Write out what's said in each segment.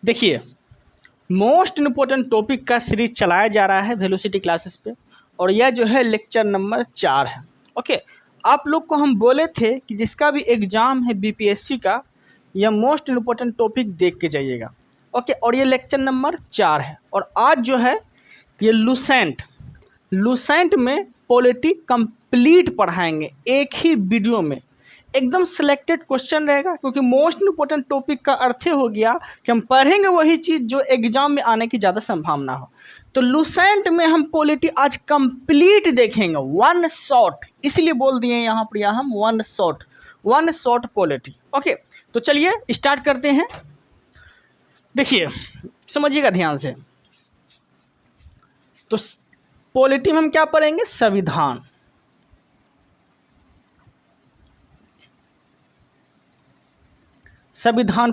देखिए, most important topic का series चलाया जा रहा है वेलोसिटी क्लासेस पे, और यह जो है लेक्चर नंबर 4 है। ओके, आप लोग को हम बोले थे कि जिसका भी एग्ज़ाम है बीपीएससी का, यह मोस्ट इम्पोर्टेंट टॉपिक देख के जाइएगा। ओके, और ये लेक्चर नंबर 4 है। और आज जो है ये लूसेंट में पॉलिटी कंप्लीट पढ़ाएंगे एक ही वीडियो में। एकदम सिलेक्टेड क्वेश्चन रहेगा, क्योंकि मोस्ट इम्पोर्टेंट टॉपिक का अर्थ हो गया कि हम पढ़ेंगे वही चीज़ जो एग्जाम में आने की ज़्यादा संभावना हो। तो लूसेंट में हम पॉलिटी आज कंप्लीट देखेंगे, वन शॉट, इसलिए बोल दिए यहाँ पर हम वन शॉट पॉलिटी। ओके, तो चलिए स्टार्ट करते हैं। देखिए, समझिएगा ध्यान से। तो पॉलिटी में हम क्या पढ़ेंगे? संविधान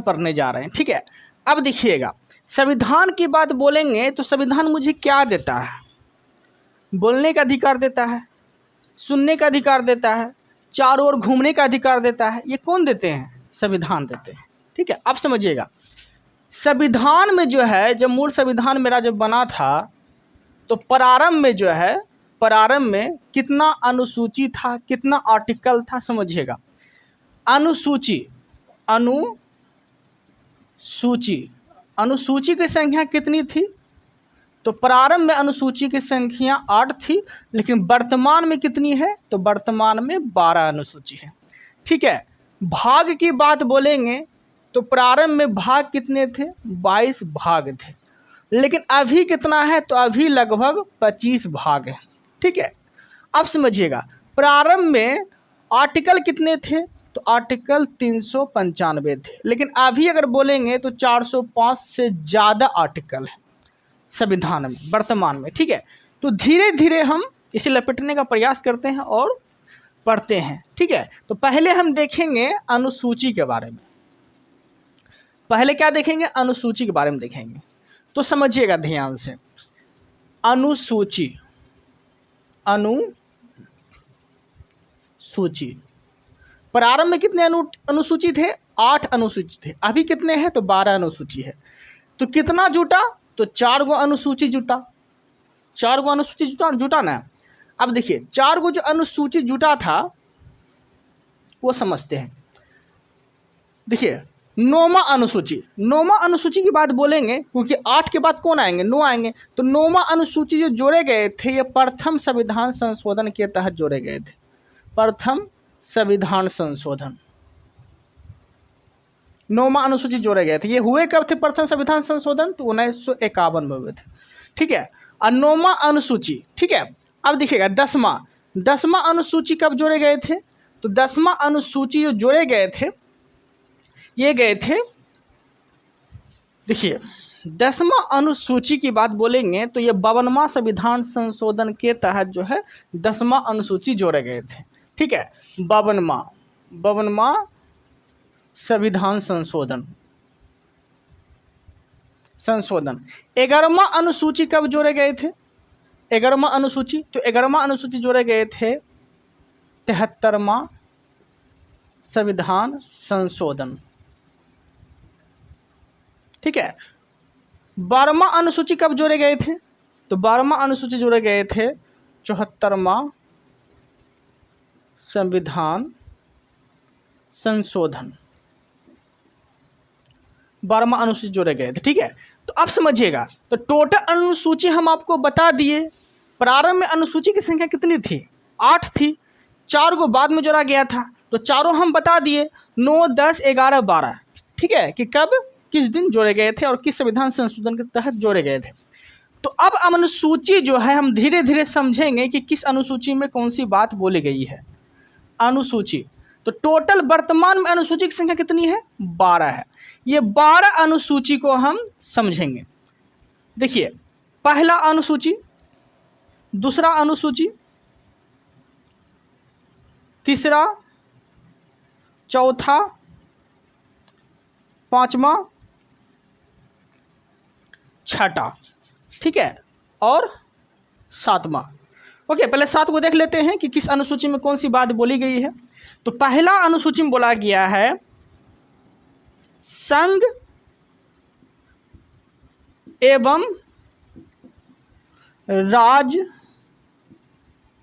पढ़ने जा रहे हैं। ठीक है, अब देखिएगा, संविधान की बात बोलेंगे तो संविधान मुझे क्या देता है? बोलने का अधिकार देता है, सुनने का अधिकार देता है, चारों ओर घूमने का अधिकार देता है। ये कौन देते हैं? संविधान देते हैं। ठीक है, अब समझिएगा, संविधान में जो है, जब मूल संविधान मेरा जब बना था तो प्रारंभ में कितना अनुसूची था, कितना आर्टिकल था? समझिएगा, अनुसूची की संख्या कितनी थी? तो प्रारंभ में अनुसूची की संख्या 8 थी, लेकिन वर्तमान में कितनी है? तो वर्तमान में 12 अनुसूची है। ठीक है, भाग की बात बोलेंगे तो प्रारंभ में भाग कितने थे? 22 भाग थे, लेकिन अभी कितना है? तो अभी लगभग 25 भाग है। ठीक है, अब समझिएगा, प्रारंभ में आर्टिकल कितने थे? तो आर्टिकल 395 थे, लेकिन अभी अगर बोलेंगे तो 405 से ज़्यादा आर्टिकल है संविधान में वर्तमान में। ठीक है, तो धीरे धीरे हम इसे लपेटने का प्रयास करते हैं और पढ़ते हैं। ठीक है, तो पहले हम देखेंगे अनुसूची के बारे में। पहले क्या देखेंगे? अनुसूची के बारे में देखेंगे। तो समझिएगा ध्यान से, अनुसूची प्रारंभ में कितने अनुसूची थे? 8 अनुसूची थे। अभी कितने हैं? तो 12 अनुसूची है। तो कितना जुटा? तो 4 गो अनुसूची जुटा। 4 गो अनुसूची जुटा ना। अब देखिए, 4 गो जो अनुसूची जुटा था वो समझते हैं। देखिए, नौमा अनुसूची की बात बोलेंगे, क्योंकि 8 के बाद कौन आएंगे? 9 आएंगे। तो नौमा अनुसूची जो जोड़े गए थे, ये प्रथम संविधान संशोधन के तहत जोड़े गए थे। प्रथम संविधान संशोधन, नौमा अनुसूची जोड़े गए थे। ये हुए कब थे प्रथम संविधान संशोधन? तो 1951 में हुए थे। ठीक है, और नौमा अनुसूची। ठीक है, अब देखिएगा, 10वां अनुसूची कब जोड़े गए थे? तो 10वां अनुसूची जो जोड़े गए थे, ये गए थे, देखिए 10वां अनुसूची की बात बोलेंगे तो ये 52वां संविधान संशोधन के तहत जो है 10वां अनुसूची जोड़े गए थे। ठीक है, 52वां संविधान संशोधन। 11वां अनुसूची कब जोड़े गए थे? 11वां अनुसूची, तो 11वां अनुसूची जोड़े गए थे 73वां संविधान संशोधन। ठीक है, 12वां अनुसूची कब जोड़े गए थे? तो 12वां अनुसूची जोड़े गए थे 74वां संविधान संशोधन। 12वां अनुसूची जोड़े गए थे। ठीक है, तो अब समझिएगा, तो टोटल अनुसूची हम आपको बता दिए। प्रारंभ में अनुसूची की संख्या कितनी थी? 8 थी। 4 को बाद में जोड़ा गया था, तो चारों हम बता दिए, 9, 10, 11, 12। ठीक है, कि कब किस दिन जोड़े गए थे और किस संविधान संशोधन के तहत जोड़े गए थे। तो अब अनुसूची जो है हम धीरे धीरे समझेंगे कि किस अनुसूची में कौन सी बात बोली गई है। अनुसूची, तो टोटल वर्तमान में अनुसूची की संख्या कितनी है? 12 है। ये 12 अनुसूची को हम समझेंगे। देखिए, पहला अनुसूची, दूसरा अनुसूची, तीसरा, चौथा, 5वां, 6ठा। ठीक है, और 7वां। ओके, पहले 7 को देख लेते हैं कि किस अनुसूची में कौन सी बात बोली गई है। तो पहला अनुसूची में बोला गया है संघ एवं राज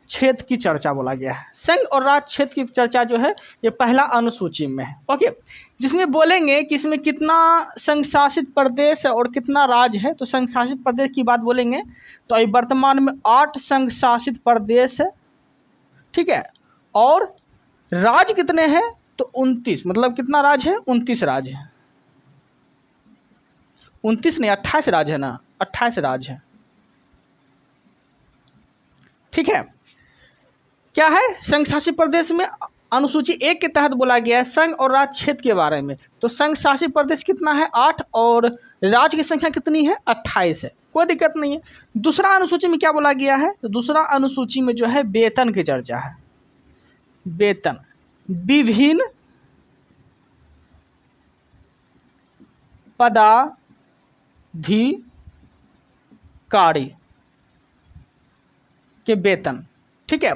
क्षेत्र की चर्चा बोला गया है। संघ और राज्य क्षेत्र की चर्चा जो है ये पहला अनुसूची में है। ओके, जिसमें बोलेंगे कि इसमें कितना संघ शासित प्रदेश है और कितना राज्य है। तो संघ शासित प्रदेश की बात बोलेंगे तो अभी वर्तमान में 8 संघ शासित प्रदेश है, ठीक है। और राज्य कितने हैं तो 29, मतलब कितना राज्य है, 29 राज्य है। 29 नहीं 28 राज्य है ना, 28 राज्य है, ठीक है। क्या है, संघ शासित प्रदेश में अनुसूची 1 के तहत बोला गया है संघ और राज्य क्षेत्र के बारे में। तो संघ शासित प्रदेश कितना है 8 और राज्य की संख्या कितनी है 28 है, कोई दिक्कत नहीं है। दूसरा अनुसूची में क्या बोला गया है, तो दूसरा अनुसूची में जो है वेतन की चर्चा है। वेतन विभिन्न पदाधिकारी के वेतन, ठीक है,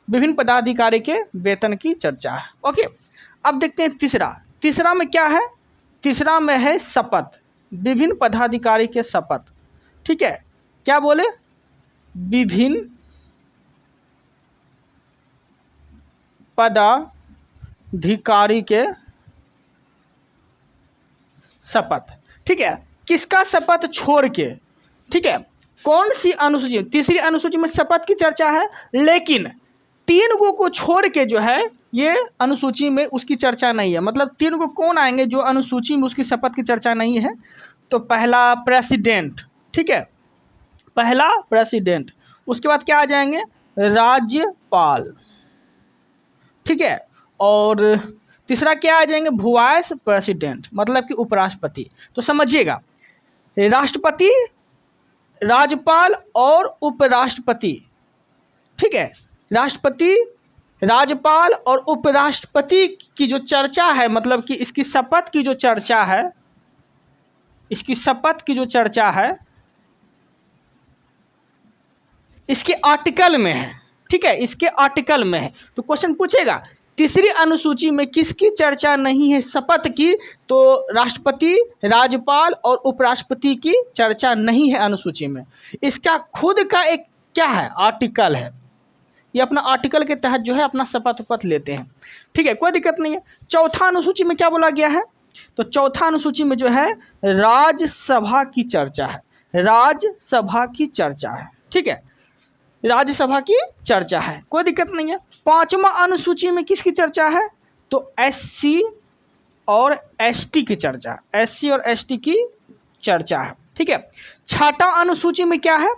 विभिन्न पदाधिकारी के वेतन की चर्चा है। ओके, अब देखते हैं तीसरा में क्या है, तीसरा में है शपथ, विभिन्न पदाधिकारी के शपथ, ठीक है। क्या बोले, विभिन्न पदाधिकारी के शपथ, ठीक है। किसका शपथ छोड़ के, ठीक है, कौन सी अनुसूची, तीसरी अनुसूची में शपथ की चर्चा है, लेकिन 3 को छोड़ के जो है ये अनुसूची में उसकी चर्चा नहीं है। मतलब 3 को कौन आएंगे जो अनुसूची में उसकी शपथ की चर्चा नहीं है। तो पहला प्रेसिडेंट, ठीक है, पहला प्रेसिडेंट, उसके बाद क्या आ जाएंगे, राज्यपाल, ठीक है, और तीसरा क्या आ जाएंगे, वाइस प्रेसिडेंट, मतलब कि उपराष्ट्रपति। तो समझिएगा, राष्ट्रपति, राज्यपाल और उपराष्ट्रपति, ठीक है, राष्ट्रपति, राज्यपाल और उपराष्ट्रपति की जो चर्चा है, मतलब कि इसकी शपथ की जो चर्चा है, इसकी शपथ की जो चर्चा है इसके आर्टिकल में है, ठीक है, इसके आर्टिकल में है। तो क्वेश्चन पूछेगा तीसरी अनुसूची में किसकी चर्चा नहीं है शपथ की, तो राष्ट्रपति, राज्यपाल और उपराष्ट्रपति की चर्चा नहीं है अनुसूची में। इसका खुद का एक क्या है, आर्टिकल है, ये अपना आर्टिकल के तहत जो है अपना शपथ उपथ लेते हैं, ठीक है, कोई दिक्कत नहीं है। चौथा अनुसूची में क्या बोला गया है, तो चौथा अनुसूची में जो है राज्यसभा की चर्चा है, राज्यसभा की चर्चा है, ठीक है, राज्यसभा की चर्चा है, कोई दिक्कत नहीं है। पांचवा अनुसूची में किसकी चर्चा है, तो एससी और एसटी की चर्चा, एससी और एसटी की चर्चा है, ठीक है। छठा अनुसूची में क्या है,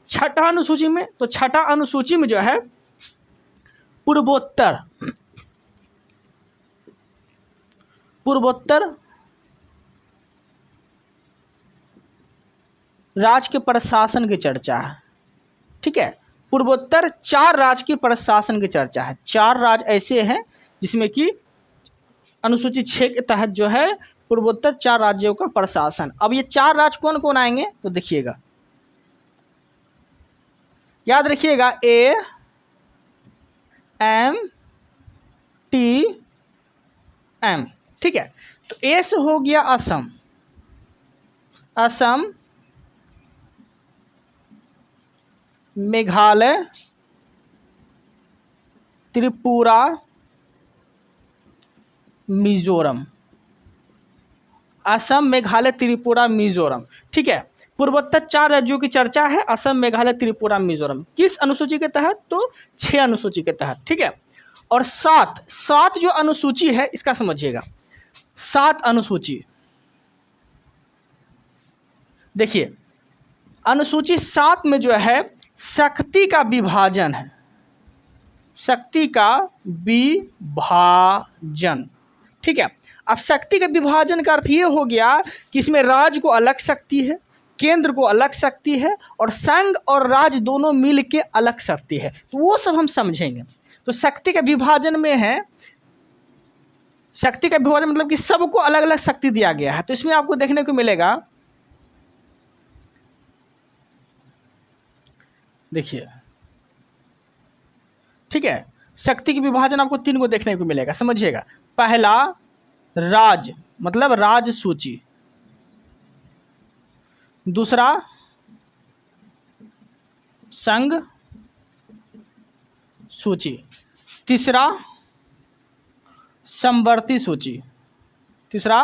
छठा अनुसूची में, तो छठा अनुसूची में जो है पूर्वोत्तर राज्य के प्रशासन की चर्चा है, ठीक है। पूर्वोत्तर 4 राज्य के प्रशासन की चर्चा है। 4 राज्य ऐसे हैं जिसमें कि अनुसूची 6 के तहत जो है पूर्वोत्तर 4 राज्यों का प्रशासन। अब ये 4 राज्य कौन कौन आएंगे, तो देखिएगा, याद रखिएगा, ए एम टी एम, ठीक है। तो ए से हो गया असम, असम, मेघालय, त्रिपुरा, मिजोरम, असम, मेघालय, त्रिपुरा, मिजोरम, ठीक है। पूर्वोत्तर 4 राज्यों की चर्चा है, असम, मेघालय, त्रिपुरा, मिजोरम, किस अनुसूची के तहत, तो 6 अनुसूची के तहत, ठीक है। और 7 जो अनुसूची है इसका समझिएगा, 7 अनुसूची, देखिए अनुसूची 7 में जो है शक्ति का विभाजन है, शक्ति का विभाजन, ठीक है। अब शक्ति के विभाजन का अर्थ ये हो गया कि इसमें राज्य को अलग शक्ति है, केंद्र को अलग शक्ति है, और संघ और राज्य दोनों मिल के अलग शक्ति है। तो वो सब हम समझेंगे। तो शक्ति के विभाजन में है, शक्ति का विभाजन मतलब कि सबको अलग अलग शक्ति दिया गया है। तो इसमें आपको देखने को मिलेगा, देखिए, ठीक है, शक्ति के विभाजन आपको 3 को देखने को मिलेगा, समझिएगा। पहला राज्य, मतलब राज्य सूची, दूसरा संघ सूची, तीसरा समवर्ती सूची, तीसरा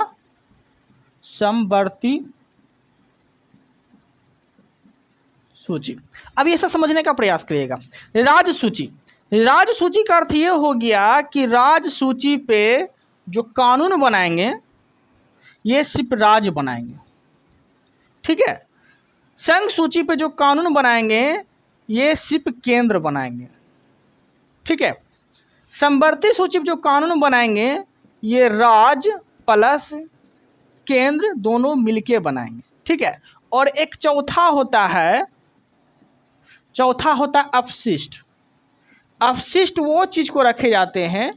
समवर्ती सूची। अब ये सब समझने का प्रयास करिएगा। राज्य सूची, राज्य सूची का अर्थ ये हो गया कि राज्य सूची पे जो कानून बनाएंगे ये सिर्फ राज्य बनाएंगे, ठीक है। संघ सूची पे जो कानून बनाएंगे ये सिर्फ केंद्र बनाएंगे, ठीक है। समवर्ती सूची पे जो कानून बनाएंगे ये राज्य प्लस केंद्र दोनों मिलके बनाएंगे, ठीक है। और एक चौथा होता है अपशिष्ट। अपशिष्ट वो चीज़ को रखे जाते हैं,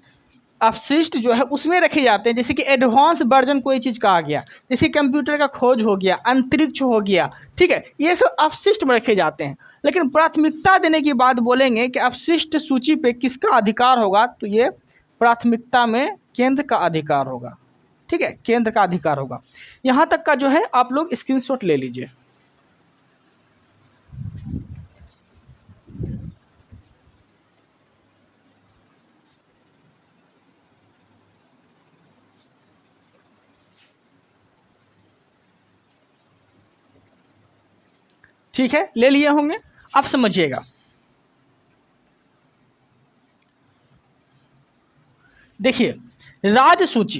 अपशिष्ट जो है उसमें रखे जाते हैं, जैसे कि एडवांस वर्जन कोई चीज़ का आ गया, जैसे कंप्यूटर का खोज हो गया, अंतरिक्ष हो गया, ठीक है। ये सब अपशिष्ट में रखे जाते हैं। लेकिन प्राथमिकता देने की बात बोलेंगे कि अपशिष्ट सूची पे किसका अधिकार होगा, तो ये प्राथमिकता में केंद्र का अधिकार होगा, ठीक है, केंद्र का अधिकार होगा। यहाँ तक का जो है आप लोग स्क्रीनशॉट ले लीजिए। ठीक है, ले लिए होंगे। अब समझिएगा, देखिए राज्य सूची,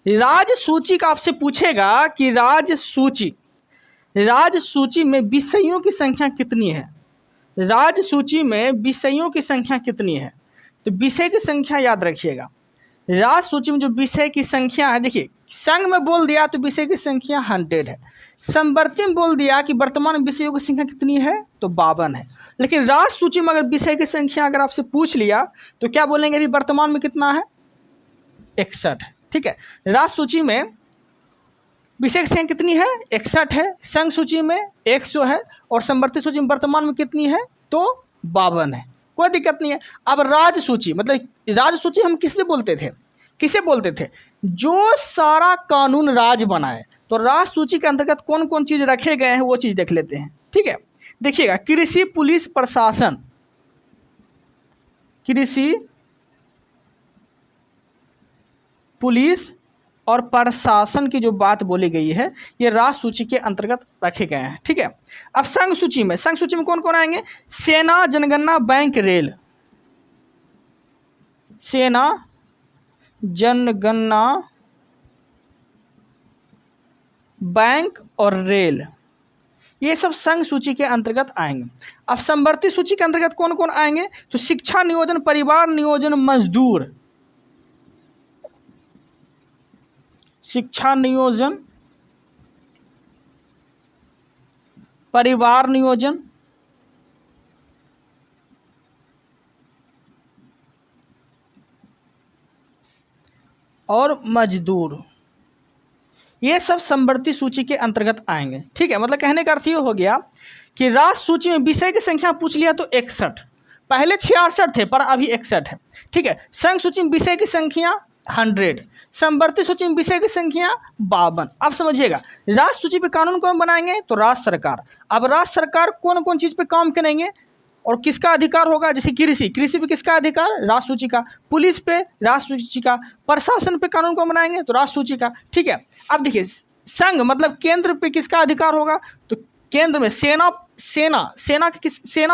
राज्य सूची का आपसे पूछेगा कि राज्य सूची में विषयों की संख्या कितनी है, राज्य सूची में विषयों की संख्या कितनी है। तो विषय की संख्या याद रखिएगा। राज्य सूची में जो विषय की संख्या है, देखिए संघ में बोल दिया तो विषय की संख्या 100 है, समवर्ती में बोल दिया कि वर्तमान विषयों की संख्या कितनी है, तो 52 है। लेकिन राज्य सूची में अगर विषय की संख्या अगर आपसे पूछ लिया तो क्या बोलेंगे, अभी वर्तमान में कितना है, 61 है, ठीक है। राज्य सूची में विषय की संख्या कितनी है, 61 है, संघ सूची में 100 है, और समवर्ती सूची में वर्तमान में कितनी है, तो 52 है, कोई दिक्कत नहीं है। अब राज्य सूची, मतलब राज्य सूची हम किसे बोलते थे, जो सारा कानून राज्य बनाए। तो राज्य सूची के अंतर्गत कौन कौन चीज़ रखे गए हैं वो चीज़ देख लेते हैं, ठीक है। देखिएगा, कृषि, पुलिस, प्रशासन, कृषि, पुलिस और प्रशासन की जो बात बोली गई है ये राज्य सूची के अंतर्गत रखे गए हैं, ठीक है। अब संघ सूची में कौन कौन आएंगे, सेना, जनगणना, बैंक, रेल, सेना, जनगणना, बैंक और रेल, ये सब संघ सूची के अंतर्गत आएंगे। अब समवर्ती सूची के अंतर्गत कौन कौन आएंगे, तो शिक्षा नियोजन, परिवार नियोजन, मजदूर, शिक्षा नियोजन, परिवार नियोजन, और मजदूर, ये सब समवर्ती सूची के अंतर्गत आएंगे, ठीक है। मतलब कहने का अर्थ ये हो गया कि राज्य सूची में विषय की संख्या पूछ लिया तो 61, पहले 66 थे पर अभी 61 है, ठीक है। संघ सूची में विषय की संख्या 100, समवर्ती सूची में विषय की संख्या 52। अब समझिएगा, राज्य सूची पे कानून कौन बनाएंगे, तो राज्य सरकार। अब राज्य सरकार कौन कौन चीज़ पे काम करेंगे और किसका अधिकार होगा, जैसे कृषि पे किसका अधिकार, राज्य सूची का, पुलिस पे राज्य सूची का, प्रशासन पे कानून कौन बनाएंगे, तो राज्य सूची का, ठीक है। अब देखिए संघ मतलब केंद्र पे किसका अधिकार होगा, तो केंद्र में सेना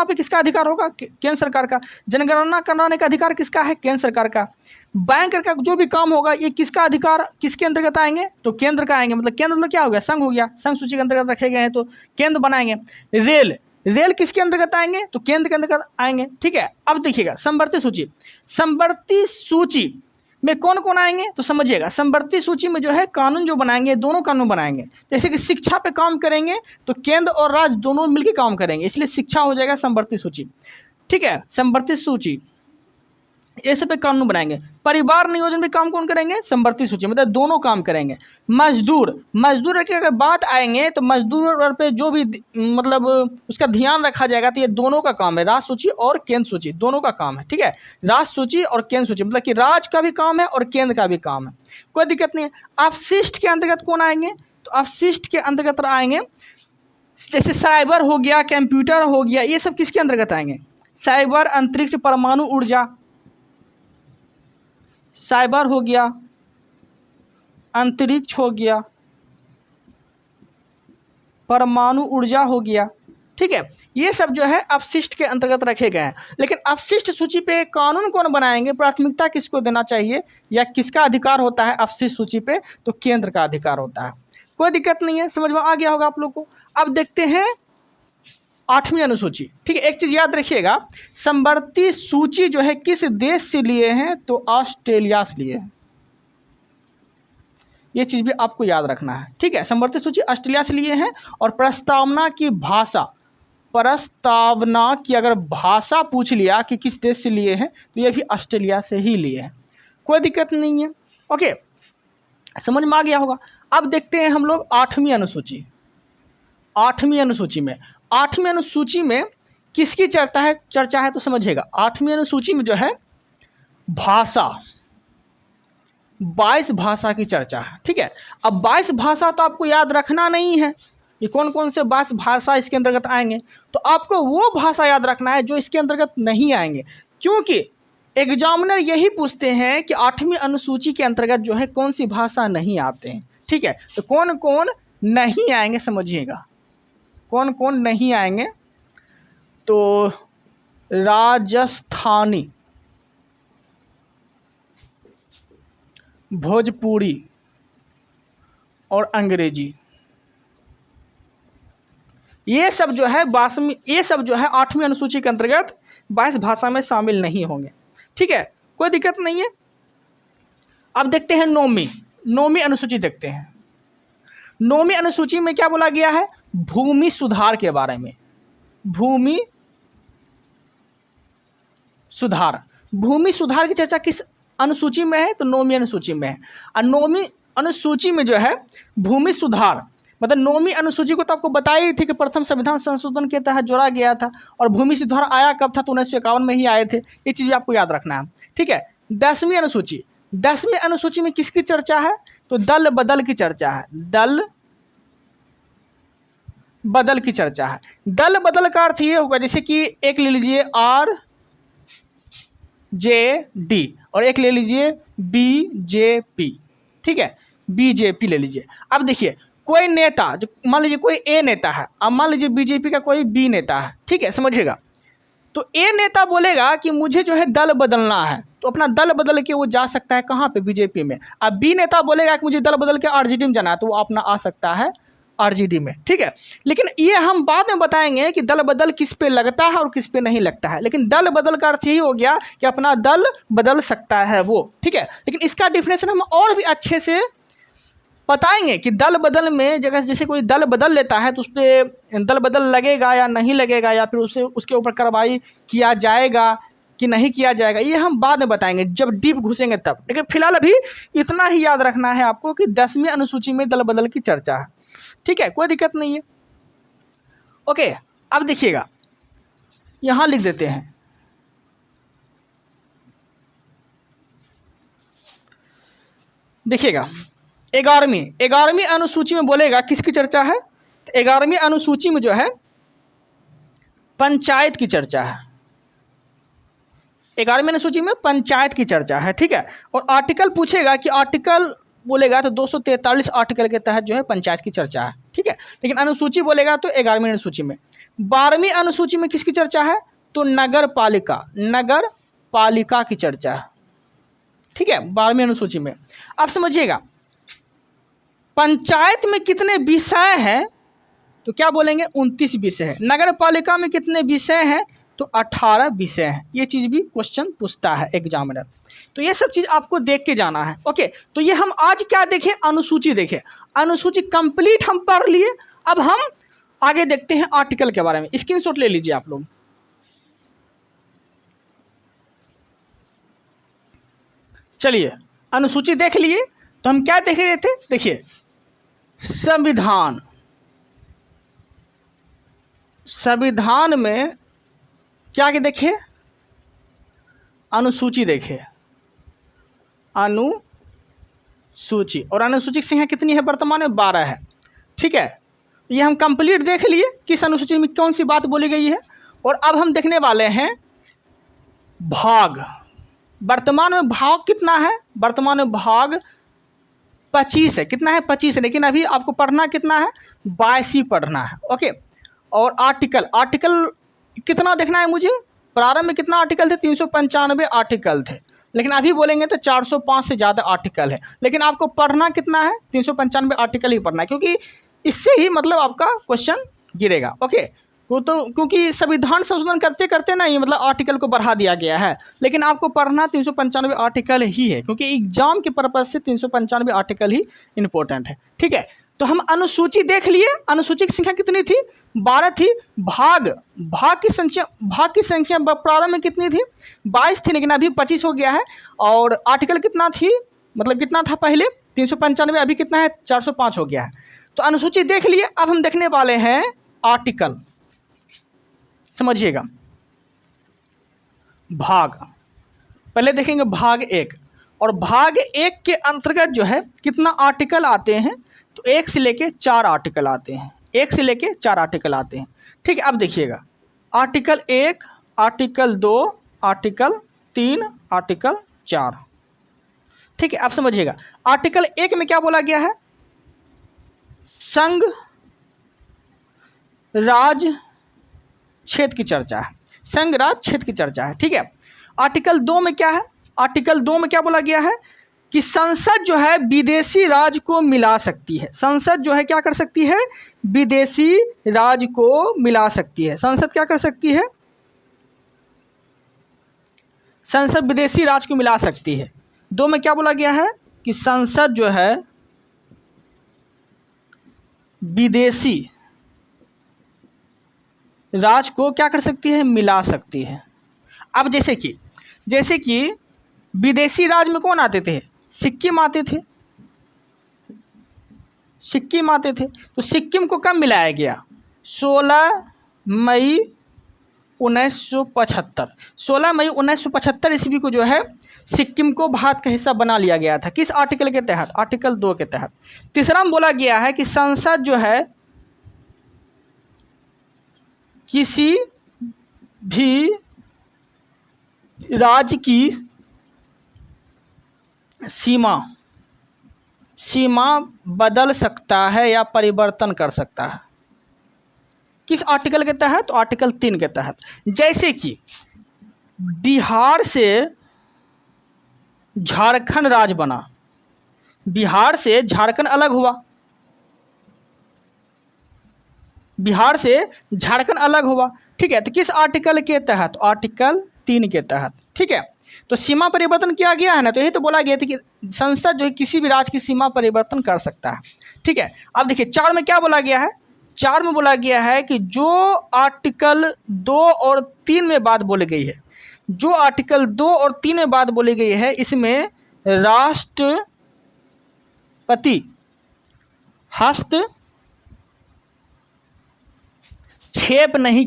पे किसका अधिकार होगा, केंद्र सरकार का। जनगणना कराने का अधिकार किसका है, केंद्र सरकार का। बैंक का जो भी काम होगा ये किसका अधिकार, किसके अंतर्गत आएंगे, तो केंद्र का आएंगे। मतलब केंद्र मतलब क्या हो गया, संघ हो गया, संघ सूची के अंतर्गत रखे गए हैं तो केंद्र बनाएंगे। रेल किसके अंतर्गत आएंगे, तो केंद्र के अंतर्गत आएंगे, ठीक है। अब देखिएगा समवर्ती सूची में कौन कौन आएंगे, तो समझिएगा समवर्ती सूची में जो है कानून जो बनाएंगे, दोनों कानून बनाएंगे। जैसे कि शिक्षा पे काम करेंगे तो केंद्र और राज्य दोनों मिलकर काम करेंगे, इसलिए शिक्षा हो जाएगा समवर्ती सूची, ठीक है। समवर्ती सूची ऐसे पे कानून बनाएंगे। परिवार नियोजन पे काम कौन करेंगे, समवर्ती सूची, मतलब दोनों काम करेंगे। मजदूर की अगर बात आएंगे तो मजदूर पे जो भी मतलब उसका ध्यान रखा जाएगा, तो ये दोनों का काम है, राज्य सूची और केंद्र सूची दोनों का काम है, ठीक है। राज्य सूची और केंद्र सूची मतलब कि राज्य का भी काम है और केंद्र का भी काम है, कोई दिक्कत नहीं है। अपशिष्ट के अंतर्गत कौन आएंगे, तो अपशिष्ट के अंतर्गत आएंगे जैसे साइबर हो गया, कंप्यूटर हो गया, ये सब किसके अंतर्गत आएंगे? साइबर, अंतरिक्ष, परमाणु ऊर्जा, साइबर हो गया, अंतरिक्ष हो गया, परमाणु ऊर्जा हो गया, ठीक है। ये सब जो है अपशिष्ट के अंतर्गत रखे गए हैं। लेकिन अपशिष्ट सूची पे कानून कौन बनाएंगे, प्राथमिकता किसको देना चाहिए, या किसका अधिकार होता है अपशिष्ट सूची पे? तो केंद्र का अधिकार होता है। कोई दिक्कत नहीं है, समझ में आ गया होगा आप लोग को। अब देखते हैं 8वीं अनुसूची, ठीक है। एक चीज याद रखिएगा, समवर्ती सूची जो है किस देश से लिए हैं? तो ऑस्ट्रेलिया से लिए हैं। ये चीज भी आपको याद रखना है, ठीक है। समवर्ती सूची ऑस्ट्रेलिया से लिए हैं। और प्रस्तावना की भाषा, प्रस्तावना की अगर भाषा पूछ लिया कि किस देश से लिए हैं, तो ये भी ऑस्ट्रेलिया से ही लिए हैं। कोई दिक्कत नहीं है, ओके, समझ में आ गया होगा। अब देखते हैं हम लोग 8वीं अनुसूची। 8वीं अनुसूची में, 8वीं अनुसूची में किसकी चर्चा है तो समझिएगा। 8वीं अनुसूची में जो है भाषा, 22 भाषा की चर्चा है, ठीक है। अब 22 भाषा तो आपको याद रखना नहीं है कि कौन कौन से 22 भाषा इसके अंतर्गत आएंगे। तो आपको वो भाषा याद रखना है जो इसके अंतर्गत नहीं आएंगे, क्योंकि एग्जामिनर यही पूछते हैं कि 8वीं अनुसूची के अंतर्गत जो है कौन सी भाषा नहीं आते हैं, ठीक है। तो कौन कौन नहीं आएंगे समझिएगा, कौन कौन नहीं आएंगे। तो राजस्थानी, भोजपुरी और अंग्रेजी, ये सब जो है 8वीं अनुसूची के अंतर्गत 22 भाषा में शामिल नहीं होंगे, ठीक है। कोई दिक्कत नहीं है। अब देखते हैं 9वीं अनुसूची देखते हैं। 9वीं अनुसूची में क्या बोला गया है? भूमि सुधार के बारे में। भूमि सुधार की चर्चा किस अनुसूची में है? तो 9वीं अनुसूची में है। और 9वीं अनुसूची में जो है भूमि सुधार, मतलब 9वीं अनुसूची को तो आपको बताई थी कि प्रथम संविधान संशोधन के तहत जोड़ा गया था। और भूमि सुधार आया कब था? तो 1951 में ही आए थे। ये चीज़ आपको याद रखना है, ठीक है। 10वीं अनुसूची, 10वीं अनुसूची में किसकी चर्चा है? तो दल बदल की चर्चा है। दल बदल की चर्चा है। दल बदल का अर्थ ये होगा, जैसे कि एक ले लीजिए RJD और एक ले लीजिए BJP, ठीक है, BJP ले लीजिए। अब देखिए कोई नेता, जो मान लीजिए कोई ए नेता है, अब मान लीजिए बीजेपी का कोई बी नेता है, ठीक है, समझिएगा। तो ए नेता बोलेगा कि मुझे जो है दल बदलना है, तो अपना दल बदल के वो जा सकता है कहाँ पे? बीजेपी में। अब बी नेता बोलेगा कि मुझे दल बदल के आरजेडी में जाना है, तो वो अपना आ सकता है आरजेडी में, ठीक है। लेकिन ये हम बाद में बताएंगे कि दल बदल किस पे लगता है और किस पे नहीं लगता है। लेकिन दल बदल का अर्थ यही हो गया कि अपना दल बदल सकता है वो, ठीक है। लेकिन इसका डिफिनेशन हम और भी अच्छे से बताएंगे कि दल बदल में जगह जैसे कोई दल बदल लेता है तो उस पर दल बदल लगेगा या नहीं लगेगा, या फिर उसके ऊपर कार्रवाई किया जाएगा कि नहीं किया जाएगा, ये हम बाद में बताएंगे जब डीप घुसेंगे तब। लेकिन फिलहाल अभी इतना ही याद रखना है आपको कि 10वीं अनुसूची में दल बदल की चर्चा है, ठीक है, कोई दिक्कत नहीं है, ओके। अब देखिएगा, यहाँ लिख देते हैं, देखिएगा 11वीं अनुसूची में बोलेगा किसकी चर्चा है? 11वीं अनुसूची में जो है पंचायत की चर्चा है। 11वीं अनुसूची में पंचायत की चर्चा है, ठीक है। और आर्टिकल पूछेगा कि आर्टिकल बोलेगा तो 243 आर्टिकल के तहत जो है पंचायत की चर्चा है, ठीक है। लेकिन अनुसूची बोलेगा तो 11वीं अनुसूची में। 12वीं अनुसूची में किसकी चर्चा है? तो नगर पालिका की चर्चा है, ठीक है, 12वीं अनुसूची में। अब समझिएगा पंचायत में कितने विषय हैं? तो क्या बोलेंगे? 29 विषय है। नगर पालिका में कितने विषय हैं? तो 18 विषय हैं। ये चीज़ भी क्वेश्चन पूछता है एग्जामिनर, तो ये सब चीज़ आपको देख के जाना है, ओके। तो ये हम आज क्या देखें? अनुसूची देखें। अनुसूची कंप्लीट हम पढ़ लिए। अब हम आगे देखते हैं आर्टिकल के बारे में। स्क्रीनशॉट ले लीजिए आप लोग। चलिए, अनुसूची देख लिए, तो हम क्या देख रहे थे? देखिए, संविधान में क्या के देखिए? अनुसूची देखिए, अनुसूची। और अनुसूची की संख्या कितनी है? वर्तमान में 12 है, ठीक है। ये हम कंप्लीट देख लिए किस अनुसूची में कौन सी बात बोली गई है। और अब हम देखने वाले हैं भाग। वर्तमान में भाग कितना है? वर्तमान में भाग 25 है। कितना है? 25 है। लेकिन अभी आपको पढ़ना कितना है? 22 ही पढ़ना है। ओके। और आर्टिकल कितना देखना है मुझे? प्रारंभ में कितना आर्टिकल थे? 395 आर्टिकल थे। लेकिन अभी बोलेंगे तो 405 से ज़्यादा आर्टिकल है। लेकिन आपको पढ़ना कितना है? 395 आर्टिकल ही पढ़ना है, क्योंकि इससे ही मतलब आपका क्वेश्चन गिरेगा। ओके। तो क्योंकि संविधान संशोधन करते करते ना ये मतलब आर्टिकल को बढ़ा दिया गया है, लेकिन आपको पढ़ना 395 आर्टिकल ही है, क्योंकि एग्जाम के पर्पज से 395 आर्टिकल ही इम्पोर्टेंट है। ठीक है। तो हम अनुसूची देख लिए। अनुसूची की संख्या कितनी थी? 12 थी। भाग की संख्या प्रारंभ में कितनी थी? 22 थी, लेकिन अभी 25 हो गया है। और आर्टिकल कितना थी, मतलब कितना था पहले? 395, अभी कितना है? 405 हो गया है। तो अनुसूची देख लिए। अब हम देखने वाले हैं आर्टिकल। समझिएगा। भाग पहले देखेंगे भाग 1। और भाग 1 के अंतर्गत जो है कितना आर्टिकल आते हैं? तो 1 से लेके 4 आर्टिकल आते हैं। 1 से लेके 4 आर्टिकल आते हैं। ठीक है। अब देखिएगा, आर्टिकल 1, आर्टिकल 2, आर्टिकल 3, आर्टिकल 4। ठीक है। अब समझिएगा, आर्टिकल 1 में क्या बोला गया है? संघ राज क्षेत्र की चर्चा है। संघ राज क्षेत्र की चर्चा है। ठीक है। आर्टिकल 2 में क्या है? आर्टिकल 2 में क्या बोला गया है कि संसद जो है विदेशी राज्य को मिला सकती है। संसद जो है क्या कर सकती है? विदेशी राज्य को मिला सकती है। संसद क्या कर सकती है? संसद विदेशी राज्य को मिला सकती है। 2 में क्या बोला गया है कि संसद जो है विदेशी राज्य को क्या कर सकती है? मिला सकती है। अब जैसे कि विदेशी राज्य में कौन आते थे? सिक्किम आते थे। तो सिक्किम को कब मिलाया गया? 16 मई 1975। 16 मई 1975 ईस्वी को जो है सिक्किम को भारत का हिस्सा बना लिया गया था। किस आर्टिकल के तहत? आर्टिकल 2 के तहत। तीसरा में बोला गया है कि संसद जो है किसी भी राज्य की सीमा बदल सकता है या परिवर्तन कर सकता है। किस आर्टिकल के तहत? तो आर्टिकल 3 के तहत। जैसे कि बिहार से झारखंड राज्य बना, बिहार से झारखंड अलग हुआ, बिहार से झारखंड अलग हुआ। ठीक है। तो किस आर्टिकल के तहत? आर्टिकल 3 के तहत। ठीक है। तो सीमा परिवर्तन किया गया है ना, तो यही तो बोला गया था कि संसद जो है किसी भी राज्य की सीमा परिवर्तन कर सकता है। ठीक है। अब देखिए 4 में क्या बोला गया है? 4 में बोला गया है कि जो आर्टिकल 2 और 3 में बात बोली गई है, जो आर्टिकल 2 और 3 में बात बोली गई है, इसमें राष्ट्रपति हस्तक्षेप नहीं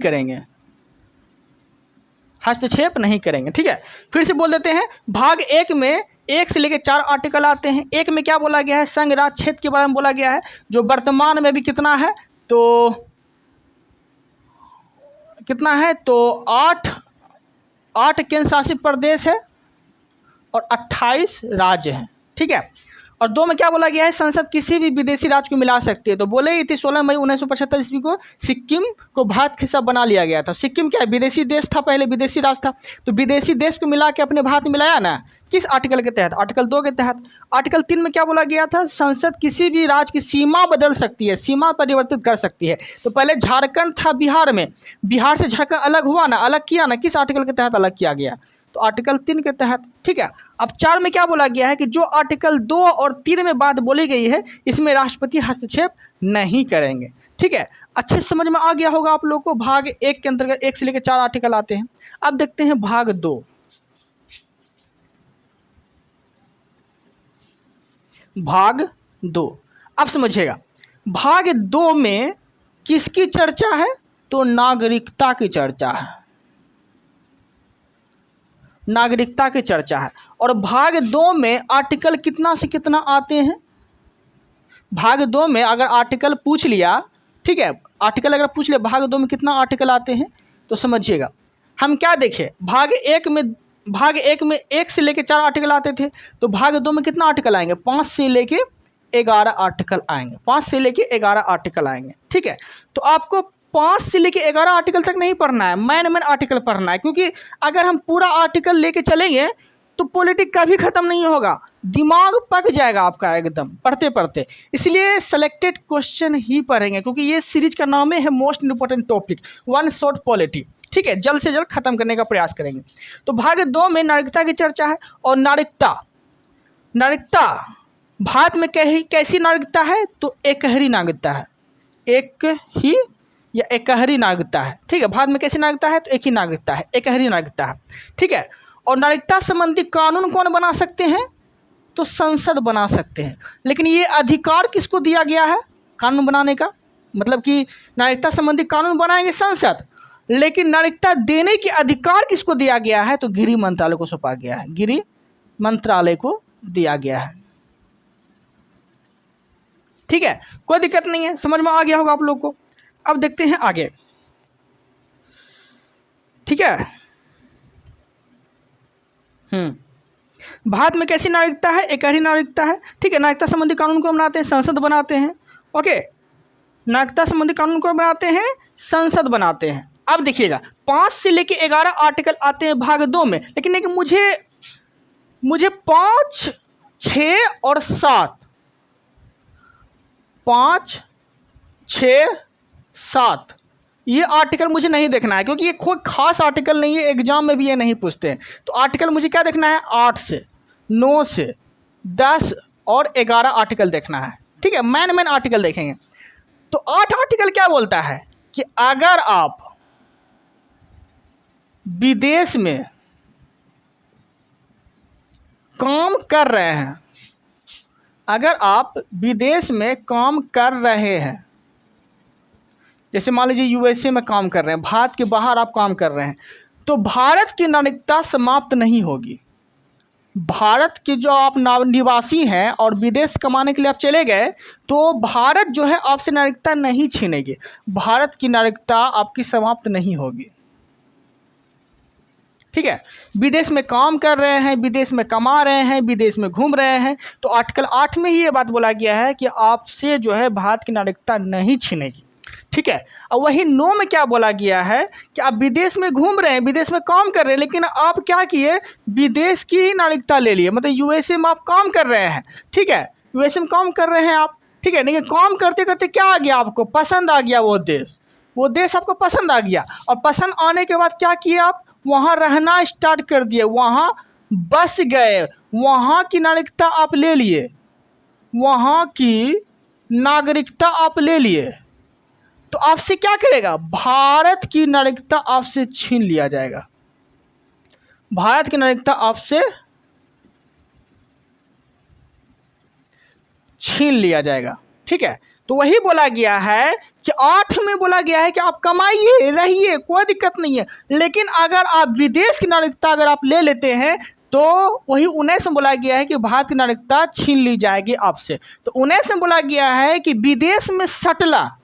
करेंगे। ठीक है। फिर से बोल देते हैं, भाग 1 में 1 से लेकर 4 आर्टिकल आते हैं। 1 में क्या बोला गया है? संघ राज क्षेत्र के बारे में बोला गया है, जो वर्तमान में भी कितना है? तो कितना है? तो 8 केंद्र शासित प्रदेश है और 28 राज्य हैं। ठीक है। और 2 में क्या बोला गया है? संसद किसी भी विदेशी राज्य को मिला सकती है। तो बोले ही थी 16 मई 1975 ईस्वी को सिक्किम को भारत का हिस्सा बना लिया गया था। सिक्किम क्या है? विदेशी देश था, पहले विदेशी राज्य था। तो विदेशी देश को मिला के अपने भारत में मिलाया ना। किस आर्टिकल के तहत? आर्टिकल 2 के तहत। आर्टिकल 3 में क्या बोला गया था? संसद किसी भी राज्य की सीमा बदल सकती है, सीमा परिवर्तित कर सकती है। तो पहले झारखंड था बिहार में, बिहार से झारखंड अलग हुआ ना, अलग किया ना। किस आर्टिकल के तहत अलग किया गया? तो आर्टिकल 3 के तहत। ठीक है। अब 4 में क्या बोला गया है कि जो आर्टिकल 2 और 3 में बात बोली गई है, इसमें राष्ट्रपति हस्तक्षेप नहीं करेंगे। ठीक है। अच्छे समझ में आ गया होगा आप लोगों को। भाग 1 के अंतर्गत 1 से लेकर 4 आर्टिकल आते हैं। अब देखते हैं भाग 2। भाग 2 अब समझिएगा, भाग 2 में किसकी चर्चा है? तो नागरिकता की चर्चा है। नागरिकता की चर्चा है। और भाग 2 में आर्टिकल कितना से कितना आते हैं? भाग 2 में अगर आर्टिकल पूछ लिया ठीक है, आर्टिकल अगर पूछ ले भाग 2 में कितना आर्टिकल आते हैं तो समझिएगा। हम क्या देखें, भाग एक में 1 से लेके 4 आर्टिकल आते थे, तो भाग 2 में कितना आर्टिकल आएंगे, 5 से लेके 11 आर्टिकल आएंगे, 5 से लेके 11 आर्टिकल आएंगे। ठीक है, तो आपको 5 से लेके 11 आर्टिकल तक नहीं पढ़ना है, मैन आर्टिकल पढ़ना है, क्योंकि अगर हम पूरा आर्टिकल लेके चलेंगे तो पॉलिटिक कभी ख़त्म नहीं होगा, दिमाग पक जाएगा आपका एकदम पढ़ते पढ़ते। इसलिए सेलेक्टेड क्वेश्चन ही पढ़ेंगे, क्योंकि ये सीरीज का नाम है most important topic one shot polity. ठीक है, जल्द से जल्द खत्म करने का प्रयास करेंगे। तो भाग 2 में नागरिकता की चर्चा है। और नागरिकता भारत में कैसी नागरिकता है, तो एकहरी नागरिकता है, एक ही या एकहरी नागरिकता है। ठीक है, भारत में कैसी नागरिकता है, तो एक ही नागरिकता है, एकहरी नागरिकता है। ठीक है, और नागरिकता संबंधी कानून कौन बना सकते हैं, तो संसद बना सकते हैं। लेकिन ये अधिकार किसको दिया गया है कानून बनाने का, मतलब कि नागरिकता संबंधी कानून बनाएंगे संसद, लेकिन नागरिकता देने के अधिकार किसको दिया गया है, तो गृह मंत्रालय को सौंपा गया है, गृह मंत्रालय को दिया गया है। ठीक है, कोई दिक्कत नहीं है, समझ में आ गया होगा आप लोग को। अब देखते हैं आगे। ठीक है, भारत में कैसी नागरिकता है, एकहरी नागरिकता है। ठीक है, नागरिकता संबंधी कानून को बनाते हैं, संसद बनाते हैं। ओके, नागरिकता संबंधी कानून को बनाते हैं, संसद बनाते हैं। अब देखिएगा 5 से लेके 11 आर्टिकल आते हैं भाग 2 में, लेकिन मुझे 5, 6 और 7, 5, 6, 7 ये आर्टिकल मुझे नहीं देखना है, क्योंकि ये कोई खास आर्टिकल नहीं है, एग्जाम में भी ये नहीं पूछते हैं। तो आर्टिकल मुझे क्या देखना है, 8 से 9 से 10 और 11 आर्टिकल देखना है। ठीक है, मैन आर्टिकल देखेंगे। तो 8 आर्टिकल क्या बोलता है कि अगर आप विदेश में काम कर रहे हैं, अगर आप विदेश में काम कर रहे हैं, जैसे मान लीजिए यूएसए में काम कर रहे हैं, भारत के बाहर आप काम कर रहे हैं, तो भारत की नागरिकता समाप्त नहीं होगी। भारत के जो आप निवासी हैं और विदेश कमाने के लिए आप चले गए, तो भारत जो है आपसे नागरिकता नहीं छीनेगी, भारत की नागरिकता आपकी समाप्त नहीं होगी। ठीक है, विदेश में काम कर रहे हैं, विदेश में कमा रहे हैं, विदेश में घूम रहे हैं, तो आर्टिकल 8 में ही ये बात बोला गया है कि आपसे जो है भारत की नागरिकता नहीं छीनेगी। ठीक है, और वही 9 में क्या बोला गया है कि आप विदेश में घूम रहे हैं, विदेश में काम कर रहे हैं, लेकिन आप क्या किए, विदेश की नागरिकता ले लिए, मतलब यूएसए में आप काम कर रहे हैं। ठीक है, यूएसए में काम कर रहे हैं आप। ठीक है, लेकिन काम करते करते क्या आ गया, आपको पसंद आ गया वो देश आपको पसंद आ गया, और पसंद आने के बाद क्या किए, आप वहाँ रहना स्टार्ट कर दिए, वहाँ बस गए, वहाँ की नागरिकता आप ले लिए, वहाँ की नागरिकता आप ले लिए, तो आपसे क्या करेगा, भारत की नागरिकता आपसे छीन लिया जाएगा, भारत की नागरिकता आपसे छीन लिया जाएगा। ठीक है, तो वही बोला गया है कि 8 में बोला गया है कि आप कमाइए रहिए, कोई दिक्कत नहीं है, लेकिन अगर आप विदेश की नागरिकता अगर आप ले लेते हैं, तो वही 19 में बोला गया है कि भारत की नागरिकता छीन ली जाएगी आपसे। तो 19 में बोला गया है कि विदेश में सटला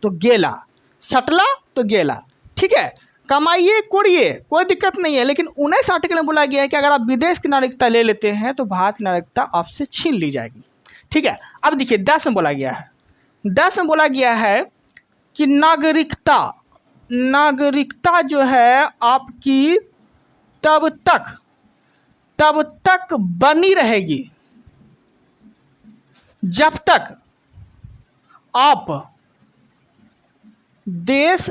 तो गेला, सटला तो गेला। ठीक है, कमाइए कोड़िए, कोई दिक्कत नहीं है, लेकिन 19 आर्टिकल में बोला गया है कि अगर आप विदेश की नागरिकता ले लेते हैं तो भारत की नागरिकता आपसे छीन ली जाएगी। ठीक है, अब देखिए 10 में बोला गया है, 10 में बोला गया है कि नागरिकता जो है आपकी तब तक बनी रहेगी जब तक आप देश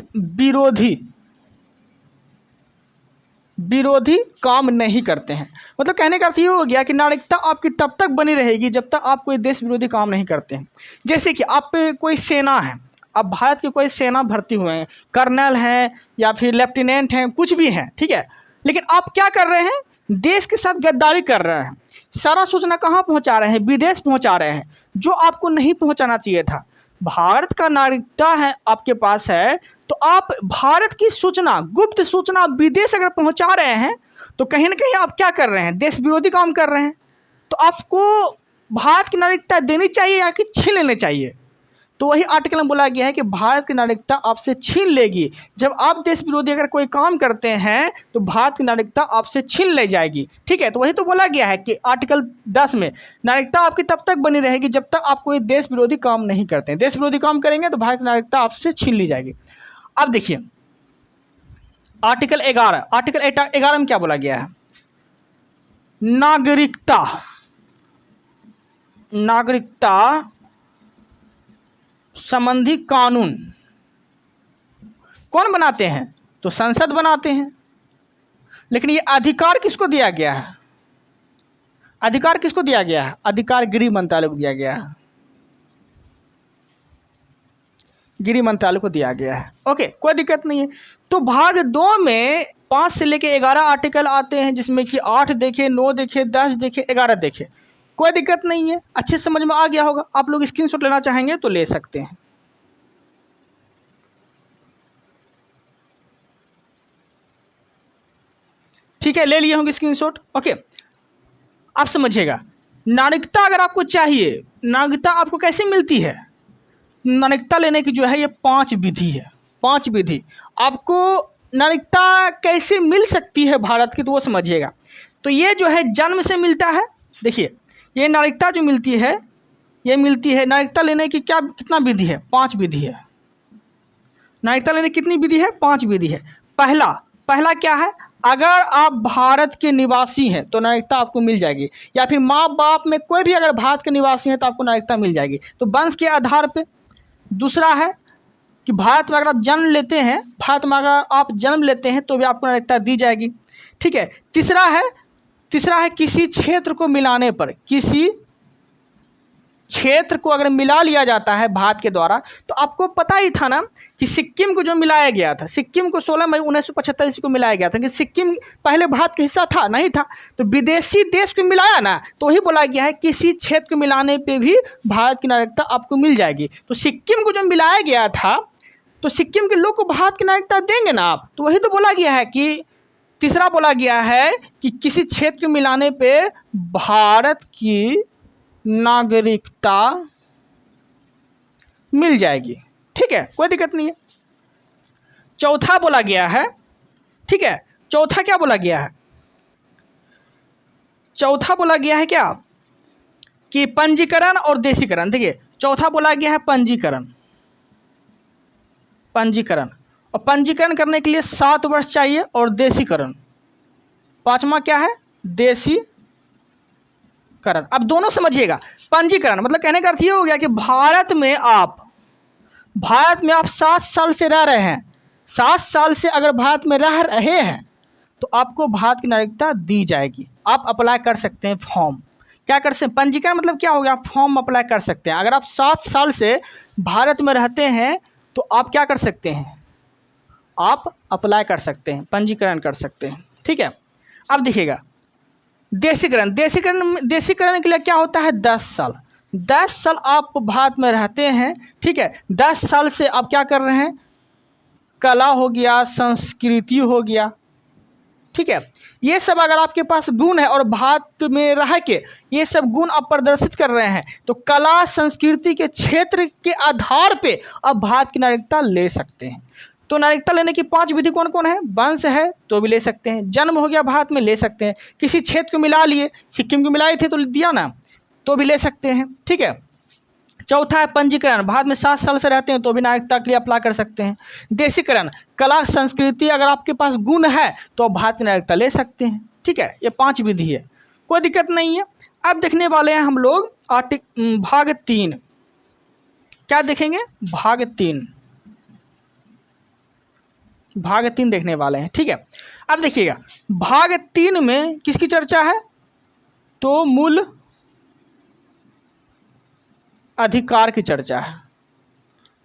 विरोधी काम नहीं करते हैं। मतलब कहने का अर्थ ये हो गया कि नागरिकता आपकी तब तक बनी रहेगी जब तक आप कोई देश विरोधी काम नहीं करते हैं। जैसे कि आप कोई सेना है, आप भारत की कोई सेना भर्ती हुए हैं, कर्नल हैं या फिर लेफ्टिनेंट हैं, कुछ भी हैं। ठीक है, लेकिन आप क्या कर रहे हैं, देश के साथ गद्दारी कर रहे हैं, सारा सूचना कहाँ पहुँचा रहे हैं, विदेश पहुँचा रहे हैं, जो आपको नहीं पहुँचाना चाहिए था। भारत का नागरिकता है आपके पास है, तो आप भारत की सूचना, गुप्त सूचना विदेश अगर पहुंचा रहे हैं, तो कहीं ना कहीं आप क्या कर रहे हैं, देश विरोधी काम कर रहे हैं। तो आपको भारत की नागरिकता देनी चाहिए या कि छीन लेनी चाहिए, तो वही आर्टिकल में बोला गया है कि भारत की नागरिकता आपसे छीन लेगी। जब आप देश विरोधी अगर कोई काम करते हैं तो भारत की नागरिकता आपसे छीन ले जाएगी। ठीक है, तो वही तो बोला गया है कि आर्टिकल 10 में नागरिकता आपकी तब तक बनी रहेगी जब तक आप कोई देश विरोधी काम नहीं करते हैं। देश विरोधी काम करेंगे तो भारत की नागरिकता आपसे छीन ली जाएगी। अब देखिए आर्टिकल 11, आर्टिकल 11 में क्या बोला गया है? नागरिकता संबंधी कानून कौन बनाते हैं? तो संसद बनाते हैं। लेकिन ये अधिकार किसको दिया गया है? अधिकार किसको दिया गया है? अधिकार गृह मंत्रालय को दिया गया है। गृह मंत्रालय को दिया गया है। ओके, कोई दिक्कत नहीं है। तो भाग 2 में 5 से लेके 11 आर्टिकल आते हैं, जिसमें कि 8 देखे, 9 देखे, 10 देखे, 11 देखे। कोई दिक्कत नहीं है, अच्छे समझ में आ गया होगा। आप लोग स्क्रीनशॉट लेना चाहेंगे तो ले सकते हैं। ठीक है, ले लिए होंगे स्क्रीनशॉट। ओके, आप समझिएगा, नागरिकता अगर आपको चाहिए, नागरिकता आपको कैसे मिलती है? नागरिकता लेने की जो है ये 5 विधि है। 5 विधि आपको नागरिकता कैसे मिल सकती है भारत की, तो वो समझिएगा। तो ये जो है जन्म से मिलता है। देखिए ये नागरिकता जो मिलती है, ये मिलती है नागरिकता लेने की कितना विधि है? 5 विधि है। नागरिकता लेने की कितनी विधि है? 5 विधि है। पहला क्या है? अगर आप भारत के निवासी हैं तो नागरिकता आपको मिल जाएगी, या फिर माँ बाप में कोई भी अगर भारत के निवासी हैं तो आपको नागरिकता मिल जाएगी, तो वंश के आधार पे। दूसरा है कि भारत में अगर आप जन्म लेते हैं, भारत में अगर आप जन्म लेते हैं तो भी आपको नागरिकता दी जाएगी। ठीक है। तीसरा है किसी क्षेत्र को मिलाने पर, किसी क्षेत्र को अगर मिला लिया जाता है भारत के द्वारा, तो आपको पता ही था ना कि सिक्किम को जो मिलाया गया था, सिक्किम को 16 मई 1975 को मिलाया गया था, कि सिक्किम पहले भारत का हिस्सा था नहीं था, तो विदेशी देश को मिलाया ना, तो वही बोला गया है किसी क्षेत्र को मिलाने पे भी भारत की नागरिकता आपको मिल जाएगी। तो सिक्किम को जो मिलाया गया था तो सिक्किम के लोग को भारत की नागरिकता देंगे ना आप, तो वही तो बोला गया है कि तीसरा बोला गया है कि किसी क्षेत्र को मिलाने पे भारत की नागरिकता मिल जाएगी। ठीक है, कोई दिक्कत नहीं है। चौथा बोला गया है, ठीक है, चौथा क्या बोला गया है? चौथा बोला गया है क्या कि पंजीकरण और देशीकरण। देखिए चौथा बोला गया है पंजीकरण, और पंजीकरण करने के लिए 7 वर्ष चाहिए, और देशीकरण, पांचवा क्या है? देशीकरण। अब दोनों समझिएगा। पंजीकरण मतलब कहने का अर्थ ये हो गया कि भारत में आप 7 साल से रह रहे हैं, 7 साल से अगर भारत में रह रहे हैं तो आपको भारत की नागरिकता दी जाएगी। आप अप्लाई कर सकते हैं फॉर्म। क्या कर सकते हैं? पंजीकरण मतलब क्या हो गया? आप फॉर्म अप्लाई कर सकते हैं। अगर आप 7 साल से भारत में रहते हैं तो आप क्या कर सकते हैं? आप अप्लाई कर सकते हैं, पंजीकरण कर सकते हैं। ठीक है। अब देखिएगा देशीकरण के लिए क्या होता है? 10 साल। 10 साल आप भारत में रहते हैं, ठीक है। 10 साल से आप क्या कर रहे हैं? कला हो गया, संस्कृति हो गया, ठीक है। ये सब अगर आपके पास गुण है और भारत में रह के ये सब गुण आप प्रदर्शित कर रहे हैं, तो कला संस्कृति के क्षेत्र के आधार पे आप भारत की नागरिकता ले सकते हैं। तो नागरिकता लेने की 5 विधि कौन कौन है? वंश है तो भी ले सकते हैं, जन्म हो गया भारत में ले सकते हैं, किसी क्षेत्र को मिला लिए, सिक्किम को मिलाए थे तो दिया ना, तो भी ले सकते हैं। ठीक है। चौथा है पंजीकरण, भारत में 7 साल से रहते हैं तो भी नागरिकता के लिए अप्लाई कर सकते हैं। देशीकरण, कला संस्कृति अगर आपके पास गुण है तो आप भारत की नागरिकता ले सकते हैं। ठीक है, ये 5 विधि है, कोई दिक्कत नहीं है। अब देखने वाले हैं हम लोग भाग 3। क्या देखेंगे? भाग 3 देखने वाले हैं। ठीक है। अब देखिएगा भाग 3 में किसकी चर्चा है? तो मूल अधिकार की चर्चा है।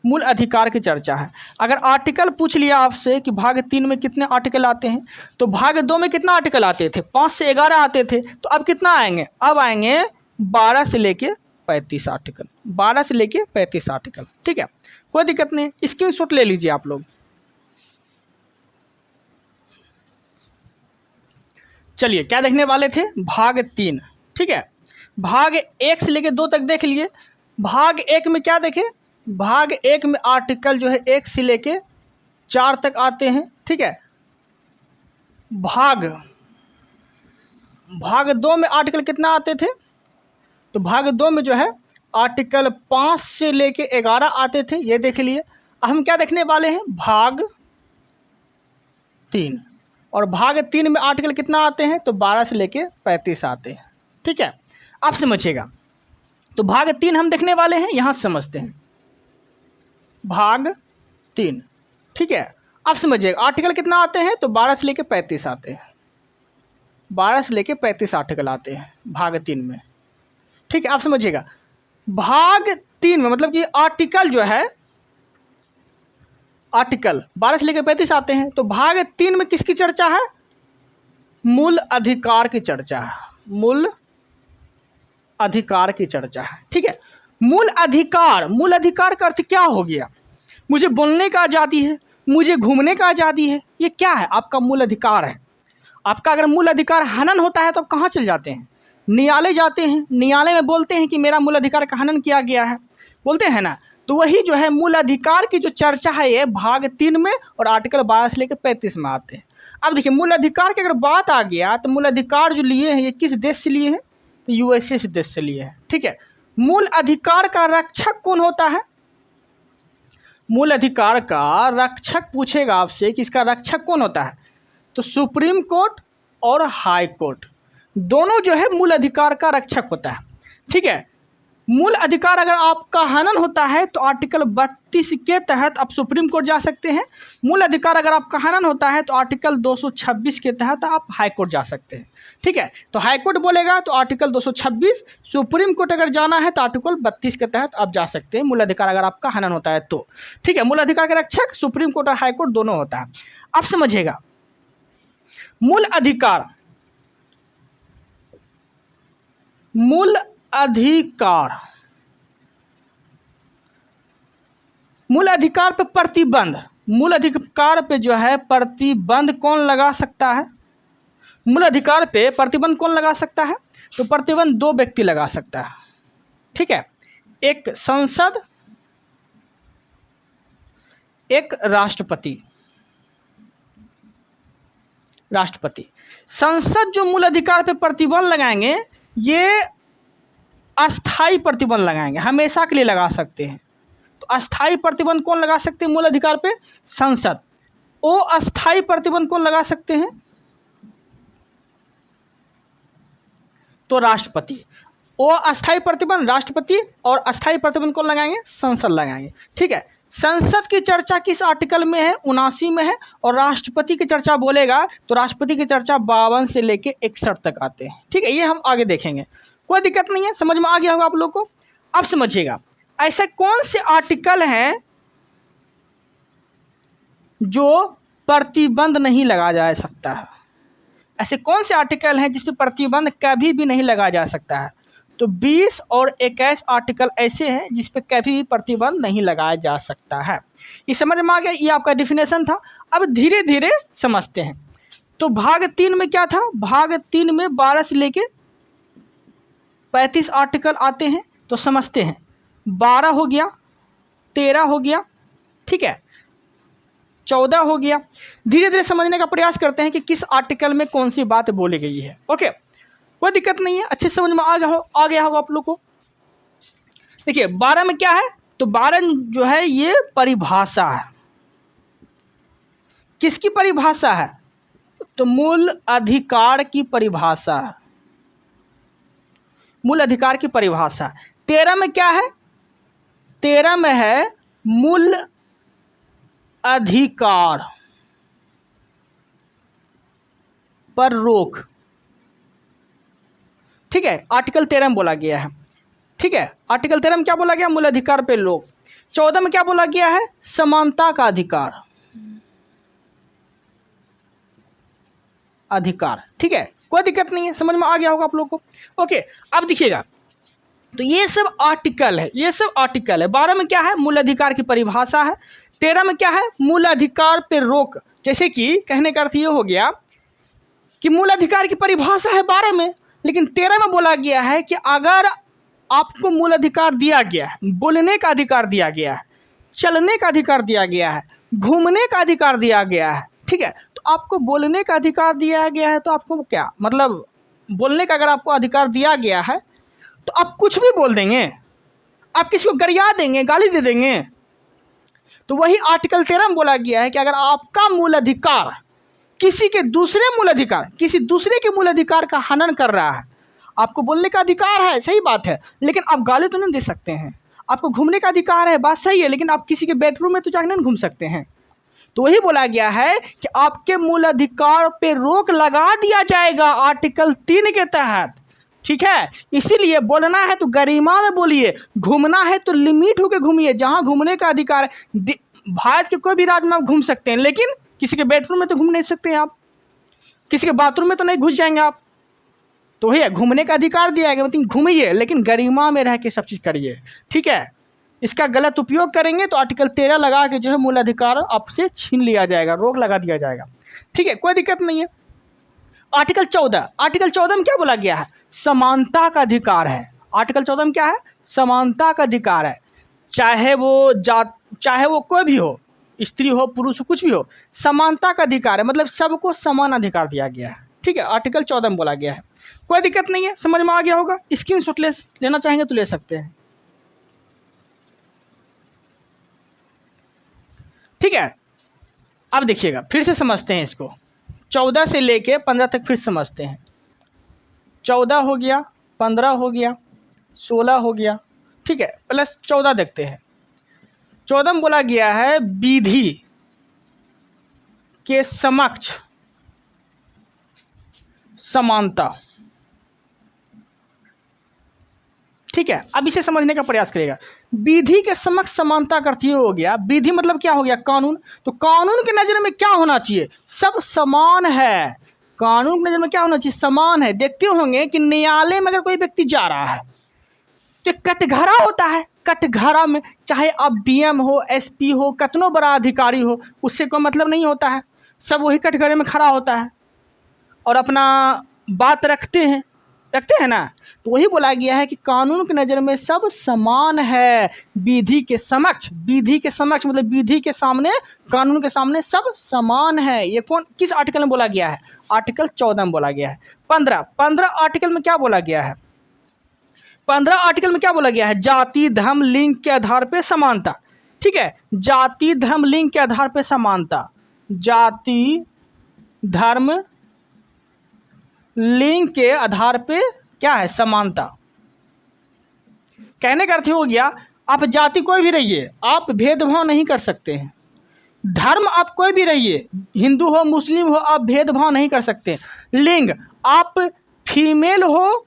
मूल अधिकार की चर्चा है। अगर आर्टिकल पूछ लिया आपसे कि भाग 3 में कितने आर्टिकल आते हैं, तो भाग 2 में कितना आर्टिकल आते थे? 5 से 11 आते थे। तो अब कितना आएंगे? अब आएंगे 12 से लेके 35 आर्टिकल। 12 से लेके 35 आर्टिकल। ठीक है, कोई दिक्कत नहीं, स्क्रीनशॉट ले लीजिए आप लोग। चलिए क्या देखने वाले थे? भाग 3। ठीक है, भाग 1 से लेके 2 तक देख लिए। भाग 1 में क्या देखे? भाग 1 में आर्टिकल जो है 1 से लेके 4 तक आते हैं, ठीक है। भाग 2 में आर्टिकल कितना आते थे, तो भाग 2 में जो है आर्टिकल 5 से लेके 11 आते थे, ये देख लिए। अब हम क्या देखने वाले हैं, भाग 3, और भाग 3 में आर्टिकल कितना आते हैं, तो 12 से लेके 35 आते हैं, ठीक है। आप समझिएगा, तो भाग 3 हम देखने वाले हैं, यहाँ समझते हैं भाग 3, ठीक है। आप समझिएगा आर्टिकल कितना आते हैं, तो 12 से लेके 35 आते हैं, 12 से लेके 35 आर्टिकल आते हैं भाग 3 में, ठीक है। आप समझिएगा भाग 3 में मतलब कि आर्टिकल जो है, आर्टिकल 12 से लेकर 35 आते हैं, तो भाग 3 में किसकी चर्चा है, मूल अधिकार की चर्चा है, मूल अधिकार की चर्चा है, ठीक है। मूल अधिकार का अर्थ क्या हो गया, मुझे बोलने का आज़ादी है, मुझे घूमने का आज़ादी है, ये क्या है, आपका मूल अधिकार है। आपका अगर मूल अधिकार हनन होता है तो आप कहाँ चल जाते हैं, न्यायालय जाते हैं, न्यायालय में बोलते हैं कि मेरा मूल अधिकार का हनन किया गया है, बोलते हैं ना। तो वही जो है मूल अधिकार की जो चर्चा है ये भाग 3 में और आर्टिकल 12 से लेकर 35 में आते हैं। अब देखिए मूल अधिकार की अगर बात आ गया तो मूल अधिकार जो लिए हैं ये किस देश से लिए हैं, तो यूएसए देश से लिए हैं, ठीक है। मूल अधिकार का रक्षक कौन होता है, मूल अधिकार का रक्षक पूछेगा आपसे कि इसका रक्षक कौन होता है, तो सुप्रीम कोर्ट और हाई कोर्ट दोनों जो है मूल अधिकार का रक्षक होता है, ठीक है। मूल अधिकार अगर आपका हनन होता है तो आर्टिकल 32 के तहत आप सुप्रीम कोर्ट जा सकते हैं। मूल अधिकार अगर आपका हनन होता है तो आर्टिकल 226 के तहत आप हाई कोर्ट जा सकते हैं, ठीक है। तो हाई कोर्ट बोलेगा तो आर्टिकल 226, सुप्रीम कोर्ट अगर जाना है तो आर्टिकल 32 के तहत आप जा सकते हैं, मूल अधिकार अगर आपका हनन होता है तो, ठीक है। मूल अधिकार के रक्षक सुप्रीम कोर्ट और हाई कोर्ट दोनों होता है। आप समझिएगा मूल अधिकार पे प्रतिबंध, मूल अधिकार पे जो है प्रतिबंध कौन लगा सकता है, मूल अधिकार पे प्रतिबंध कौन लगा सकता है, तो प्रतिबंध 2 व्यक्ति लगा सकता है, ठीक है। एक संसद, एक राष्ट्रपति। संसद जो मूल अधिकार पे प्रतिबंध लगाएंगे ये अस्थाई प्रतिबंध लगाएंगे, हमेशा के लिए लगा सकते हैं। तो अस्थाई प्रतिबंध कौन लगा सकते हैं मूल अधिकार पे, संसद। अस्थाई प्रतिबंध कौन लगा सकते हैं, तो राष्ट्रपति। अस्थाई प्रतिबंध राष्ट्रपति और अस्थाई प्रतिबंध कौन लगाएंगे, संसद लगाएंगे, ठीक है। संसद की चर्चा किस आर्टिकल में है, 79 में है, और राष्ट्रपति की चर्चा बोलेगा तो राष्ट्रपति की चर्चा 52 से लेके 61 तक आते हैं, ठीक है। ये हम आगे देखेंगे, कोई दिक्कत नहीं है, समझ में आ गया होगा आप लोग को। अब समझिएगा ऐसे कौन से आर्टिकल हैं जो प्रतिबंध नहीं लगाया जा सकता है, ऐसे कौन से आर्टिकल हैं जिस पे प्रतिबंध कभी भी नहीं लगाया जा सकता है, तो 20 और 21 आर्टिकल ऐसे हैं जिस पे कभी भी प्रतिबंध नहीं लगाया जा सकता है। ये समझ में आ गया, ये आपका डिफिनेशन था। अब धीरे धीरे समझते हैं। तो भाग 3 में क्या था, भाग 3 में 12 से लेके 35 आर्टिकल आते हैं, तो समझते हैं। 12 हो गया, 13 हो गया, ठीक है, 14 हो गया। धीरे धीरे समझने का प्रयास करते हैं कि किस आर्टिकल में कौन सी बात बोली गई है। ओके, कोई दिक्कत नहीं है, अच्छे समझ में आ गया होगा आप लोग को। देखिए 12 में क्या है, तो 12 जो है ये परिभाषा है। किसकी परिभाषा है, तो मूल अधिकार की परिभाषा है, मूल अधिकार की परिभाषा। 13 में क्या है, 13 में है मूल अधिकार पर रोक, ठीक है, आर्टिकल 13 में बोला गया है, ठीक है। आर्टिकल 13 में क्या बोला गया, मूल अधिकार पे रोक। 14 में क्या बोला गया है, समानता का अधिकार, ठीक है, कोई दिक्कत नहीं है, समझ में आ गया होगा आप लोग को। ओके, अब देखिएगा, तो ये सब आर्टिकल है, ये सब आर्टिकल है। 12 में क्या है, मूल अधिकार की परिभाषा है। 13 में क्या है, मूल अधिकार पे रोक। जैसे कि कहने का अर्थ ये हो गया कि मूल अधिकार की परिभाषा है 12 में, लेकिन 13 में बोला गया है कि अगर आपको मूल अधिकार दिया गया है, बोलने का अधिकार दिया गया है, चलने का अधिकार दिया गया है, घूमने का अधिकार दिया गया है, ठीक है। तो आपको बोलने का अधिकार दिया गया है, तो आपको क्या मतलब, बोलने का अगर आपको अधिकार दिया गया है तो आप कुछ भी बोल देंगे, आप किसी को गरिया देंगे, गाली दे देंगे। तो वही आर्टिकल 13 में बोला गया है कि अगर आपका मूल अधिकार किसी के दूसरे मूल अधिकार, किसी दूसरे के मूल अधिकार का हनन कर रहा है, आपको बोलने का अधिकार है, सही बात है, लेकिन आप गाली तो नहीं दे सकते हैं। आपको घूमने का अधिकार है, बात सही है, लेकिन आप किसी के बेडरूम में तो जाकर नहीं घूम सकते हैं। तो वही बोला गया है कि आपके मूल अधिकार पे रोक लगा दिया जाएगा आर्टिकल 3 के तहत, ठीक है। इसीलिए बोलना है तो गरिमा में बोलिए, घूमना है तो लिमिट होकर घूमिए। जहाँ घूमने का अधिकार है, भारत के कोई भी राज्य में आप घूम सकते हैं, लेकिन किसी के बेडरूम में तो घूम नहीं सकते हैं आप, किसी के बाथरूम में तो नहीं घुस जाएंगे आप। तो वही है, घूमने का अधिकार दिया गया, मतलब घूमिए लेकिन गरिमा में रह के सब चीज़ करिए, ठीक है। इसका गलत उपयोग करेंगे तो आर्टिकल 13 लगा के जो है मूल अधिकार आपसे छीन लिया जाएगा, रोक लगा दिया जाएगा, ठीक है, कोई दिक्कत नहीं है। आर्टिकल 14 में क्या बोला गया है? समानता का अधिकार है। आर्टिकल 14 में क्या है? समानता का अधिकार है। चाहे वो कोई भी हो, स्त्री हो, पुरुष हो, कुछ भी हो, समानता का अधिकार है, मतलब सबको समान अधिकार दिया गया है, ठीक है। आर्टिकल 14 में बोला गया है, कोई दिक्कत नहीं है, समझ में आ गया होगा। स्क्रीनशॉट लेना चाहेंगे तो ले सकते हैं, ठीक है। अब देखिएगा, फिर से समझते हैं इसको, 14 से लेके 15 तक फिर समझते हैं। 14 हो गया, 15 हो गया, 16 हो गया, ठीक है, प्लस 14 देखते हैं। 14 में बोला गया है विधि के समक्ष समानता, ठीक है। अब इसे समझने का प्रयास करिएगा। विधि के समक्ष समानता का अर्थ ये हो गया, विधि मतलब क्या हो गया? कानून। तो कानून के नज़र में क्या होना चाहिए? सब समान है। कानून की नज़र में क्या होना चाहिए? समान है। देखते होंगे कि न्यायालय में अगर कोई व्यक्ति जा रहा है तो कटघरा होता है, कटघरा में चाहे आप डीएम हो, एसपी हो, कितनो बड़ा अधिकारी हो, उससे कोई मतलब नहीं होता है। सब वही कटघरे में खड़ा होता है और अपना बात रखते हैं ना। तो वही बोला गया है कि कानून की नज़र में सब समान है, विधि के समक्ष मतलब विधि के सामने, कानून के सामने सब समान है। ये किस आर्टिकल में बोला गया है? आर्टिकल 14 में बोला गया है। 15 आर्टिकल में क्या बोला गया है? 15 आर्टिकल में क्या बोला गया है? जाति, धर्म, लिंग के आधार पर समानता, ठीक है। जाति, धर्म, लिंग के आधार पर समानता, जाति, धर्म, लिंग के आधार पे क्या है? समानता। कहने का अर्थ हो गया, आप जाति कोई भी रहिए, आप भेदभाव नहीं कर सकते हैं। धर्म आप कोई भी रहिए, हिंदू हो, मुस्लिम हो, आप भेदभाव नहीं कर सकते। लिंग, आप फीमेल हो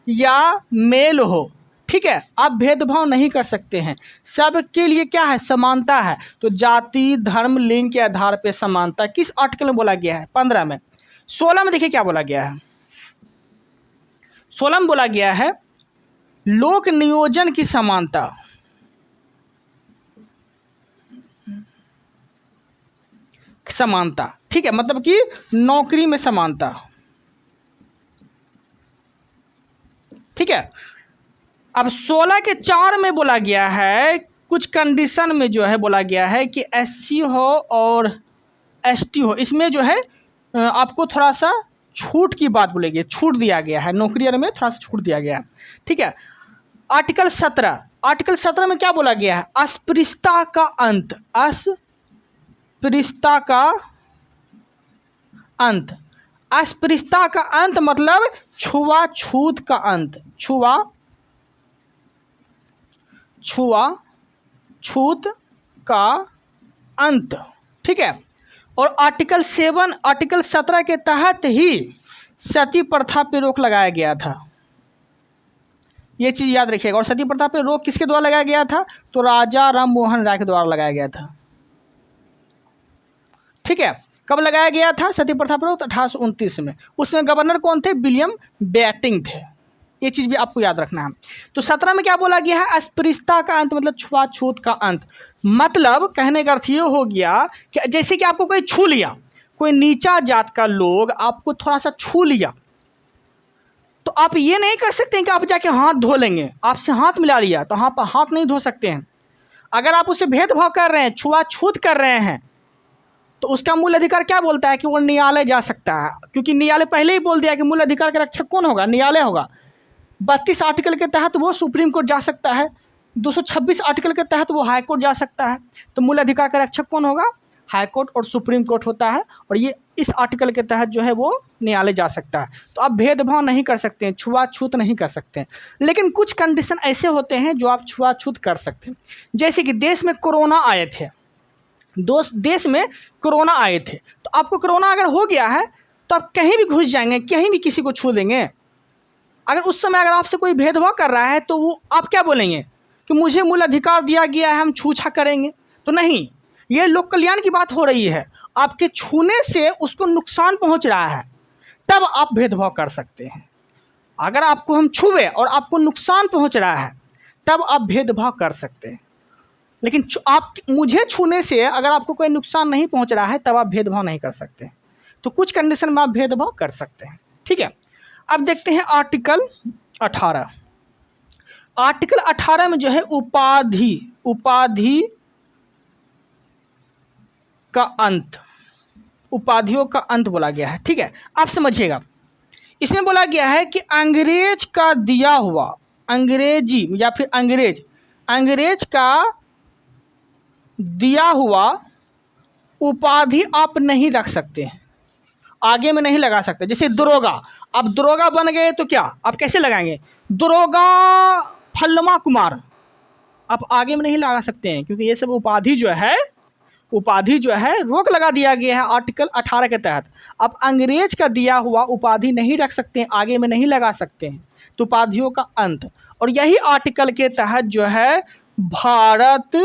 या मेल हो, ठीक है, आप भेदभाव नहीं कर सकते हैं। सबके लिए क्या है? समानता है। तो जाति, धर्म, लिंग के आधार पे समानता किस आर्टिकल में बोला गया है? 15 में। 16 में देखिए क्या बोला गया है। 16 में बोला गया है लोक नियोजन की समानता, ठीक है, मतलब कि नौकरी में समानता, ठीक है। अब 16 के 4 में बोला गया है, कुछ कंडीशन में जो है बोला गया है कि एससी हो और एसटी हो, इसमें जो है आपको थोड़ा सा छूट की बात बोलेगी, छूट दिया गया है, नौकरी में थोड़ा सा छूट दिया गया है, ठीक है। आर्टिकल 17 में क्या बोला गया है? अस्पृश्यता का अंत, अस्पृश्यता का अंत मतलब छुआछूत का अंत, छुआछूत का अंत, ठीक है। और आर्टिकल 17 के तहत ही सती प्रथा पे रोक लगाया गया था, ये चीज़ याद रखिएगा। और सती प्रथा पे रोक किसके द्वारा लगाया गया था? तो राजा राम मोहन राय के द्वारा लगाया गया था, ठीक है। कब लगाया गया था सती प्रथा पर रोक? 1829 में। उसमें गवर्नर कौन थे? विलियम बेटिंग थे। ये चीज़ भी आपको याद रखना है। तो 17 में क्या बोला गया है? अस्पृश्यता का अंत मतलब छुआछूत का अंत। मतलब कहने का अर्थ ये हो गया कि जैसे कि आपको कोई छू लिया, कोई नीचा जात का लोग आपको थोड़ा सा छू लिया, तो आप ये नहीं कर सकते हैं कि आप जाके हाथ धो लेंगे, आपसे हाथ मिला लिया तो आप हाथ नहीं धो सकते हैं। अगर आप उसे भेदभाव कर रहे हैं, छुआछूत कर रहे हैं, तो उसका मूल अधिकार क्या बोलता है कि वो न्यायालय जा सकता है, क्योंकि न्यायालय पहले ही बोल दिया कि मूल अधिकार का रक्षक कौन होगा, न्यायालय होगा। 32 आर्टिकल के तहत वो सुप्रीम कोर्ट जा सकता है, 226 आर्टिकल के तहत वो हाई कोर्ट जा सकता है। तो मूल अधिकार का रक्षक कौन होगा, हाई कोर्ट और सुप्रीम कोर्ट होता है, और ये इस आर्टिकल के तहत जो है वो न्यायालय जा सकता है। तो आप भेदभाव नहीं कर सकते हैं, छुआछूत नहीं कर सकते हैं। लेकिन कुछ कंडीशन ऐसे होते हैं जो आप छुआछूत कर सकते हैं। जैसे कि देश में कोरोना आए थे, देश में कोरोना आए थे, तो आपको कोरोना अगर हो गया है तो आप कहीं भी घुस जाएंगे, कहीं भी किसी को छू देंगे। अगर उस समय अगर आपसे कोई भेदभाव कर रहा है तो वो आप क्या बोलेंगे कि मुझे मूल अधिकार दिया गया है, हम छूछा करेंगे? तो नहीं, ये लोक कल्याण की बात हो रही है। आपके छूने से उसको नुकसान पहुंच रहा है, तब आप भेदभाव कर सकते हैं। अगर आपको हम छुए और आपको नुकसान पहुंच रहा है, तब आप भेदभाव कर सकते हैं। लेकिन आप मुझे छूने से अगर आपको कोई नुकसान नहीं पहुंच रहा है, तब आप भेदभाव नहीं कर सकते। तो कुछ कंडीशन में आप भेदभाव कर सकते हैं, ठीक है। अब देखते हैं आर्टिकल 18। आर्टिकल 18 में जो है उपाधि का अंत, उपाधियों का अंत बोला गया है, ठीक है। आप समझिएगा, इसमें बोला गया है कि अंग्रेज का दिया हुआ, अंग्रेजी या फिर अंग्रेज का दिया हुआ उपाधि आप नहीं रख सकते हैं, आगे में नहीं लगा सकते। जैसे दरोगा, आप दरोगा बन गए तो क्या आप कैसे लगाएंगे, दरोगा फल्लमा कुमार, आप आगे में नहीं लगा सकते हैं, क्योंकि ये सब उपाधि जो है रोक लगा दिया गया है आर्टिकल 18 के तहत। आप अंग्रेज का दिया हुआ उपाधि नहीं रख सकते हैं, आगे में नहीं लगा सकते हैं। तो उपाधियों का अंत, और यही आर्टिकल के तहत जो है भारत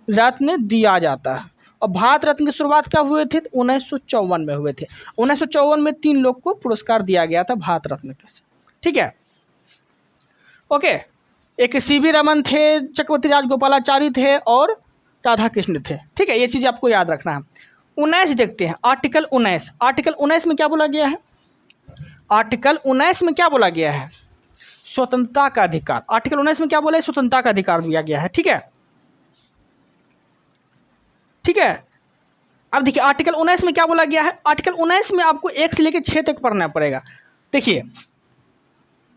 रत्न दिया जाता है। और भारत रत्न की शुरुआत कब हुए थे? 1954 में हुए थे। 1954 में 3 लोग को पुरस्कार दिया गया था भारत रत्न के, ठीक है। ओके, एक सीवी रमन थे, चक्रवर्ती राजगोपालाचारी थे और राधा कृष्ण थे, ठीक है। ये चीज़ आपको याद रखना है। 19 देखते हैं, आर्टिकल 19। आर्टिकल 19 में क्या बोला गया है? आर्टिकल 19 में क्या बोला गया है? स्वतंत्रता का अधिकार। आर्टिकल 19 में क्या बोला है? स्वतंत्रता का अधिकार दिया गया है, ठीक है, ठीक है। अब देखिए आर्टिकल 19 में क्या बोला गया है। आर्टिकल 19 में आपको 1 से लेकर 6 तक पढ़ना पड़ेगा। देखिए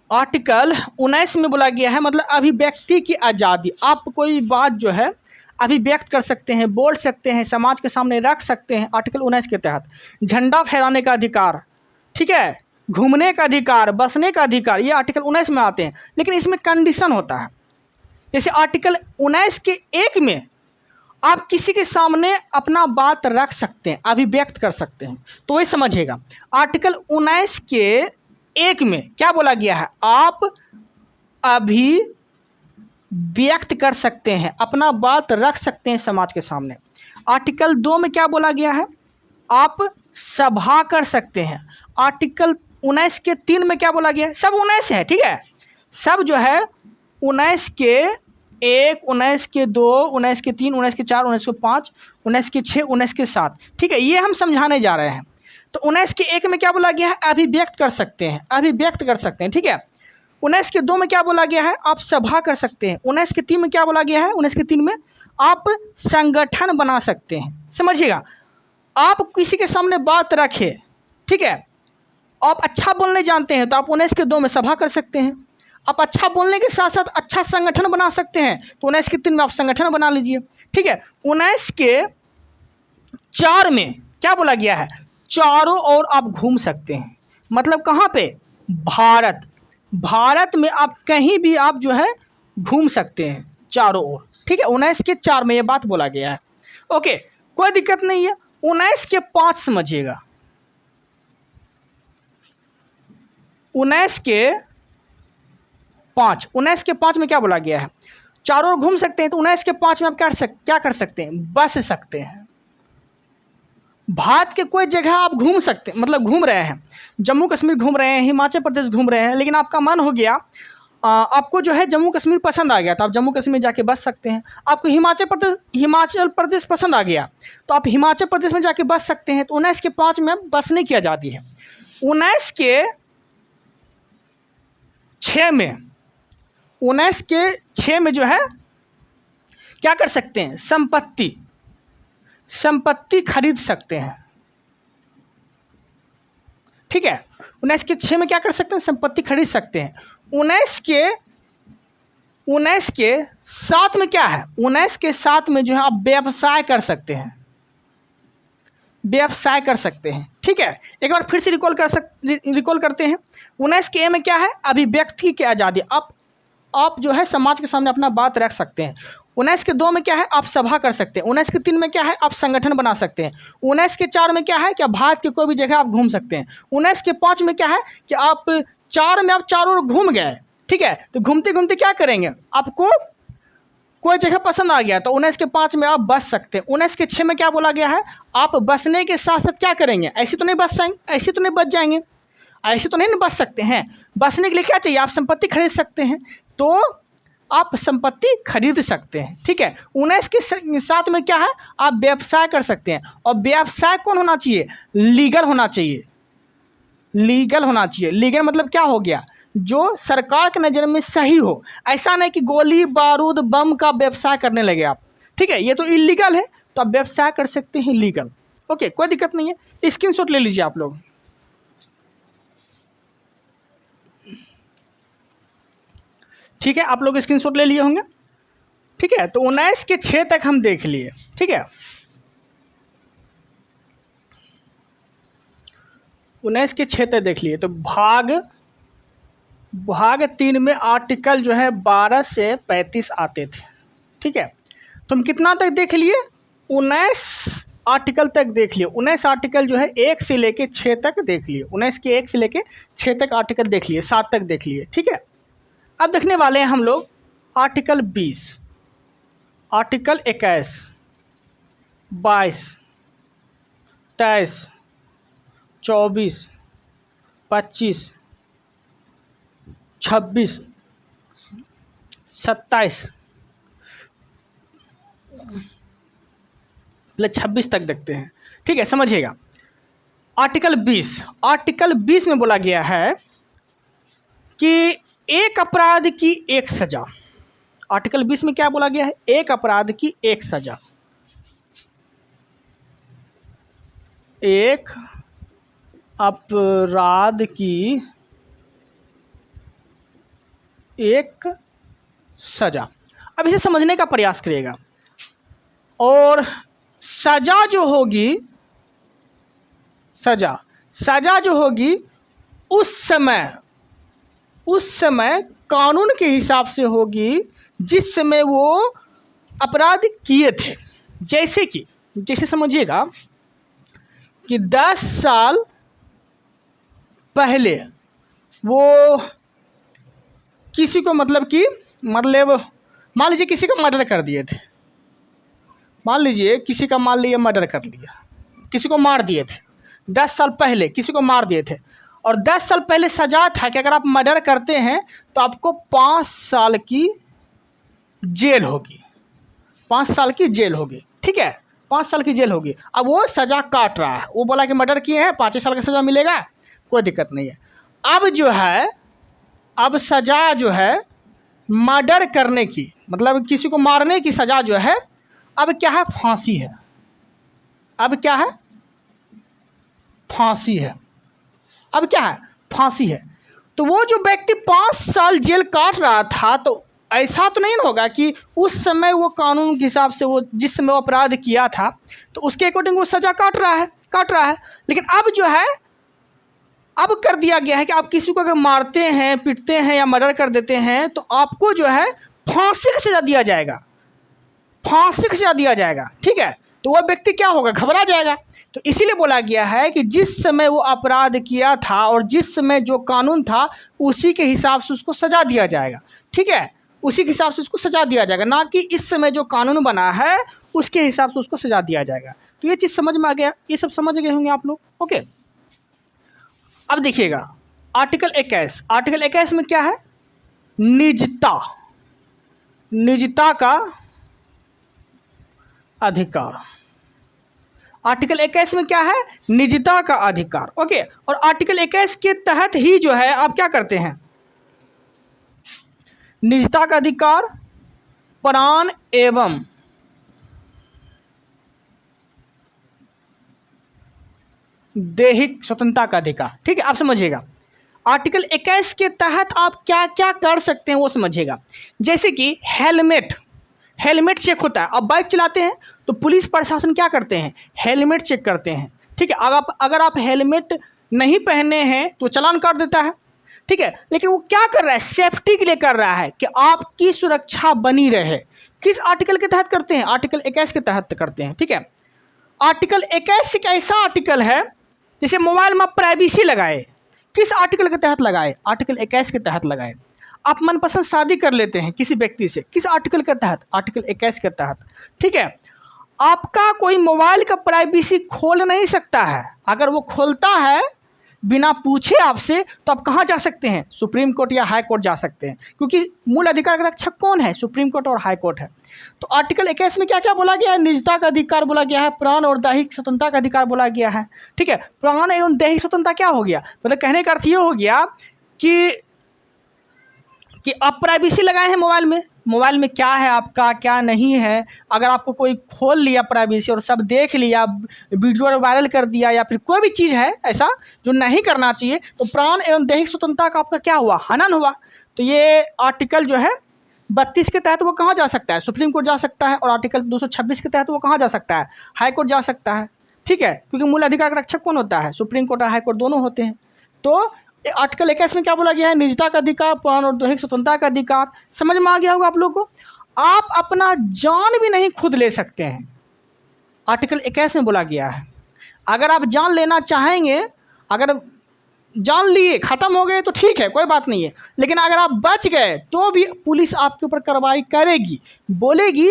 आर्टिकल 19 में बोला गया है, मतलब अभिव्यक्ति की आज़ादी, आप कोई बात जो है अभिव्यक्त कर सकते हैं, बोल सकते हैं, समाज के सामने रख सकते हैं आर्टिकल 19 के तहत। झंडा फहराने का अधिकार, ठीक है, घूमने का अधिकार, बसने का अधिकार, ये आर्टिकल 19 में आते हैं। लेकिन इसमें कंडीशन होता है। जैसे आर्टिकल 19 के 1 में आप किसी के सामने अपना बात रख सकते हैं, अभिव्यक्त कर सकते हैं, तो वही समझिएगा। आर्टिकल 19 के 1 में क्या बोला गया है? आप अभिव्यक्त कर सकते हैं, अपना बात रख सकते हैं समाज के सामने। आर्टिकल 2 में क्या बोला गया है? आप सभा कर सकते हैं। आर्टिकल 19 के 3 में क्या बोला गया है? सब 19 है, ठीक है, सब जो है 19 के 1, 19 के 2, 19 के 3, 19 के 4, 19 के 5, 19 के 6, 19 के 7, ठीक है, ये हम समझाने जा रहे हैं। तो 19 के 1 में क्या बोला गया है? अभिव्यक्त कर सकते हैं, अभिव्यक्त कर सकते हैं, ठीक है। 19 के 2 में क्या बोला गया है? आप सभा कर सकते हैं। 19 के 3 में क्या बोला गया है? 19 के 3 में आप संगठन बना सकते हैं। समझिएगा, आप किसी के सामने बात रखें, ठीक है, आप अच्छा बोलने जानते हैं तो आप 19 के 2 में सभा कर सकते हैं। आप अच्छा बोलने के साथ साथ अच्छा संगठन बना सकते हैं तो 19 के 3 में आप संगठन बना लीजिए, ठीक है। 19 के 4 में क्या बोला गया है? चारों ओर आप घूम सकते हैं। मतलब कहाँ पे? भारत में आप कहीं भी आप जो है घूम सकते हैं चारों ओर, ठीक है। 19 के 4 में ये बात बोला गया है। ओके, कोई दिक्कत नहीं है। 19 के 5 समझिएगा। 19 के 5 में क्या बोला गया है? चारों ओर घूम सकते हैं। तो 19 के 5 में आप क्या कर सकते हैं? बस सकते हैं। भारत के कोई जगह आप घूम सकते हैं, मतलब घूम रहे हैं, जम्मू कश्मीर घूम रहे हैं, हिमाचल प्रदेश घूम रहे हैं, लेकिन आपका मन हो गया, आपको जो है जम्मू कश्मीर पसंद आ गया तो आप जम्मू कश्मीर जाके बस सकते हैं। आपको हिमाचल प्रदेश पसंद आ गया तो आप हिमाचल प्रदेश में जाके बस सकते हैं। तो 19 के 5 में बसने की आज़ादी है। 19 के 6 में 19 के 6 में जो है क्या कर सकते हैं, संपत्ति खरीद सकते हैं। ठीक है, 19 के 6 में क्या कर सकते हैं, संपत्ति खरीद सकते हैं। 19 के 7 में क्या है, 19 के 7 में जो है आप व्यवसाय कर सकते हैं, व्यवसाय कर सकते हैं। ठीक है, एक बार फिर से रिकॉल करते हैं। 19 के ए में क्या है, अभिव्यक्ति की आज़ादी, आप जो है समाज के सामने अपना बात रख सकते हैं। 19 के 2 में क्या है, आप सभा कर सकते हैं। 19 के 3 में क्या है, आप संगठन बना सकते हैं। 19 के 4 में क्या है कि आप भारत के कोई भी जगह आप घूम सकते हैं। 19 के 5 में क्या है कि आप 4 में आप चारों ओर घूम गए। ठीक है, तो घूमते घूमते क्या करेंगे, आपको कोई जगह पसंद आ गया तो 19 के 5 में आप बस सकते हैं। 19 के 6 में क्या बोला गया है, आप बसने के साथ साथ क्या करेंगे, ऐसे तो नहीं बच जाएंगे, ऐसे तो नहीं बच जाएंगे, ऐसे तो नहीं बच सकते हैं। बसने के लिए क्या चाहिए, आप संपत्ति खरीद सकते हैं, तो आप संपत्ति खरीद सकते हैं। ठीक है, 19 के 7 में क्या है, आप व्यवसाय कर सकते हैं। और व्यवसाय कौन होना चाहिए, लीगल होना चाहिए, लीगल होना चाहिए। लीगल मतलब क्या हो गया, जो सरकार के नज़र में सही हो। ऐसा नहीं कि गोली बारूद बम का व्यवसाय करने लगे आप। ठीक है, ये तो इलीगल है, तो आप व्यवसाय कर सकते हैं लीगल। ओके, कोई दिक्कत नहीं है, स्क्रीनशॉट ले लीजिए आप लोग। ठीक है, आप लोग स्क्रीनशॉट ले लिए होंगे। ठीक है, तो 19 के 6 तक हम देख लिए। ठीक है, 19 के 6 तक देख लिए। तो भाग 3 में आर्टिकल जो है 12 से 35 आते थे। ठीक है, तो हम कितना तक देख लिए, 19 आर्टिकल तक देख लिए। 19 आर्टिकल जो है 1 से लेके 6 तक देख लिए। 19 के 1 से लेके 6 तक आर्टिकल देख लिए, 7 तक देख लिए। ठीक है, अब देखने वाले हैं हम लोग आर्टिकल 20, आर्टिकल 21, 22, 23, 24, 25, 26, 27, 26 तक देखते हैं। ठीक है, समझिएगा। आर्टिकल 20 में बोला गया है कि एक अपराध की एक सजा। आर्टिकल 20 में क्या बोला गया है, एक अपराध की एक सजा। एक अपराध की एक सजा। अब इसे समझने का प्रयास करिएगा। और सजा जो होगी, सजा जो होगी उस समय कानून के हिसाब से होगी जिस समय वो अपराध किए थे। जैसे समझिएगा कि 10 साल पहले वो किसी को मतलब मान लीजिए किसी का मर्डर कर दिए थे। मान लीजिए किसी का मर्डर कर लिया, किसी को मार दिए थे। 10 साल पहले किसी को मार दिए थे और 10 साल पहले सजा था कि अगर आप मर्डर करते हैं तो आपको 5 साल की जेल होगी। 5 साल की जेल होगी। ठीक है, 5 साल की जेल होगी। अब वो सज़ा काट रहा है, वो बोला कि मर्डर किए हैं 5 साल का सज़ा मिलेगा, कोई दिक्कत नहीं है। अब सज़ा जो है मर्डर करने की, मतलब किसी को मारने की सज़ा जो है अब क्या है, फांसी है। अब क्या है, फांसी है। अब क्या है, फांसी है। तो वो जो व्यक्ति 5 साल जेल काट रहा था, तो ऐसा तो नहीं होगा कि उस समय वो कानून के हिसाब से वो जिस समय वो अपराध किया था तो उसके अकॉर्डिंग वो सज़ा काट रहा है। लेकिन अब जो है, अब कर दिया गया है कि आप किसी को अगर मारते हैं, पीटते हैं या मर्डर कर देते हैं तो आपको जो है फांसी की सज़ा दिया जाएगा, फांसी की सज़ा दिया जाएगा। ठीक है, तो वह व्यक्ति क्या होगा, घबरा जाएगा। तो इसीलिए बोला गया है कि जिस समय वो अपराध किया था और जिस समय जो कानून था उसी के हिसाब से उसको सज़ा दिया जाएगा। ठीक है, उसी के हिसाब से उसको सज़ा दिया जाएगा, ना कि इस समय जो कानून बना है उसके हिसाब से उसको सज़ा दिया जाएगा। तो ये चीज़ समझ में आ गया, ये सब समझ गए होंगे आप लोग। ओके, अब देखिएगा आर्टिकल 21। आर्टिकल 21 में क्या है, निजता का अधिकार। आर्टिकल 21 में क्या है, निजता का अधिकार। ओके, और आर्टिकल 21 के तहत ही जो है आप क्या करते हैं, निजता का अधिकार, प्राण एवं दैहिक स्वतंत्रता का अधिकार। ठीक है, आप समझिएगा आर्टिकल 21 के तहत आप क्या क्या कर सकते हैं वो समझिएगा। जैसे कि हेलमेट चेक होता है। अब बाइक चलाते हैं तो पुलिस प्रशासन क्या करते हैं, हेलमेट चेक करते हैं। ठीक है, अगर आप हेलमेट नहीं पहने हैं तो चालान काट देता है। ठीक है, लेकिन वो क्या कर रहा है, सेफ्टी के लिए कर रहा है कि आपकी सुरक्षा बनी रहे। किस आर्टिकल के तहत करते हैं, आर्टिकल 21 के तहत करते हैं। ठीक है, आर्टिकल 21 एक ऐसा आर्टिकल है जैसे मोबाइल में आप प्राइवेसी लगाए, किस आर्टिकल के तहत लगाए, आर्टिकल 21 के तहत लगाए। आप मनपसंद शादी कर लेते हैं किसी व्यक्ति से, किस आर्टिकल के तहत, आर्टिकल 21 के तहत। ठीक है, आपका कोई मोबाइल का प्राइवेसी खोल नहीं सकता है। अगर वो खोलता है बिना पूछे आपसे तो आप कहाँ जा सकते हैं, सुप्रीम कोर्ट या हाई कोर्ट जा सकते हैं, क्योंकि मूल अधिकार का रक्षक कौन है, सुप्रीम कोर्ट और हाई कोर्ट है। तो आर्टिकल 21 में क्या क्या बोला गया है, निजता का अधिकार बोला गया है, प्राण और दैहिक स्वतंत्रता का अधिकार बोला गया है। ठीक है, प्राण एवं दैहिक स्वतंत्रता क्या हो गया, मतलब कहने का अर्थ ये हो गया कि आप प्राइवेसी लगाए हैं मोबाइल में क्या है आपका क्या नहीं है। अगर आपको कोई खोल लिया प्राइवेसी और सब देख लिया, वीडियो वायरल कर दिया या फिर कोई भी चीज़ है ऐसा जो नहीं करना चाहिए, तो प्राण एवं दैहिक स्वतंत्रता का आपका क्या हुआ, हनन हुआ। तो ये आर्टिकल जो है 32 के तहत वो कहाँ जा सकता है, सुप्रीम कोर्ट जा सकता है। और आर्टिकल 226 के तहत वो कहाँ जा सकता है, हाई कोर्ट जा सकता है। ठीक है, क्योंकि मूल अधिकार का रक्षक कौन होता है, सुप्रीम कोर्ट और हाई कोर्ट दोनों होते हैं। तो आर्टिकल 21 में क्या बोला गया है, निजता का अधिकार, प्राण और दैहिक स्वतंत्रता का अधिकार। समझ में आ गया होगा आप लोगों को। आप अपना जान भी नहीं खुद ले सकते हैं, आर्टिकल 21 में बोला गया है। अगर आप जान लेना चाहेंगे, अगर जान लिए ख़त्म हो गए तो ठीक है, कोई बात नहीं है, लेकिन अगर आप बच गए तो भी पुलिस आपके ऊपर कार्रवाई करेगी, बोलेगी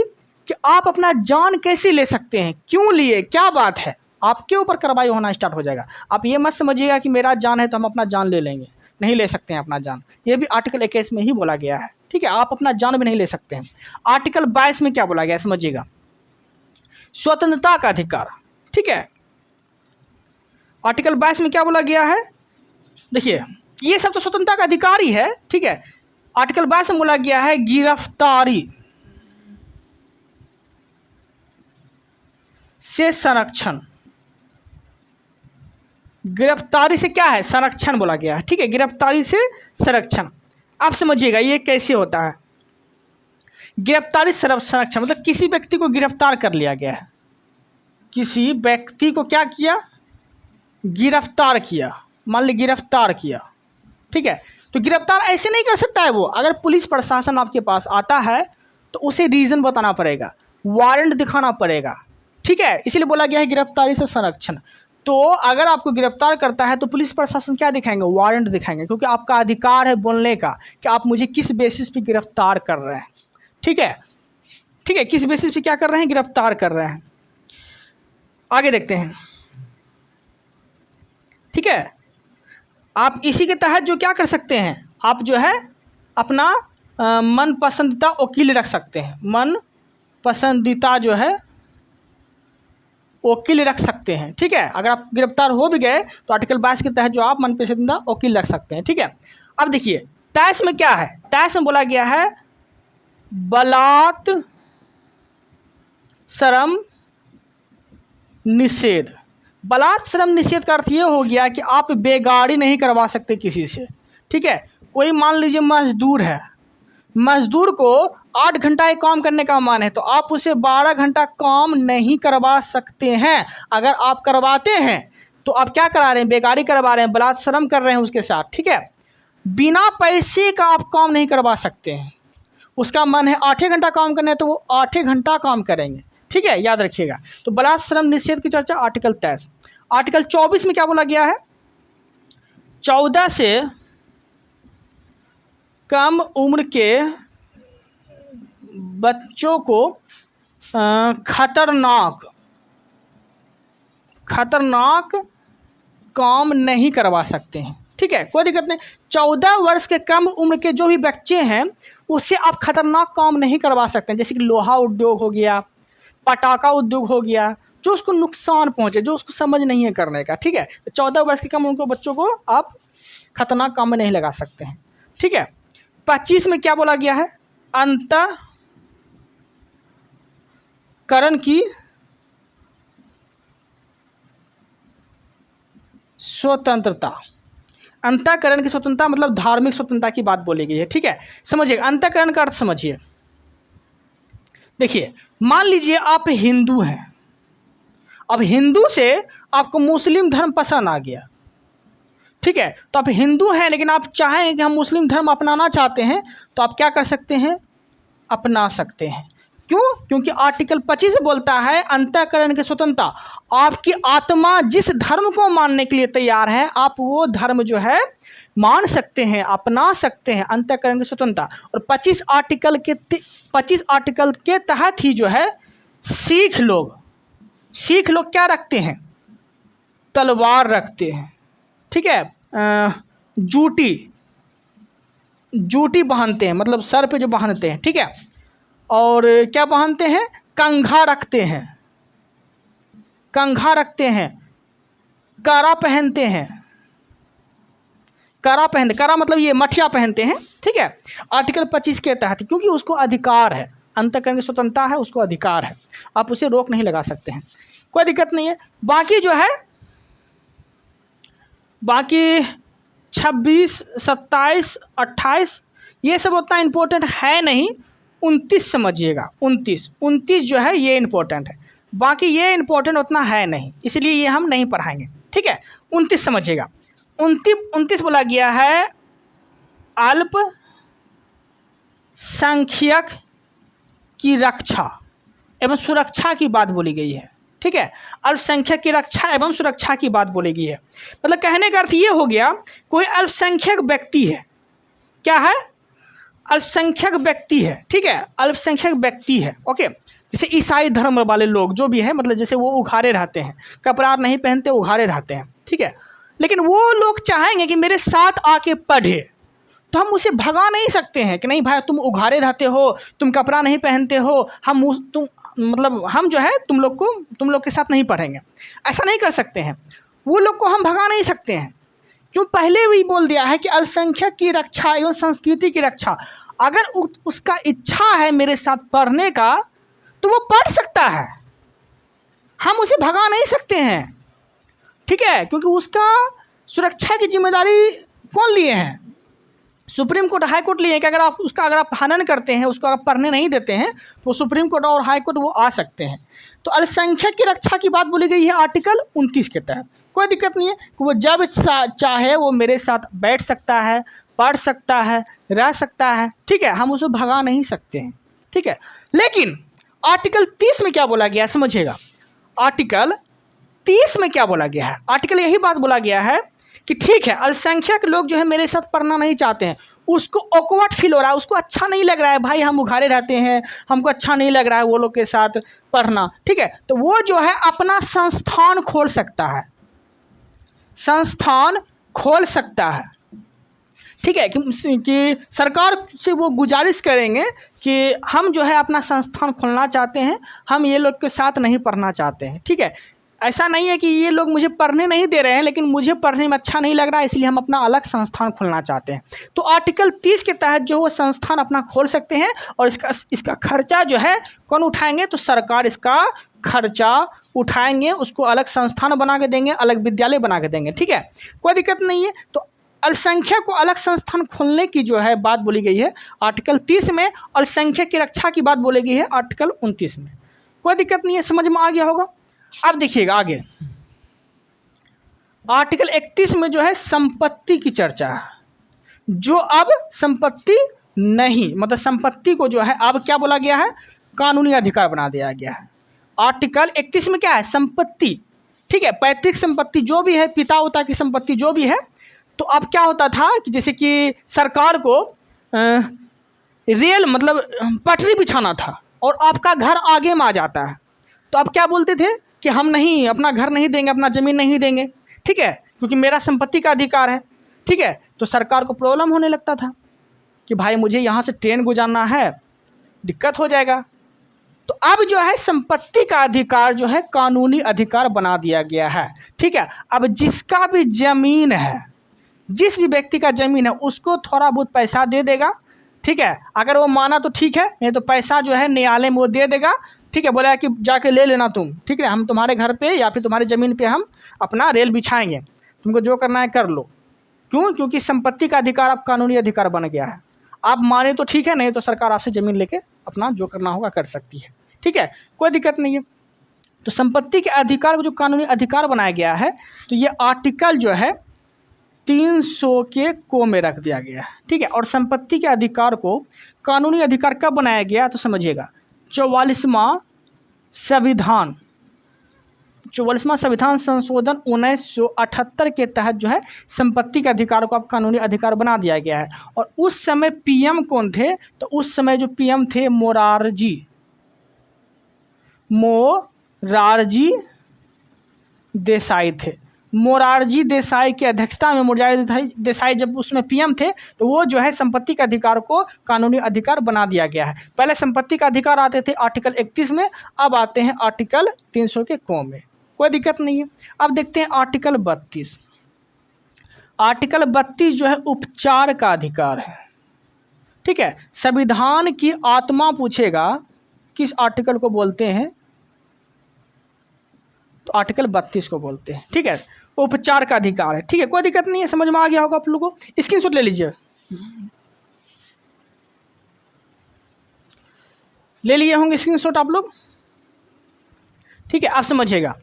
कि आप अपना जान कैसे ले सकते हैं, क्यों लिए, क्या बात है, आपके ऊपर कार्रवाई होना स्टार्ट हो जाएगा। आप ये मत समझिएगा कि मेरा जान है तो हम अपना जान ले लेंगे, नहीं ले सकते हैं अपना जान। ये भी आर्टिकल 21 में ही बोला गया है। ठीक है, आप अपना जान भी नहीं ले सकते हैं। आर्टिकल 22 में क्या बोला गया है समझिएगा, स्वतंत्रता का अधिकार। ठीक है, आर्टिकल 22 में क्या बोला गया है, देखिए ये सब तो स्वतंत्रता का अधिकार ही है। ठीक है, आर्टिकल 22 में बोला गया है गिरफ्तारी से संरक्षण। गिरफ्तारी से क्या है, संरक्षण बोला गया है। ठीक है, गिरफ्तारी से संरक्षण। आप समझिएगा ये कैसे होता है, गिरफ्तारी संरक्षण मतलब किसी व्यक्ति को गिरफ्तार कर लिया गया है, किसी व्यक्ति को क्या किया, गिरफ्तार किया, मान ली गिरफ्तार किया। ठीक है, तो गिरफ्तार ऐसे नहीं कर सकता है वो, अगर पुलिस प्रशासन आपके पास आता है तो उसे रीज़न बताना पड़ेगा, वारंट दिखाना पड़ेगा। ठीक है, इसलिए बोला गया है गिरफ्तारी से संरक्षण। तो अगर आपको गिरफ्तार करता है तो पुलिस प्रशासन क्या दिखाएंगे, वारंट दिखाएंगे, क्योंकि आपका अधिकार है बोलने का कि आप मुझे किस बेसिस पे गिरफ्तार कर रहे हैं। ठीक है, ठीक है, किस बेसिस पे क्या कर रहे हैं, गिरफ्तार कर रहे हैं। आगे देखते हैं। ठीक है, आप इसी के तहत जो क्या कर सकते हैं, आप जो है अपना मन पसंदीदा वकील रख सकते हैं, मन पसंदीदा जो है वकील रख सकते हैं। ठीक है, अगर आप गिरफ्तार हो भी गए तो आर्टिकल 22 के तहत जो आप मन पसंदीदा वकील रख सकते हैं। ठीक है, अब देखिए 23 में क्या है, 23 में बोला गया है बलात् श्रम निषेध। बलात् श्रम निषेध का अर्थ ये हो गया कि आप बेगाड़ी नहीं करवा सकते किसी से। ठीक है, कोई मान लीजिए मजदूर है, मजदूर को 8 घंटा ही काम करने का मान है तो आप उसे 12 घंटा काम नहीं करवा सकते हैं। अगर आप करवाते हैं तो आप क्या करा रहे हैं, बेगारी करवा रहे हैं, बलात् श्रम कर रहे हैं उसके साथ। ठीक है, बिना पैसे का आप काम नहीं करवा सकते हैं। उसका मन है 8 घंटा काम करना है तो वो 8 घंटा काम करेंगे। ठीक है, याद रखिएगा। तो बलात् श्रम निषेध की चर्चा आर्टिकल 23। आर्टिकल 24 में क्या बोला गया है, 14 से कम उम्र के बच्चों को खतरनाक काम नहीं करवा सकते हैं। ठीक है, कोई दिक्कत नहीं, 14 वर्ष के कम उम्र के जो भी बच्चे हैं उससे आप खतरनाक काम नहीं करवा सकते हैं, जैसे कि लोहा उद्योग हो गया, पटाखा उद्योग हो गया, जो उसको नुकसान पहुंचे, जो उसको समझ नहीं है करने का। ठीक है, तो 14 वर्ष के कम उम्र के बच्चों को आप खतरनाक काम में नहीं लगा सकते हैं। ठीक है, 25 में क्या बोला गया है? अंतःकरण की स्वतंत्रता। अंतःकरण की स्वतंत्रता मतलब धार्मिक स्वतंत्रता की बात बोली गई है। ठीक है, समझिएगा अंतःकरण का अर्थ समझिए। देखिए, मान लीजिए आप हिंदू हैं, अब हिंदू से आपको मुस्लिम धर्म पसंद आ गया। ठीक है, तो आप हिंदू हैं लेकिन आप चाहें कि हम मुस्लिम धर्म अपनाना चाहते हैं, तो आप क्या कर सकते हैं? अपना सकते हैं। क्यों? क्योंकि आर्टिकल 25 बोलता है अंतःकरण की स्वतंत्रता। आपकी आत्मा जिस धर्म को मानने के लिए तैयार है, आप वो धर्म जो है मान सकते हैं, अपना सकते हैं, अंतःकरण की स्वतंत्रता। और 25 आर्टिकल के तहत ही जो है सिख लोग क्या रखते हैं? तलवार रखते हैं। ठीक है, जूटी पहनते हैं, मतलब सर पे जो पहनते हैं। ठीक है, और क्या पहनते हैं? कंघा रखते हैं, करा पहनते हैं, करा मतलब ये मठिया पहनते हैं। ठीक है, आर्टिकल 25 के तहत, क्योंकि उसको अधिकार है, अंतःकरण की स्वतंत्रता है, उसको अधिकार है, आप उसे रोक नहीं लगा सकते हैं, कोई दिक्कत नहीं है। बाकी जो है, बाकी 26, 27, 28 ये सब उतना इम्पोर्टेंट है नहीं। 29 समझिएगा, 29 जो है ये इम्पोर्टेंट है, बाकी ये इम्पोर्टेंट उतना है नहीं, इसलिए ये हम नहीं पढ़ाएंगे। ठीक है, 29 समझिएगा। 29 बोला गया है अल्पसंख्यक की रक्षा एवं सुरक्षा की बात बोली गई है। ठीक है, अल्पसंख्यक की रक्षा एवं सुरक्षा की बात बोली गई है। मतलब कहने का अर्थ ये हो गया, कोई अल्पसंख्यक व्यक्ति है, क्या है? अल्पसंख्यक व्यक्ति है। ठीक है, अल्पसंख्यक व्यक्ति है। ओके, जैसे ईसाई धर्म वाले लोग जो भी है, मतलब जैसे वो उघारे रहते हैं, कपड़ा नहीं पहनते, उघारे रहते हैं। ठीक है, लेकिन वो लोग चाहेंगे कि मेरे साथ आके पढ़े, तो हम उसे भगा नहीं सकते हैं कि नहीं भाई तुम उघारे रहते हो, तुम कपड़ा नहीं पहनते हो, हम जो है तुम लोग के साथ नहीं पढ़ेंगे, ऐसा नहीं कर सकते हैं। वो लोग को हम भगा नहीं सकते हैं, क्यों? पहले भी बोल दिया है कि अल्पसंख्यक की रक्षा एवं संस्कृति की रक्षा। अगर उसका इच्छा है मेरे साथ पढ़ने का, तो वो पढ़ सकता है, हम उसे भगा नहीं सकते हैं। ठीक है, क्योंकि उसका सुरक्षा की जिम्मेदारी कौन लिए हैं? सुप्रीम कोर्ट, हाई कोर्ट लिए हैं कि अगर आप हनन करते हैं, उसको आप पढ़ने नहीं देते हैं, तो सुप्रीम कोर्ट और हाई कोर्ट वो आ सकते हैं। तो अल्पसंख्यक की रक्षा की बात बोली गई है आर्टिकल 29 के तहत। कोई दिक्कत नहीं है कि वो जब चाहे वो मेरे साथ बैठ सकता है, पढ़ सकता है, रह सकता है। ठीक है, हम उसे भगा नहीं सकते हैं। ठीक है, लेकिन आर्टिकल 30 में क्या बोला गया है समझिएगा। आर्टिकल 30 में क्या बोला गया है? आर्टिकल यही बात बोला गया है कि ठीक है, अल्पसंख्यक लोग जो है मेरे साथ पढ़ना नहीं चाहते हैं, उसको ऑकवर्ड फील हो रहा है, उसको अच्छा नहीं लग रहा है, भाई हम उघारे रहते हैं, हमको अच्छा नहीं लग रहा है वो लोग के साथ पढ़ना। ठीक है, तो वो जो है अपना संस्थान खोल सकता है, संस्थान खोल सकता है। ठीक है, कि सरकार से वो गुजारिश करेंगे कि हम जो है अपना संस्थान खोलना चाहते हैं, हम ये लोग के साथ नहीं पढ़ना चाहते हैं। ठीक है, ऐसा नहीं है कि ये लोग मुझे पढ़ने नहीं दे रहे हैं, लेकिन मुझे पढ़ने में अच्छा नहीं लग रहा है, इसलिए हम अपना अलग संस्थान खोलना चाहते हैं। तो आर्टिकल 30 के तहत जो वो संस्थान अपना खोल सकते हैं, और इसका खर्चा जो है कौन उठाएंगे? तो सरकार इसका खर्चा उठाएंगे, उसको अलग संस्थान बना के देंगे, अलग विद्यालय बना के देंगे। ठीक है, कोई दिक्कत नहीं है। तो अल्पसंख्यक को अलग संस्थान खोलने की जो है बात बोली गई है आर्टिकल 30 में, अल्पसंख्यक की रक्षा की बात बोली गई है आर्टिकल 29 में। कोई दिक्कत नहीं है, समझ में आ गया होगा। अब देखिएगा आगे, आर्टिकल 31 में जो है संपत्ति की चर्चा है, जो अब संपत्ति नहीं, मतलब संपत्ति को जो है अब क्या बोला गया है? कानूनी अधिकार बना दिया गया है। आर्टिकल 31 में क्या है? संपत्ति। ठीक है, पैतृक संपत्ति जो भी है, पिता उता की संपत्ति जो भी है, तो अब क्या होता था कि जैसे कि सरकार को रेल मतलब पटरी बिछाना था और आपका घर आगे में आ जाता है, तो आप क्या बोलते थे कि हम नहीं, अपना घर नहीं देंगे, अपना ज़मीन नहीं देंगे। ठीक है, क्योंकि मेरा संपत्ति का अधिकार है। ठीक है, तो सरकार को प्रॉब्लम होने लगता था कि भाई मुझे यहाँ से ट्रेन गुजारना है, दिक्कत हो जाएगा। तो अब जो है संपत्ति का अधिकार जो है कानूनी अधिकार बना दिया गया है। ठीक है, अब जिसका भी ज़मीन है, जिस भी व्यक्ति का ज़मीन है, उसको थोड़ा बहुत पैसा दे देगा, ठीक है, अगर वो माना तो ठीक है, नहीं तो पैसा जो है न्यायालय में वो दे देगा। ठीक है, बोला कि जाके ले लेना तुम, ठीक है, हम तुम्हारे घर पे या फिर तुम्हारी ज़मीन पे हम अपना रेल बिछाएंगे, तुमको जो करना है कर लो। क्यों? क्योंकि संपत्ति का अधिकार अब कानूनी अधिकार बन गया है। आप माने तो ठीक है, नहीं तो सरकार आपसे ज़मीन लेके अपना जो करना होगा कर सकती है। ठीक है, कोई दिक्कत नहीं है। तो संपत्ति के अधिकार को जो कानूनी अधिकार बनाया गया है, तो ये आर्टिकल जो है 300 के को में रख दिया गया है। ठीक है, और संपत्ति के अधिकार को कानूनी अधिकार कब बनाया गया तो समझिएगा, 44वां संविधान संशोधन 1978 के तहत जो है संपत्ति के अधिकार को अब कानूनी अधिकार बना दिया गया है। और उस समय पीएम कौन थे? तो उस समय जो पीएम थे मोरारजी देसाई थे। मोरारजी देसाई की अध्यक्षता में मोरारजी देसाई जब उसमें पीएम थे, तो वो जो है संपत्ति के अधिकार को कानूनी अधिकार बना दिया गया है। पहले संपत्ति का अधिकार आते थे आर्टिकल 31 में, अब आते हैं आर्टिकल 300 के को में। कोई दिक्कत नहीं है। अब देखते हैं आर्टिकल 32। आर्टिकल 32 जो है उपचार का अधिकार है। ठीक है, संविधान की आत्मा पूछेगा किस आर्टिकल को बोलते हैं, तो आर्टिकल 32 को बोलते हैं। ठीक है, उपचार का अधिकार है। ठीक है, कोई दिक्कत नहीं है, समझ में आ गया होगा आप लोगों को। स्क्रीनशॉट ले लीजिए, ले लिए होंगे स्क्रीनशॉट आप लोग। ठीक है, आप समझिएगा,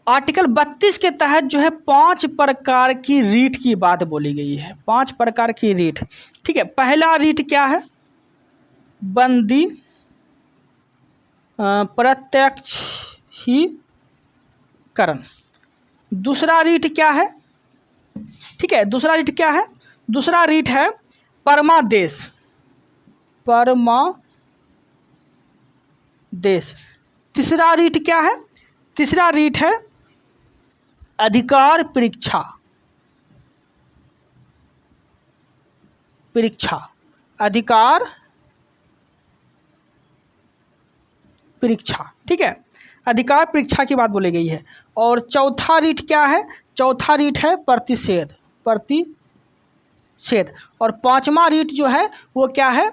आर्टिकल 32 के तहत जो है 5 प्रकार की रीट की बात बोली गई है। 5 प्रकार की रीट। ठीक है, पहला रीट क्या है? बंदी प्रत्यक्षीकरण। दूसरा रीट क्या है? ठीक है, दूसरा रीट क्या है? दूसरा रीट है परमादेश। तीसरा रीट क्या है? तीसरा रीट है अधिकार परीक्षा। अधिकार परीक्षा। ठीक है, अधिकार परीक्षा की बात बोली गई है। और चौथा रीट क्या है? चौथा रीट है प्रतिषेध। और 5वां रीट जो है वो क्या है?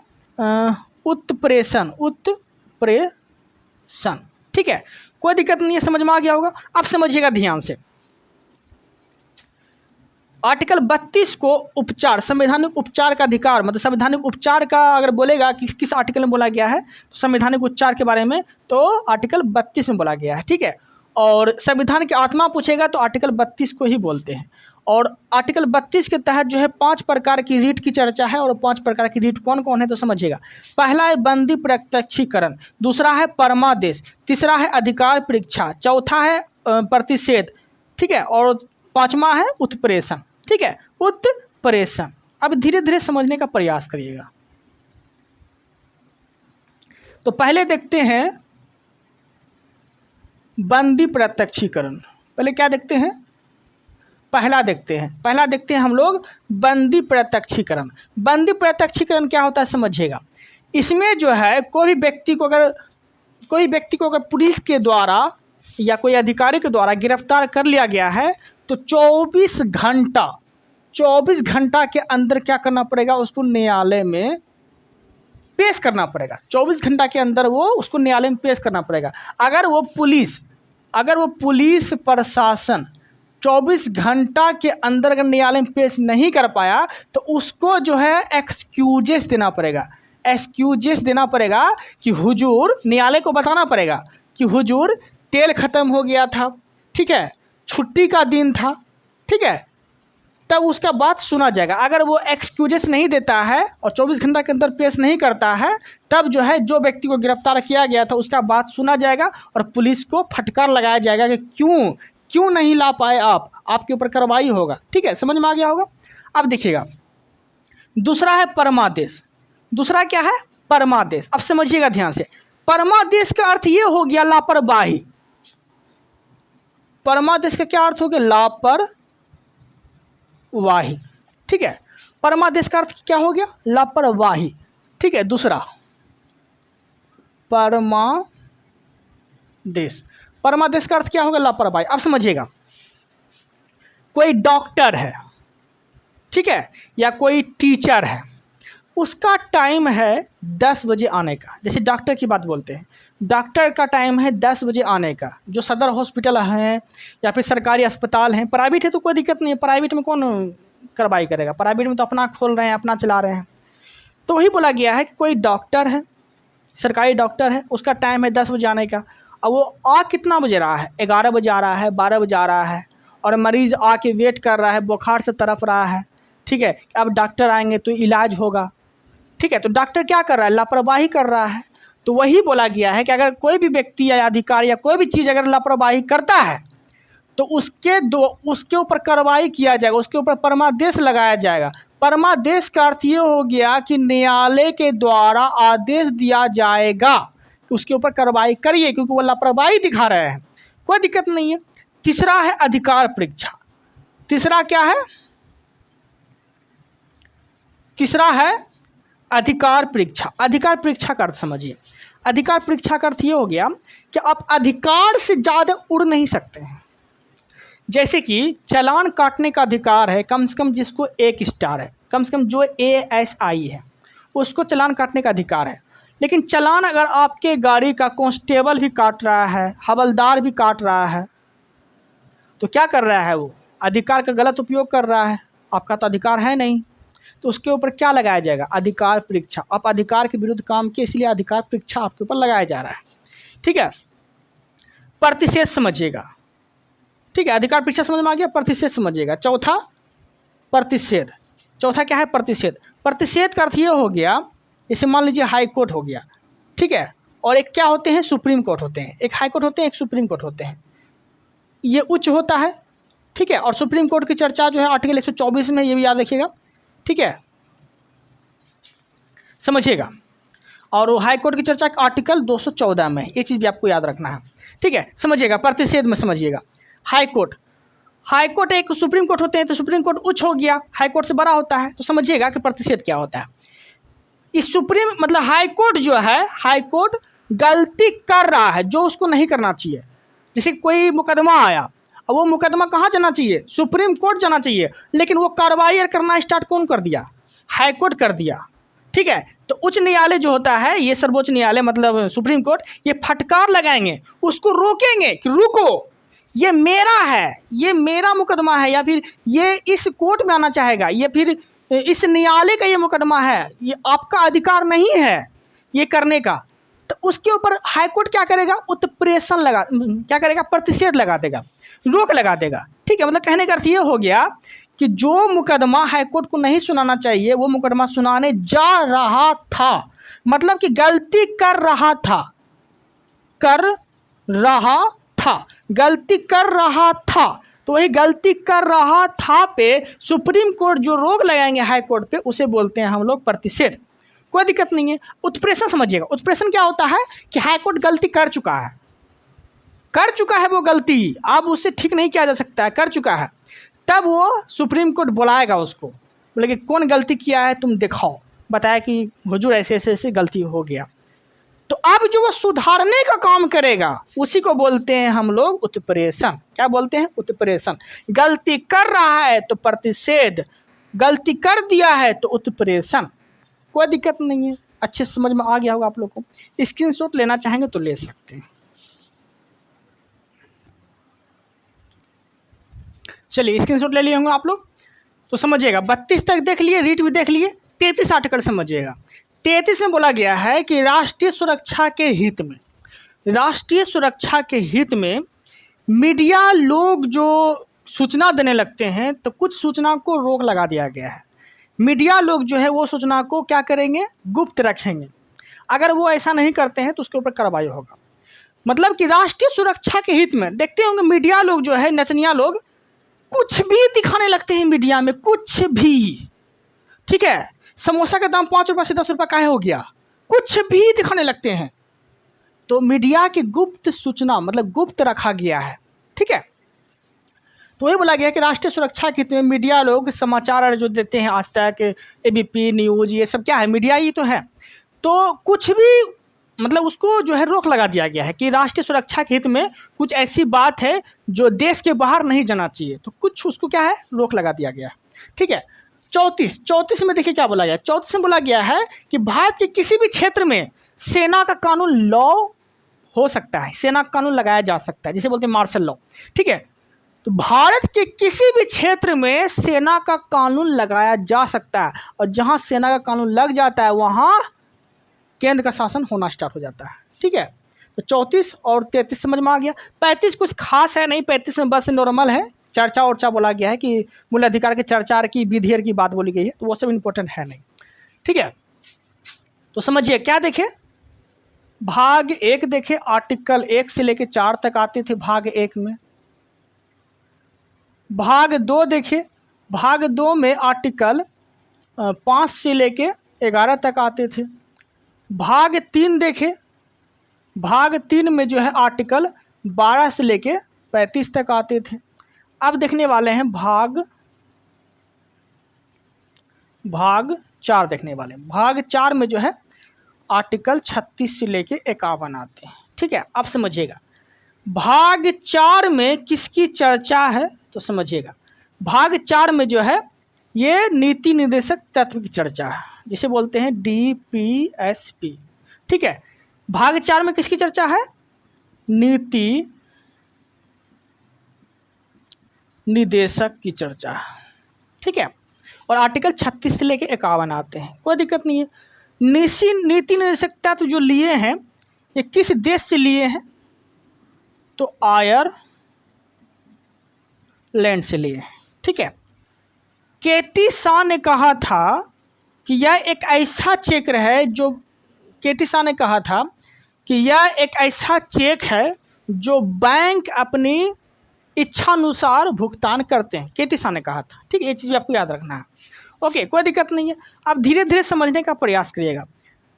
उत्प्रेषण। ठीक है, कोई दिक्कत नहीं है, समझ में आ गया होगा। अब समझिएगा ध्यान से, आर्टिकल 32 को उपचार, संवैधानिक उपचार का अधिकार, मतलब संवैधानिक उपचार का अगर बोलेगा किस आर्टिकल में बोला गया है, तो संवैधानिक उपचार के बारे में तो आर्टिकल 32 में बोला गया है। ठीक है, और संविधान की आत्मा पूछेगा तो आर्टिकल 32 को ही बोलते हैं। और आर्टिकल 32 के तहत जो है 5 प्रकार की रीट की चर्चा है। और 5 प्रकार की रीट कौन कौन है तो समझिएगा। पहला है बंदी प्रत्यक्षीकरण, दूसरा है परमादेश, तीसरा है अधिकार परीक्षा, चौथा है प्रतिषेध। ठीक है, और 5वां है उत्प्रेषण। ठीक है, उत्प्रेषण। अब धीरे धीरे समझने का प्रयास करिएगा। तो पहले देखते हैं बंदी प्रत्यक्षीकरण। पहले क्या देखते हैं? पहला देखते हैं हम लोग बंदी प्रत्यक्षीकरण। बंदी प्रत्यक्षीकरण क्या होता है समझिएगा। इसमें जो है कोई व्यक्ति को अगर पुलिस के द्वारा या कोई अधिकारी के द्वारा गिरफ्तार कर लिया गया है, तो 24 घंटा के अंदर क्या करना पड़ेगा? उसको न्यायालय में पेश करना पड़ेगा। 24 घंटा के अंदर वो उसको न्यायालय में पेश करना पड़ेगा। अगर वो पुलिस प्रशासन 24 घंटा के अंदर अगर न्यायालय में पेश नहीं कर पाया, तो उसको जो है एक्सक्यूजेस देना पड़ेगा कि हुजूर, न्यायालय को बताना पड़ेगा कि हुजूर तेल ख़त्म हो गया था, ठीक है, छुट्टी का दिन था, ठीक है, तब उसका बात सुना जाएगा। अगर वो एक्सक्यूजेस नहीं देता है और 24 घंटा के अंदर पेश नहीं करता है, तब जो है जो व्यक्ति को गिरफ्तार किया गया था उसका बात सुना जाएगा और पुलिस को फटकार लगाया जाएगा कि क्यों नहीं ला पाए आपके ऊपर कार्रवाई होगा। ठीक है, समझ में आ गया होगा। अब देखिएगा, दूसरा है परमादेश। दूसरा क्या है? परमादेश। अब समझिएगा ध्यान से, परमादेश का अर्थ ये हो गया लापरवाही। परमादेश का क्या अर्थ हो गया? लापरवाही। ठीक है, परमादेश का अर्थ क्या हो गया? लापरवाही। ठीक है, दूसरा परमादेश का अर्थ क्या होगा? लापरवाही। अब समझिएगा, कोई डॉक्टर है, ठीक है, या कोई टीचर है, उसका टाइम है 10 बजे आने का। जैसे डॉक्टर की बात बोलते हैं, डॉक्टर का टाइम है 10 बजे आने का। जो सदर हॉस्पिटल हैं या फिर सरकारी अस्पताल हैं, प्राइवेट है तो कोई दिक्कत नहीं है, प्राइवेट में कौन कार्रवाई करेगा, प्राइवेट में तो अपना खोल रहे हैं, अपना चला रहे हैं। तो वही बोला गया है कि कोई डॉक्टर है, सरकारी डॉक्टर है, उसका टाइम है 10 बजे आने का, और वो आ कितना बजे रहा है, 11 बजे आ रहा है, 12 बजे आ रहा है, और मरीज़ आके वेट कर रहा है, बुखार से तड़प रहा है। ठीक है, अब डॉक्टर आएंगे तो इलाज होगा। ठीक है, तो डॉक्टर क्या कर रहा है, लापरवाही कर रहा है। तो वही बोला गया है कि अगर कोई भी व्यक्ति या अधिकारी या कोई भी चीज़ अगर लापरवाही करता है तो उसके ऊपर कार्रवाई किया जाएगा, उसके ऊपर परमादेश लगाया जाएगा। परमादेश का अर्थ ये हो गया कि न्यायालय के द्वारा आदेश दिया जाएगा कि उसके ऊपर कार्रवाई करिए, क्योंकि वो लापरवाही दिखा रहे हैं। कोई दिक्कत नहीं है। तीसरा है अधिकार परीक्षा। तीसरा क्या है, तीसरा है अधिकार परीक्षा। अधिकार परीक्षा का अर्थ समझिए। अधिकार परीक्षा का अर्थ ये हो गया कि आप अधिकार से ज़्यादा उड़ नहीं सकते हैं। जैसे कि चालान काटने का अधिकार है कम से कम जिसको 1 स्टार है, कम से कम जो ASI है उसको चालान काटने का अधिकार है। लेकिन चालान अगर आपके गाड़ी का कांस्टेबल भी काट रहा है, हवलदार भी काट रहा है, तो क्या कर रहा है, वो अधिकार का गलत उपयोग कर रहा है। आपका तो अधिकार है नहीं, तो उसके ऊपर क्या लगाया जाएगा, अधिकार परीक्षा। आप अधिकार के विरुद्ध काम किए, इसलिए अधिकार परीक्षा आपके ऊपर लगाया जा रहा है। ठीक है, प्रतिषेध समझिएगा। ठीक है, अधिकार परीक्षा समझ में आ गया, प्रतिषेध समझिएगा। चौथा प्रतिषेध। चौथा क्या है, प्रतिषेध। प्रतिषेध का अर्थ ये हो गया, जैसे मान लीजिए हाई कोर्ट हो गया, ठीक है, और एक क्या होते हैं, सुप्रीम कोर्ट होते हैं। एक हाई कोर्ट होते हैं, एक सुप्रीम कोर्ट होते हैं। ये उच्च होता है, ठीक है, और सुप्रीम कोर्ट की चर्चा जो है आर्टिकल 124 में, ये भी याद रखिएगा। ठीक है, समझिएगा। और हाई कोर्ट की चर्चा आर्टिकल 214 में, ये चीज़ भी आपको याद रखना है। ठीक है, समझिएगा। प्रतिषेध में समझिएगा, हाई कोर्ट एक सुप्रीम कोर्ट होते हैं, तो सुप्रीम कोर्ट उच्च हो गया, हाई कोर्ट से बड़ा होता है। तो समझिएगा कि प्रतिषेध क्या होता है। इस सुप्रीम मतलब हाई कोर्ट जो है, हाई कोर्ट गलती कर रहा है जो उसको नहीं करना चाहिए। जैसे कोई मुकदमा आया, और वो मुकदमा कहाँ जाना चाहिए, सुप्रीम कोर्ट जाना चाहिए, लेकिन वो कार्रवाई करना स्टार्ट कौन कर दिया, हाई कोर्ट कर दिया। ठीक है, तो उच्च न्यायालय जो होता है, ये सर्वोच्च न्यायालय मतलब सुप्रीम कोर्ट, ये फटकार लगाएंगे, उसको रोकेंगे कि रुको, ये मेरा है, ये मेरा मुकदमा है, या फिर ये इस कोर्ट में आना चाहेगा, या फिर इस न्यायालय का ये मुकदमा है, ये आपका अधिकार नहीं है ये करने का। तो उसके ऊपर हाई कोर्ट क्या करेगा, उत्प्रेषण लगा, क्या करेगा, प्रतिषेध लगा देगा, रोक लगा देगा। ठीक है, मतलब कहने का अर्थ ये हो गया कि जो मुकदमा हाई कोर्ट को नहीं सुनाना चाहिए, वो मुकदमा सुनाने जा रहा था, मतलब कि गलती कर रहा था, गलती कर रहा था। तो वही गलती कर रहा था पे सुप्रीम कोर्ट जो रोक लगाएंगे हाई कोर्ट पे, उसे बोलते हैं हम लोग प्रतिषेध। कोई दिक्कत नहीं है। उत्प्रेषण समझिएगा। उत्प्रेषण क्या होता है कि हाई कोर्ट गलती कर चुका है वो गलती, अब उससे ठीक नहीं किया जा सकता है, कर चुका है, तब वो सुप्रीम कोर्ट बुलाएगा उसको, बोलेगा कौन गलती किया है, तुम दिखाओ, बताया कि हुजूर ऐसे ऐसे गलती हो गया। तो अब जो वो सुधारने का काम करेगा, उसी को बोलते हैं हम लोग उत्प्रेषण। क्या बोलते हैं, उत्प्रेषण। गलती कर रहा है तो प्रतिषेध, गलती कर दिया है तो उत्प्रेषण। कोई दिक्कत नहीं है, अच्छे समझ में आ गया होगा आप लोग को। स्क्रीनशॉट लेना चाहेंगे तो ले सकते हैं। चलिए स्क्रीनशॉट ले लिए होंगे आप लोग, तो समझिएगा। 32 तक देख लिए, रीट भी देख लिए। 33 आर्टिकल समझिएगा। 33 में बोला गया है कि राष्ट्रीय सुरक्षा के हित में मीडिया लोग जो सूचना देने लगते हैं, तो कुछ सूचना को रोक लगा दिया गया है। मीडिया लोग जो है वो सूचना को क्या करेंगे, गुप्त रखेंगे। अगर वो ऐसा नहीं करते हैं तो उसके ऊपर कार्रवाई होगा। मतलब कि राष्ट्रीय सुरक्षा के हित में, देखते होंगे मीडिया लोग जो है, नचनिया लोग, कुछ भी दिखाने लगते हैं मीडिया में, कुछ भी। ठीक है, समोसा का दाम 5 रुपये से 10 रुपये काहे हो गया, कुछ भी दिखाने लगते हैं। तो मीडिया की गुप्त सूचना मतलब गुप्त रखा गया है। ठीक है, तो ये बोला गया कि राष्ट्रीय सुरक्षा के हित में मीडिया लोग समाचार जो देते हैं, आज तक, ABP न्यूज़, ये सब क्या है, मीडिया ही तो है। तो कुछ भी मतलब उसको जो है रोक लगा दिया गया है कि राष्ट्रीय सुरक्षा के हित में कुछ ऐसी बात है जो देश के बाहर नहीं जाना चाहिए, तो कुछ उसको क्या है, रोक लगा दिया गया है। ठीक है, 34 में देखिए क्या बोला गया। 34 में बोला गया है कि भारत के किसी भी क्षेत्र में सेना का कानून लॉ हो सकता है, सेना का कानून लगाया जा सकता है, जिसे बोलते हैं मार्शल लॉ। ठीक है, तो भारत के किसी भी क्षेत्र में सेना का कानून लगाया जा सकता है, और जहां सेना का कानून लग जाता है वहां केंद्र का शासन होना स्टार्ट हो जाता है। ठीक है, तो 34 और 33 समझ में आ गया। 35 कुछ खास है नहीं, 35 में बस नॉर्मल है, चर्चा वर्चा बोला गया है कि मूल अधिकार के चर्चा की विधेयक की बात बोली गई है, तो वो सब इंपॉर्टेंट है नहीं। ठीक है, तो समझिए क्या देखे, भाग 1 देखे, आर्टिकल 1 से लेके 4 तक आते थे भाग 1 में। भाग 2 देखे, भाग 2 में आर्टिकल 5 से लेके 11 तक आते थे। भाग 3 देखे, भाग 3 में जो है आर्टिकल 12 से लेके 35 तक आते थे। अब देखने वाले हैं भाग 4 देखने वाले हैं। भाग 4 में जो है आर्टिकल 36 से लेके 51 आते हैं। ठीक है, अब समझिएगा भाग 4 में किसकी चर्चा है, तो समझिएगा भाग 4 में जो है ये नीति निर्देशक तत्व की चर्चा है, जिसे बोलते हैं DPSP। ठीक है, भाग 4 में किसकी चर्चा है, नीति निर्देशक की चर्चा है। ठीक है, और आर्टिकल 36 से लेके 51 आते हैं, कोई दिक्कत नहीं है। नीति निर्देशक तत्व जो लिए हैं ये किस देश से लिए हैं, तो आयरलैंड से लिए हैं। ठीक है, केटी शाह ने कहा था कि यह एक ऐसा चेक है जो, केटी शाह ने कहा था कि यह एक ऐसा चेक है जो बैंक अपनी इच्छानुसार भुगतान करते हैं, केटी शाह ने कहा था। ठीक है, ये चीज़ आपको याद रखना है। ओके, कोई दिक्कत नहीं है। अब धीरे धीरे समझने का प्रयास करिएगा।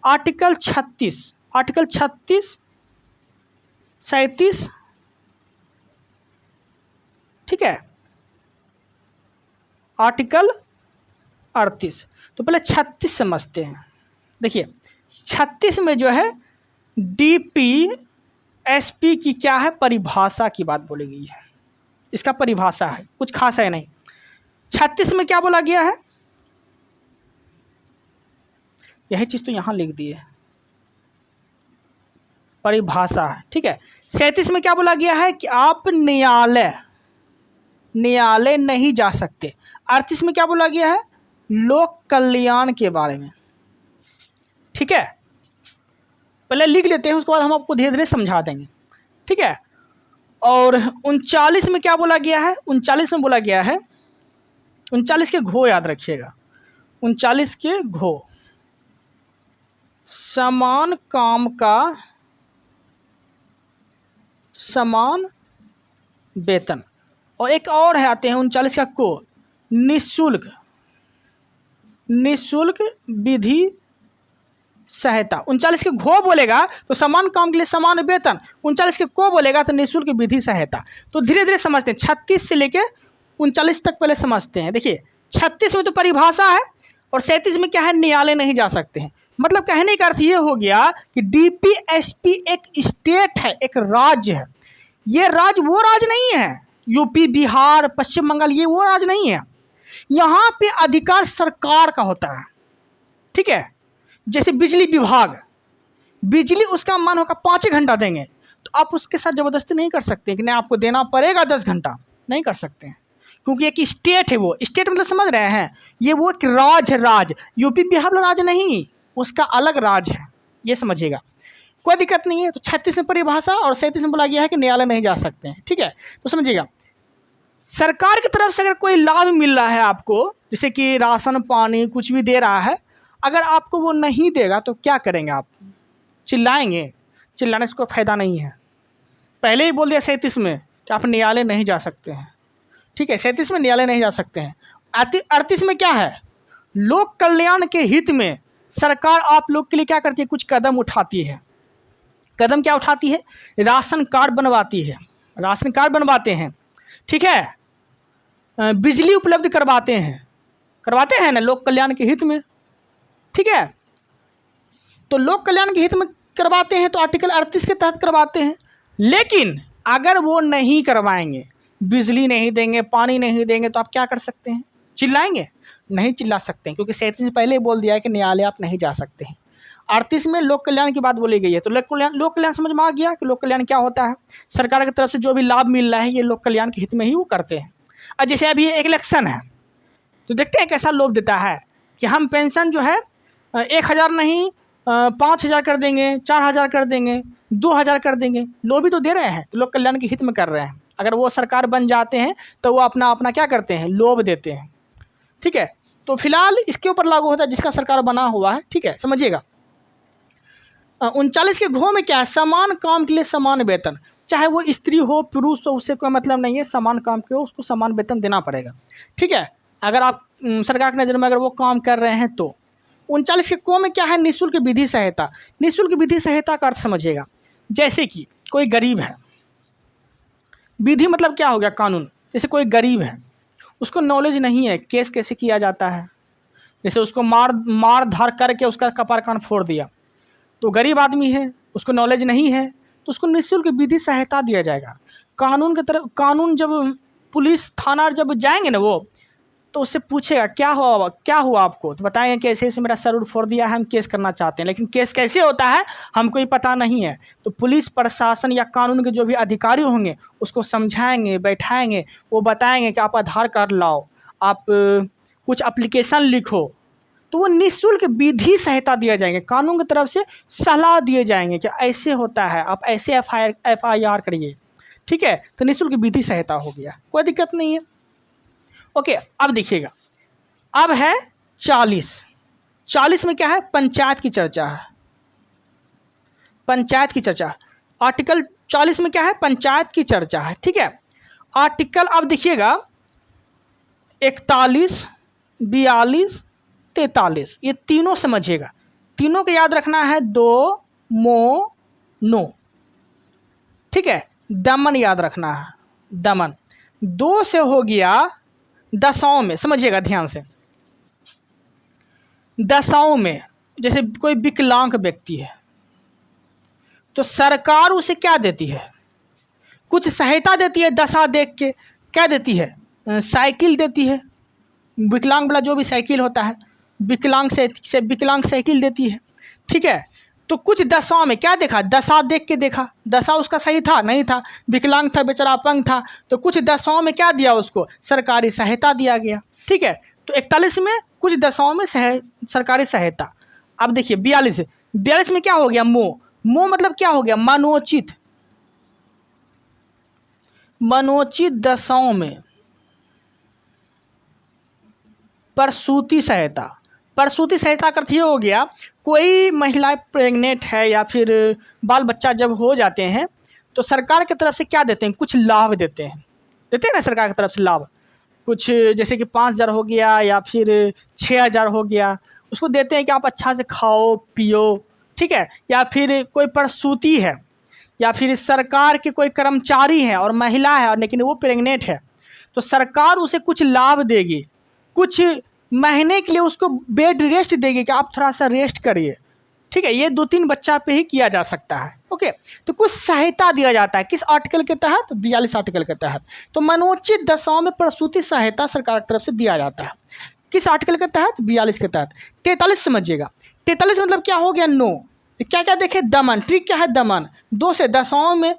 आर्टिकल 36, आर्टिकल 36, 37, ठीक है, आर्टिकल 38। तो पहले 36 समझते हैं। देखिए 36 में जो है DPSP की क्या है, परिभाषा की बात बोली गई है। इसका परिभाषा है, कुछ खास है नहीं। 36 में क्या बोला गया है, यही चीज़ तो यहाँ लिख दी है, परिभाषा है। ठीक है, 37 में क्या बोला गया है कि आप न्यायालय नहीं जा सकते। 38 में क्या बोला गया है, लोक कल्याण के बारे में। ठीक है, पहले लिख लेते हैं, उसके बाद हम आपको धीरे धीरे समझा देंगे। ठीक है, और 39 में क्या बोला गया है, 39 में बोला गया है, 39 के घो याद रखिएगा, 39 के घो, समान काम का समान वेतन। और एक और है, आते हैं 39 का को, निःशुल्क विधि सहायता। 39 के घो बोलेगा तो समान काम के लिए समान वेतन, 39 के को बोलेगा तो निःशुल्क विधि सहायता। तो धीरे धीरे समझते हैं, 36 से लेके 39 तक पहले समझते हैं। देखिए 36 में तो परिभाषा है, और 37 में क्या है, न्यायालय नहीं जा सकते हैं। मतलब कहने का अर्थ ये हो गया कि DPSP एक स्टेट है, एक राज्य है। ये राज्य वो राज्य नहीं है, यूपी, बिहार, पश्चिम बंगाल, ये वो राज्य नहीं है। यहाँ पे अधिकार सरकार का होता है। ठीक है, जैसे बिजली विभाग, बिजली उसका मन होगा 5 घंटा देंगे, तो आप उसके साथ ज़बरदस्ती नहीं कर सकते कि नहीं आपको देना पड़ेगा 10 घंटा, नहीं कर सकते हैं, क्योंकि एक स्टेट है। वो स्टेट मतलब समझ रहे हैं, ये वो एक राज्य है, राज्य यूपी बिहार वाला राज्य नहीं, उसका अलग राज्य है, ये समझिएगा, कोई दिक्कत नहीं है। तो 36 में परिभाषा और 37 में बोला गया है कि न्यायालय नहीं जा सकते हैं। ठीक है, तो समझिएगा, सरकार की तरफ से अगर कोई लाभ मिल रहा है आपको, जैसे कि राशन पानी कुछ भी दे रहा है, अगर आपको वो नहीं देगा तो क्या करेंगे आप, चिल्लाएंगे? चिल्लाने से कोई फ़ायदा नहीं है। पहले ही बोल दिया 37 में कि आप न्यायालय नहीं जा सकते हैं। ठीक है, 37 में न्यायालय नहीं जा सकते हैं। 38 में क्या है, लोक कल्याण के हित में सरकार आप लोग के लिए क्या करती है, कुछ कदम उठाती है। कदम क्या उठाती है, राशन कार्ड बनवाती है, राशन कार्ड बनवाते हैं। ठीक है, बिजली उपलब्ध करवाते हैं ना, लोक कल्याण के हित में। ठीक है, तो लोक कल्याण के हित में करवाते हैं तो आर्टिकल 38 के तहत करवाते हैं। लेकिन अगर वो नहीं करवाएंगे, बिजली नहीं देंगे, पानी नहीं देंगे, तो आप क्या कर सकते हैं, चिल्लाएंगे? नहीं चिल्ला सकते हैं, क्योंकि 37 में पहले ही बोल दिया है कि न्यायालय आप नहीं जा सकते हैं। 38 में लोक कल्याण की बात बोली गई है। तो लोक कल्याण समझ में आ गया कि लोक कल्याण क्या होता है। सरकार की तरफ से जो भी लाभ मिल रहा है ये लोक कल्याण के हित में ही वो करते हैं। और जैसे अभी एक इलेक्शन है तो देखते हैं कैसा लोभ देता है कि हम पेंशन जो है 1000 नहीं 5000 कर देंगे, 4000 कर देंगे, 2000 कर देंगे। लोभी तो दे रहे हैं, तो लोक कल्याण के हित में कर रहे हैं। अगर वो सरकार बन जाते हैं तो वो अपना अपना क्या करते हैं, लोभ देते हैं। ठीक है, तो फिलहाल इसके ऊपर लागू होता है जिसका सरकार बना हुआ है। ठीक है, समझिएगा। 39 के घ में क्या है, समान काम के लिए समान वेतन। चाहे वो स्त्री हो पुरुष हो उससे कोई मतलब नहीं है, समान काम के हो उसको समान वेतन देना पड़ेगा। ठीक है, अगर आप सरकार की नज़र में अगर वो काम कर रहे हैं तो। 39 के क में क्या है, निःशुल्क विधि सहायता। निःशुल्क विधि सहायता का अर्थ समझिएगा, जैसे कि कोई गरीब है, विधि मतलब क्या हो गया, कानून। जैसे कोई गरीब है उसको नॉलेज नहीं है केस कैसे किया जाता है, जैसे उसको मार धार करके उसका कपार कान फोड़ दिया, तो गरीब आदमी है उसको नॉलेज नहीं है, तो उसको निःशुल्क विधि सहायता दिया जाएगा। कानून की तरफ, कानून जब पुलिस थाना जब जाएंगे ना वो, तो उससे पूछेगा क्या हुआ आपको, तो बताएंगे कि ऐसे ऐसे मेरा सर फोड़ दिया है, हम केस करना चाहते हैं, लेकिन केस कैसे होता है हमको ही पता नहीं है। तो पुलिस प्रशासन या कानून के जो भी अधिकारी होंगे उसको समझाएंगे, बैठाएंगे, वो बताएंगे कि आप आधार कार्ड लाओ, आप कुछ एप्लीकेशन लिखो, तो वो निःशुल्क विधि सहायता दिया जाएंगे। कानून की तरफ से सलाह दिए जाएंगे कि ऐसे होता है, आप ऐसे FIR करिए। ठीक है, तो निःशुल्क विधि सहायता हो गया, कोई दिक्कत नहीं है। ओके, अब देखिएगा, अब है 40 में क्या है, पंचायत की चर्चा है। पंचायत की चर्चा, आर्टिकल 40 में क्या है, पंचायत की चर्चा है। ठीक है, आर्टिकल अब देखिएगा 41, 42, 43, ये तीनों समझिएगा। तीनों को याद रखना है, 2 मो नो। ठीक है, दमन याद रखना है, दमन। 2 से हो गया दशाओं में, समझिएगा ध्यान से। दशाओं में जैसे कोई विकलांग व्यक्ति है तो सरकार उसे क्या देती है, कुछ सहायता देती है। दशा देख के क्या देती है, साइकिल देती है। विकलांग वाला जो भी साइकिल होता है, विकलांग साइकिल देती है। ठीक है, तो कुछ दशाओं में क्या देखा, दशा देख के देखा, दशा उसका सही था नहीं था, विकलांग था, बेचारा अपंग था, तो कुछ दशाओं में क्या दिया उसको, सरकारी सहायता दिया गया। ठीक है, तो 41 में कुछ दशाओं में सरकारी सहायता। अब देखिए 42 में क्या हो गया, मोह मतलब क्या हो गया, मनोचित दशाओं में प्रसूति सहायता। प्रसूति सहायता का अर्थ ये हो गया, कोई महिला प्रेग्नेंट है या फिर बाल बच्चा जब हो जाते हैं तो सरकार की तरफ से क्या देते हैं, कुछ लाभ देते हैं ना सरकार की तरफ से लाभ, कुछ जैसे कि 5000 हो गया या फिर 6000 हो गया, उसको देते हैं कि आप अच्छा से खाओ पियो। ठीक है, या फिर कोई प्रसूति है या फिर सरकार के कोई कर्मचारी है और महिला है और लेकिन वो प्रेग्नेंट है, तो सरकार उसे कुछ लाभ देगी, कुछ महीने के लिए उसको बेड रेस्ट देगी कि आप थोड़ा सा रेस्ट करिए। ठीक है, ये 2-3 बच्चा पे ही किया जा सकता है। ओके, तो कुछ सहायता दिया जाता है, किस आर्टिकल के तहत, 42 आर्टिकल के तहत। तो मनोचित दशाओं में प्रसूति सहायता सरकार की तरफ से दिया जाता है, किस आर्टिकल के तहत, 42 के तहत। 43 समझिएगा, 43 मतलब क्या हो गया, नो। क्या क्या देखे, दमन। ट्रिक क्या है, दमन। 2 से दशाओं में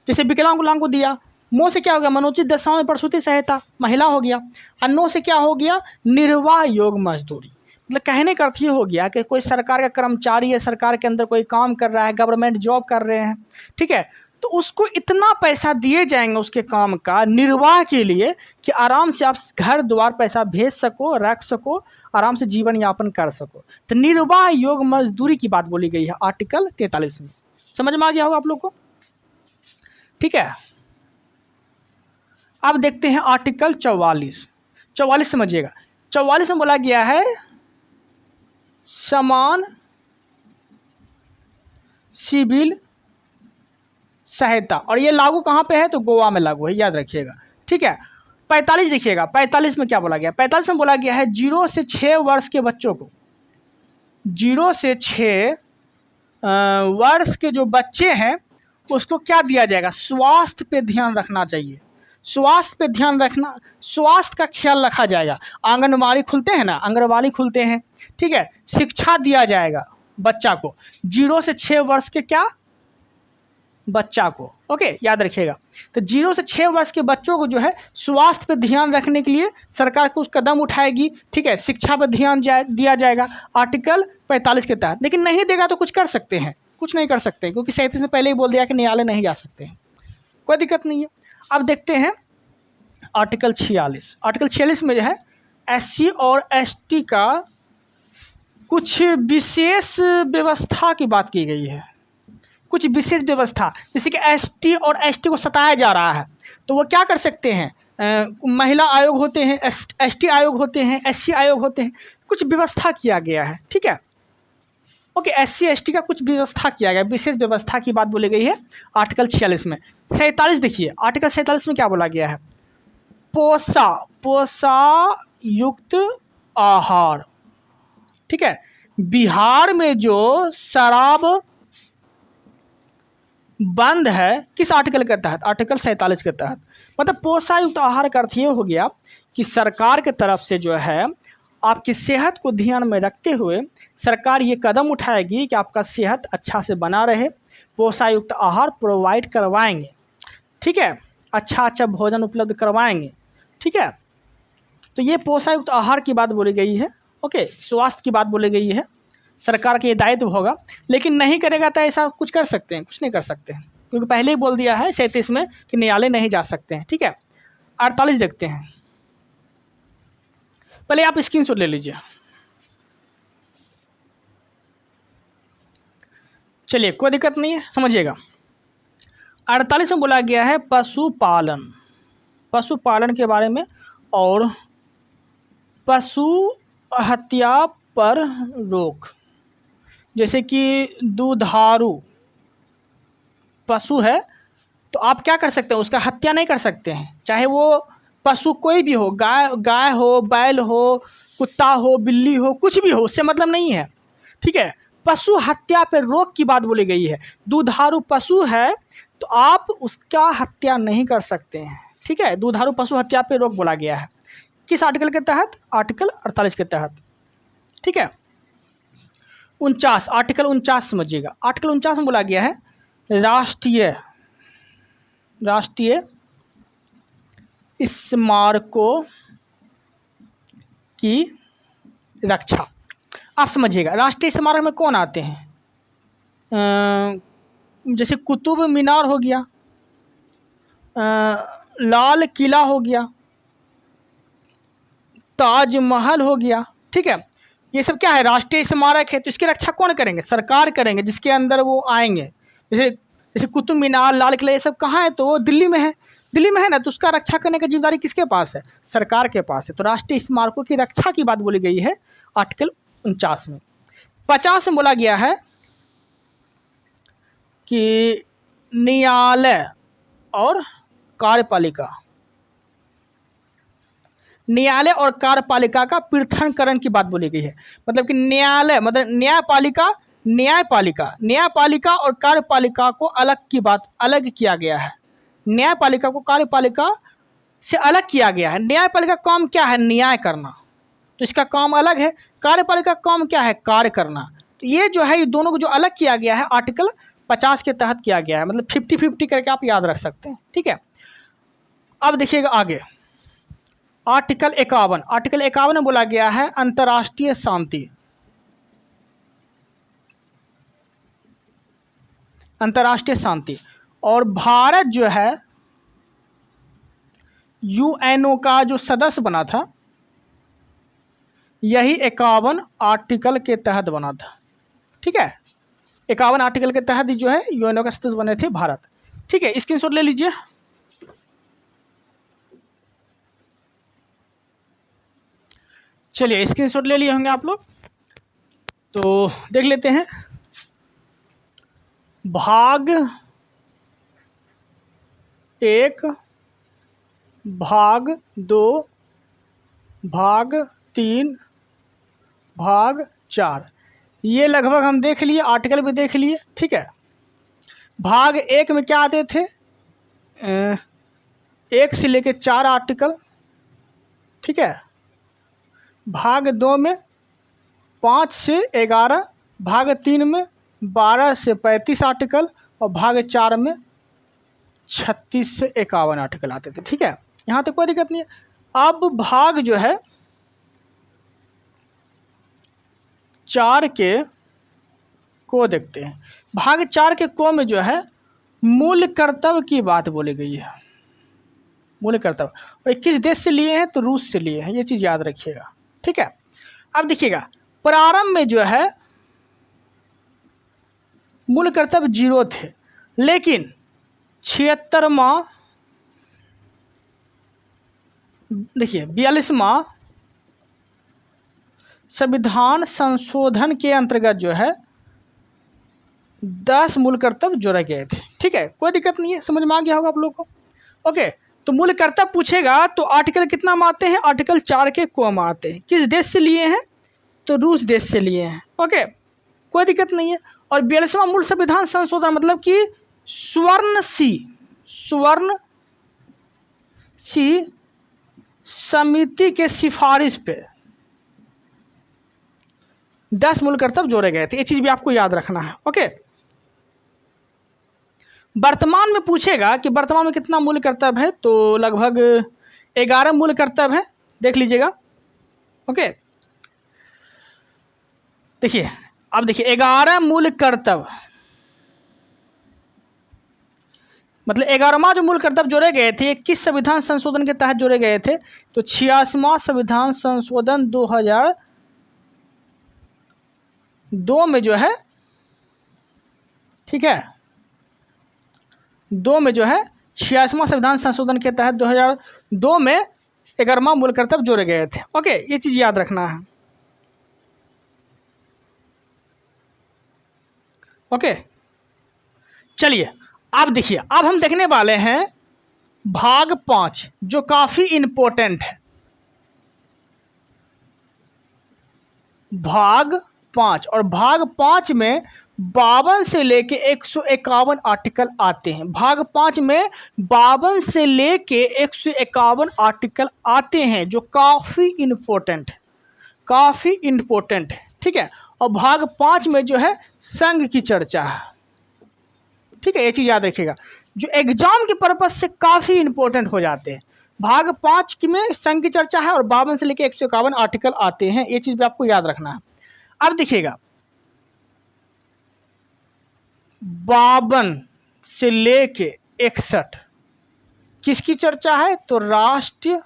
जैसे विकलांग को दिया, मोह से क्या हो गया, मनोचित दशाओं में प्रसूति सहायता, महिला हो गया। और नो से क्या हो गया, निर्वाह योग मजदूरी। मतलब कहने का अर्थ ये हो गया कि कोई सरकार का कर्मचारी है, सरकार के अंदर कोई काम कर रहा है, गवर्नमेंट जॉब कर रहे हैं, ठीक है, तो उसको इतना पैसा दिए जाएंगे उसके काम का निर्वाह के लिए कि आराम से आप घर द्वार पैसा भेज सको, रख सको, आराम से जीवन यापन कर सको। तो निर्वाह योग मजदूरी की बात बोली गई है आर्टिकल 43 में। समझ में आ गया होगा आप लोग को, ठीक है। अब देखते हैं आर्टिकल 44 समझिएगा। 44 में बोला गया है समान सिविल सहायता, और ये लागू कहाँ पे है, तो गोवा में लागू है, याद रखिएगा, ठीक है। 45 देखिएगा, 45 में क्या बोला गया, 45 में बोला गया है 0 से 6 वर्ष के बच्चों को, 0 से 6 वर्ष के जो बच्चे हैं उसको क्या दिया जाएगा, स्वास्थ्य पे ध्यान रखना चाहिए, स्वास्थ्य पे ध्यान रखना, स्वास्थ्य का ख्याल रखा जाएगा। आंगनबाड़ी खुलते हैं ना, आंगनबाड़ी खुलते हैं, ठीक है। शिक्षा दिया जाएगा बच्चा को, 0 से 6 वर्ष के क्या बच्चा को, ओके, याद रखिएगा। तो 0 से 6 वर्ष के बच्चों को जो है स्वास्थ्य पे ध्यान रखने के लिए सरकार कुछ कदम उठाएगी, ठीक है। शिक्षा पर ध्यान दिया जाएगा आर्टिकल 45 के तहत। लेकिन नहीं देगा तो कुछ कर सकते हैं, कुछ नहीं कर सकते, क्योंकि 37 में पहले ही बोल दिया कि न्यायालय नहीं जा सकते हैं, कोई दिक्कत नहीं है। अब देखते हैं आर्टिकल 46। आर्टिकल 46 में जो है SC और ST का कुछ विशेष व्यवस्था की बात की गई है, कुछ विशेष व्यवस्था। जैसे कि ST और ST को सताया जा रहा है तो वो क्या कर सकते हैं, महिला आयोग होते हैं, ST आयोग होते हैं, SC आयोग होते हैं, कुछ व्यवस्था किया गया है, ठीक है। ओके, SC ST का कुछ व्यवस्था किया गया, विशेष व्यवस्था की बात बोली गई है आर्टिकल 46 में। 47 देखिए, आर्टिकल 47 में क्या बोला गया है, पोषा युक्त आहार, ठीक है। बिहार में जो शराब बंद है किस आर्टिकल के तहत, आर्टिकल 47 के तहत। मतलब पोषायुक्त आहार का अर्थ ये हो गया कि सरकार के तरफ से जो है आपकी सेहत को ध्यान में रखते हुए सरकार ये कदम उठाएगी कि आपका सेहत अच्छा से बना रहे, पोषायुक्त आहार प्रोवाइड करवाएंगे, ठीक है, अच्छा भोजन उपलब्ध करवाएंगे, ठीक है। तो ये पोषायुक्त आहार की बात बोली गई है, ओके। स्वास्थ्य की बात बोली गई है, सरकार का ये दायित्व होगा। लेकिन नहीं करेगा तो ऐसा कुछ कर सकते हैं, कुछ नहीं कर सकते हैं, क्योंकि पहले ही बोल दिया है 37 में कि न्यायालय नहीं जा सकते हैं, ठीक है। 48 देखते हैं, पहले आप स्क्रीनशॉट ले लीजिए। चलिए, कोई दिक्कत नहीं है, समझिएगा। 48 में बोला गया है पशुपालन, पशुपालन के बारे में और पशु हत्या पर रोक। जैसे कि दुधारू पशु है तो आप क्या कर सकते हैं, उसका हत्या नहीं कर सकते हैं, चाहे वो पशु कोई भी हो, गाय हो, बैल हो, कुत्ता हो, बिल्ली हो, कुछ भी हो, उससे मतलब नहीं है, ठीक है। पशु हत्या पर रोक की बात बोली गई है। दुधारू पशु है तो आप उसका हत्या नहीं कर सकते हैं, ठीक है। दुधारू पशु हत्या पर रोक बोला गया है किस आर्टिकल के तहत, आर्टिकल 48 के तहत, ठीक है। 49, आर्टिकल 49 समझिएगा। आर्टिकल 49 में बोला गया है राष्ट्रीय स्मारकों की रक्षा। आप समझिएगा, राष्ट्रीय स्मारक में कौन आते हैं, जैसे कुतुब मीनार हो गया, लाल किला हो गया, ताजमहल हो गया, ठीक है। ये सब क्या है, राष्ट्रीय स्मारक है, तो इसकी रक्षा कौन करेंगे, सरकार करेंगे, जिसके अंदर वो आएंगे। जैसे कुतुब मीनार, लाल किला, ये सब कहाँ है, तो वो दिल्ली में है, दिल्ली में है ना, तो उसका रक्षा करने की जिम्मेदारी किसके पास है, सरकार के पास है। तो राष्ट्रीय स्मारकों की रक्षा की बात बोली गई है आर्टिकल 49 में। 50 में बोला गया है कि न्यायालय और कार्यपालिका, न्यायालय और कार्यपालिका का पृथक्करण की बात बोली गई है। मतलब कि न्यायालय मतलब न्यायपालिका और कार्यपालिका को अलग किया गया है। न्यायपालिका को कार्यपालिका से अलग किया गया है। न्यायपालिका का काम क्या है, न्याय करना, तो इसका काम अलग है। कार्यपालिका का काम क्या है, कार्य करना। तो ये जो है, ये दोनों को जो अलग किया गया है आर्टिकल 50 के तहत किया गया है। मतलब 50-50 करके आप याद रख सकते हैं, ठीक है। अब देखिएगा आगे, आर्टिकल 51। आर्टिकल 51 में बोला गया है अंतर्राष्ट्रीय शांति, अंतर्राष्ट्रीय शांति। और भारत जो है यूएनओ का जो सदस्य बना था, यही 51 आर्टिकल के तहत बना था, ठीक है। 51 आर्टिकल के तहत जो है यूएनओ का सदस्य बने थे भारत, ठीक है। स्क्रीनशॉट ले लीजिए। चलिए, स्क्रीनशॉट ले लिए होंगे आप लोग, तो देख लेते हैं। भाग 1, भाग 2, भाग 3, भाग 4, ये लगभग हम देख लिए, आर्टिकल भी देख लिए, ठीक है। भाग 1 में क्या आते थे, 1 से लेके 4 आर्टिकल, ठीक है। भाग 2 में 5 से 11, भाग 3 में 12 से 35 आर्टिकल और भाग 4 में 36 से 51 आर्टिकल आते थे, ठीक है। यहाँ तक कोई दिक्कत नहीं है। अब भाग जो है 4 के को देखते हैं। भाग 4 के को में जो है मूल कर्तव्य की बात बोली गई है, मूल कर्तव्य, और ये किस देश से लिए हैं, तो रूस से लिए हैं, ये चीज़ याद रखिएगा, ठीक है। अब देखिएगा प्रारंभ में जो है मूल कर्तव्य 0 थे, लेकिन 76वां, देखिए 42वां संविधान संशोधन के अंतर्गत जो है 10 मूल कर्तव्य जोड़े गए थे, ठीक है। कोई दिक्कत नहीं है, समझ में आ गया होगा आप लोगों को। ओके, तो मूल कर्तव्य पूछेगा तो आर्टिकल कितना में आते हैं, आर्टिकल 4 के को में आते हैं। किस देश से लिए हैं, तो रूस देश से लिए हैं, ओके, कोई दिक्कत नहीं है। और 42वां मूल संविधान संशोधन मतलब कि स्वर्ण सी समिति के सिफारिश पे 10 मूल कर्तव्य जोड़े गए थे, ये चीज भी आपको याद रखना है, ओके। वर्तमान में पूछेगा कि वर्तमान में कितना मूल कर्तव्य है, तो लगभग 11 मूल कर्तव्य है, देख लीजिएगा, ओके। देखिए अब देखिए 11 मूल कर्तव्य मतलब 11वां जो मूल कर्तव्य जोड़े गए थे, ये किस संविधान संशोधन के तहत जोड़े गए थे, तो 86वां संविधान संशोधन 2002 में जो है, ठीक है, 2 में जो है 86वां संविधान संशोधन के तहत 2002 में 11वां मूल कर्तव्य जोड़े गए थे, ओके, ये चीज याद रखना है, ओके। चलिए अब देखिए, अब हम देखने वाले हैं भाग 5 जो काफी इंपॉर्टेंट है। भाग 5, और भाग 5 में 52 से लेके 151 आर्टिकल आते हैं। भाग 5 में 52 से लेके 151 आर्टिकल आते हैं जो काफी इंपॉर्टेंट है, ठीक है। और भाग 5 में जो है संघ की चर्चा है, ठीक है, ये चीज याद रखिएगा, जो एग्जाम के पर्पज से काफी इंपॉर्टेंट हो जाते हैं। भाग 5 में संघ की चर्चा है और 52 से लेकर 151 आर्टिकल आते हैं, ये चीज भी आपको याद रखना है। अब देखिएगा 52 से लेके 61 किसकी चर्चा है, तो राष्ट्रपति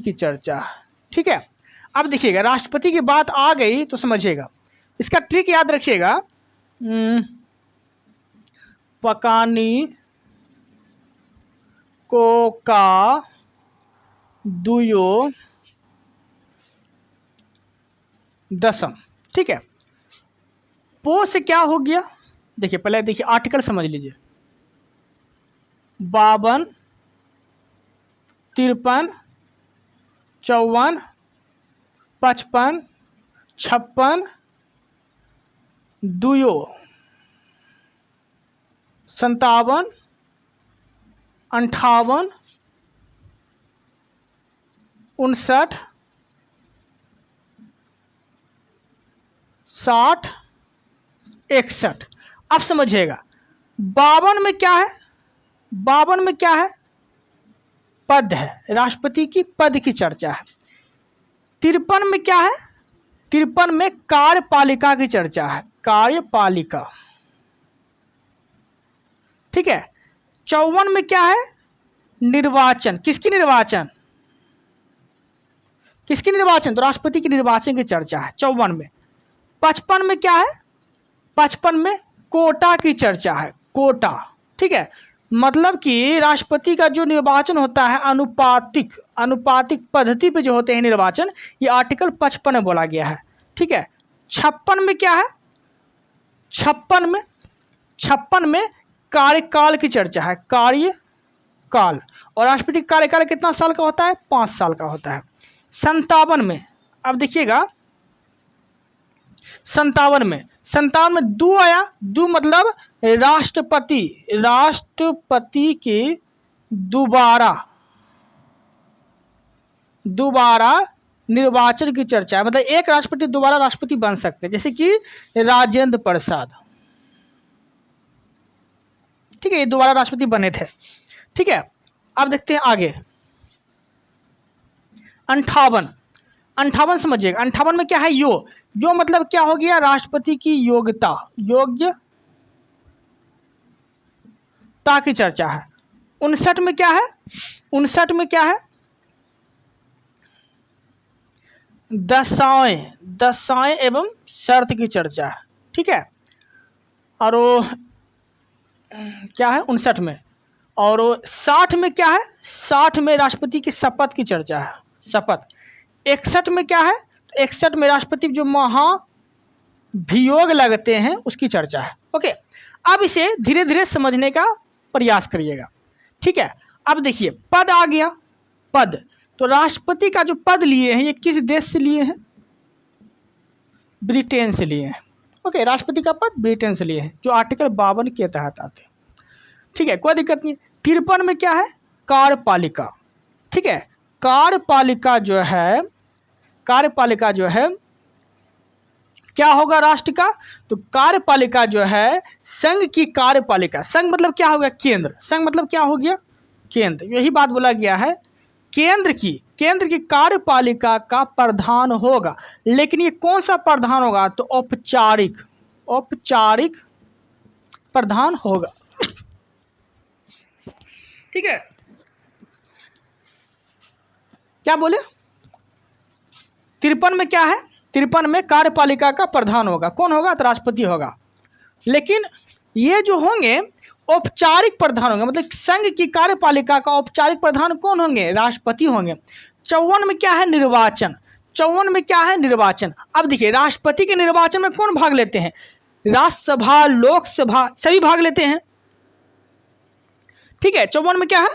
की चर्चा है, ठीक है। अब देखिएगा राष्ट्रपति की बात आ गई तो समझिएगा, इसका ट्रिक याद रखिएगा, पकानी को का दुयो दसम, ठीक है। पो से क्या हो गया, देखिए पहले देखिए आर्टिकल समझ लीजिए, 52, 53, 54, 55, 56, दुयो 57, 58, 59, 60, 61। अब समझिएगा 52 में क्या है, 52 में क्या है, पद है, राष्ट्रपति की पद की चर्चा है। 53 में क्या है, 53 में कार्यपालिका की चर्चा है, कार्यपालिका, ठीक है। 54 में क्या है, निर्वाचन, किसकी निर्वाचन, तो राष्ट्रपति की निर्वाचन की चर्चा है 54 में। 55 में क्या है, 55 में कोटा की चर्चा है, कोटा, ठीक है, मतलब कि राष्ट्रपति का जो निर्वाचन होता है अनुपातिक पद्धति पे जो होते हैं निर्वाचन, ये आर्टिकल 55 में बोला गया है, ठीक है। 56 में क्या है, 56 में कार्यकाल की चर्चा है, कार्यकाल, और राष्ट्रपति का कार्यकाल कितना साल का होता है, 5 साल का होता है। 57 में, अब देखिएगा 57 में दो आया, दो मतलब राष्ट्रपति की दोबारा निर्वाचन की चर्चा है। मतलब एक राष्ट्रपति दोबारा राष्ट्रपति बन सकते हैं, जैसे कि राजेंद्र प्रसाद, ठीक है, ये दोबारा राष्ट्रपति बने थे। ठीक है, अब देखते हैं आगे 58 समझिएगा। 58 में क्या है? यो मतलब क्या हो गया? राष्ट्रपति की योग्यता की चर्चा है। 59 में क्या है? 59 में क्या है? दशाएं एवं शर्त की चर्चा है। ठीक है, और वो क्या है 59 में? और 60 में क्या है? 60 में राष्ट्रपति की शपथ की चर्चा है, शपथ। 61 में क्या है? 61 में राष्ट्रपति जो महाभियोग लगते हैं उसकी चर्चा है। ओके, अब इसे धीरे धीरे समझने का प्रयास करिएगा। ठीक है, अब देखिए पद आ गया। पद, तो राष्ट्रपति का जो पद लिए हैं ये किस देश से लिए हैं? ब्रिटेन से लिए हैं। ओके, राष्ट्रपति का पद ब्रिटेन से लिए हैं, जो आर्टिकल 52 के तहत आते हैं। ठीक है, कोई दिक्कत नहीं। 53 में क्या है? कार्यपालिका। ठीक है, कार्यपालिका जो है क्या होगा राष्ट्र का? तो कार्यपालिका जो है संघ की कार्यपालिका। संघ मतलब क्या हो गया? केंद्र। संघ मतलब क्या हो गया? केंद्र। यही बात बोला गया है, केंद्र की कार्यपालिका का प्रधान होगा। लेकिन ये कौन सा प्रधान होगा? तो औपचारिक प्रधान होगा। ठीक है, क्या बोले? 53 में क्या है? 53 में कार्यपालिका का प्रधान होगा। कौन होगा? तो राष्ट्रपति होगा। लेकिन ये जो होंगे औपचारिक प्रधान होंगे, मतलब संघ की कार्यपालिका का औपचारिक प्रधान कौन होंगे? राष्ट्रपति होंगे। 54 में क्या है? निर्वाचन। 54 में क्या है? निर्वाचन। अब देखिए राष्ट्रपति के निर्वाचन में कौन भाग लेते हैं? राज्यसभा, लोकसभा सभी भाग लेते हैं। ठीक है, 54 में क्या है?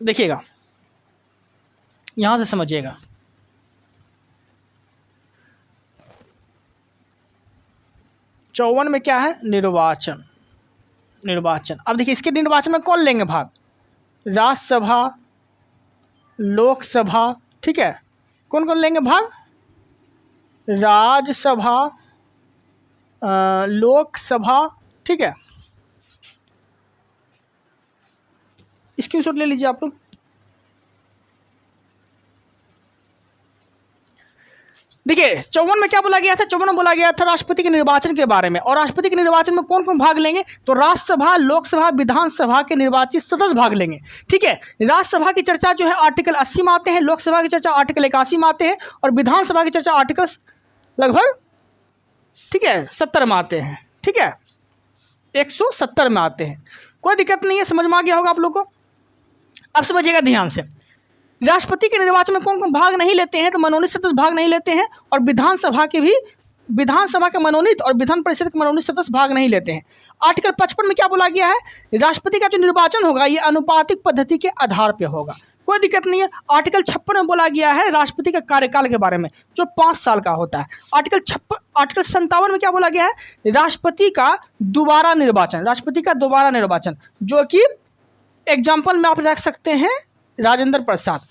देखिएगा, यहां से समझिएगा। चौवन में क्या है? निर्वाचन। अब देखिए इसके निर्वाचन में कौन लेंगे भाग? राज्यसभा, लोकसभा। ठीक है, कौन कौन लेंगे भाग? राज्यसभा, लोकसभा। ठीक है, स्क्रीनशॉट ले लीजिए आप लोग। देखिए 54 में क्या बोला गया था? 54 में बोला गया था राष्ट्रपति के निर्वाचन के बारे में। और राष्ट्रपति के निर्वाचन में कौन कौन भाग लेंगे? तो राज्यसभा, लोकसभा, विधानसभा के निर्वाचित सदस्य भाग लेंगे। ठीक है, राज्यसभा की चर्चा जो है आर्टिकल 80 में आते हैं, लोकसभा की चर्चा आर्टिकल 81 में आते हैं, और विधानसभा की चर्चा आर्टिकल लगभग 70 में आते हैं। ठीक है, 170 में आते हैं। कोई दिक्कत नहीं है, समझ में आ गया होगा आप लोग को। अब समझिएगा ध्यान से, राष्ट्रपति के निर्वाचन में कौन कौन भाग नहीं लेते हैं? तो मनोनीत सदस्य भाग नहीं लेते हैं, और विधानसभा के मनोनीत और विधान परिषद के मनोनीत सदस्य भाग नहीं लेते हैं। आर्टिकल 55 में क्या बोला गया है? राष्ट्रपति का जो निर्वाचन होगा ये अनुपातिक पद्धति के आधार पर होगा। कोई दिक्कत नहीं है। आर्टिकल 56 में बोला गया है राष्ट्रपति के कार्यकाल के बारे में, जो 5 साल का होता है। आर्टिकल 57 में क्या बोला गया है? राष्ट्रपति का दोबारा निर्वाचन, जो कि एग्जाम्पल में आप रख सकते हैं राजेंद्र प्रसाद।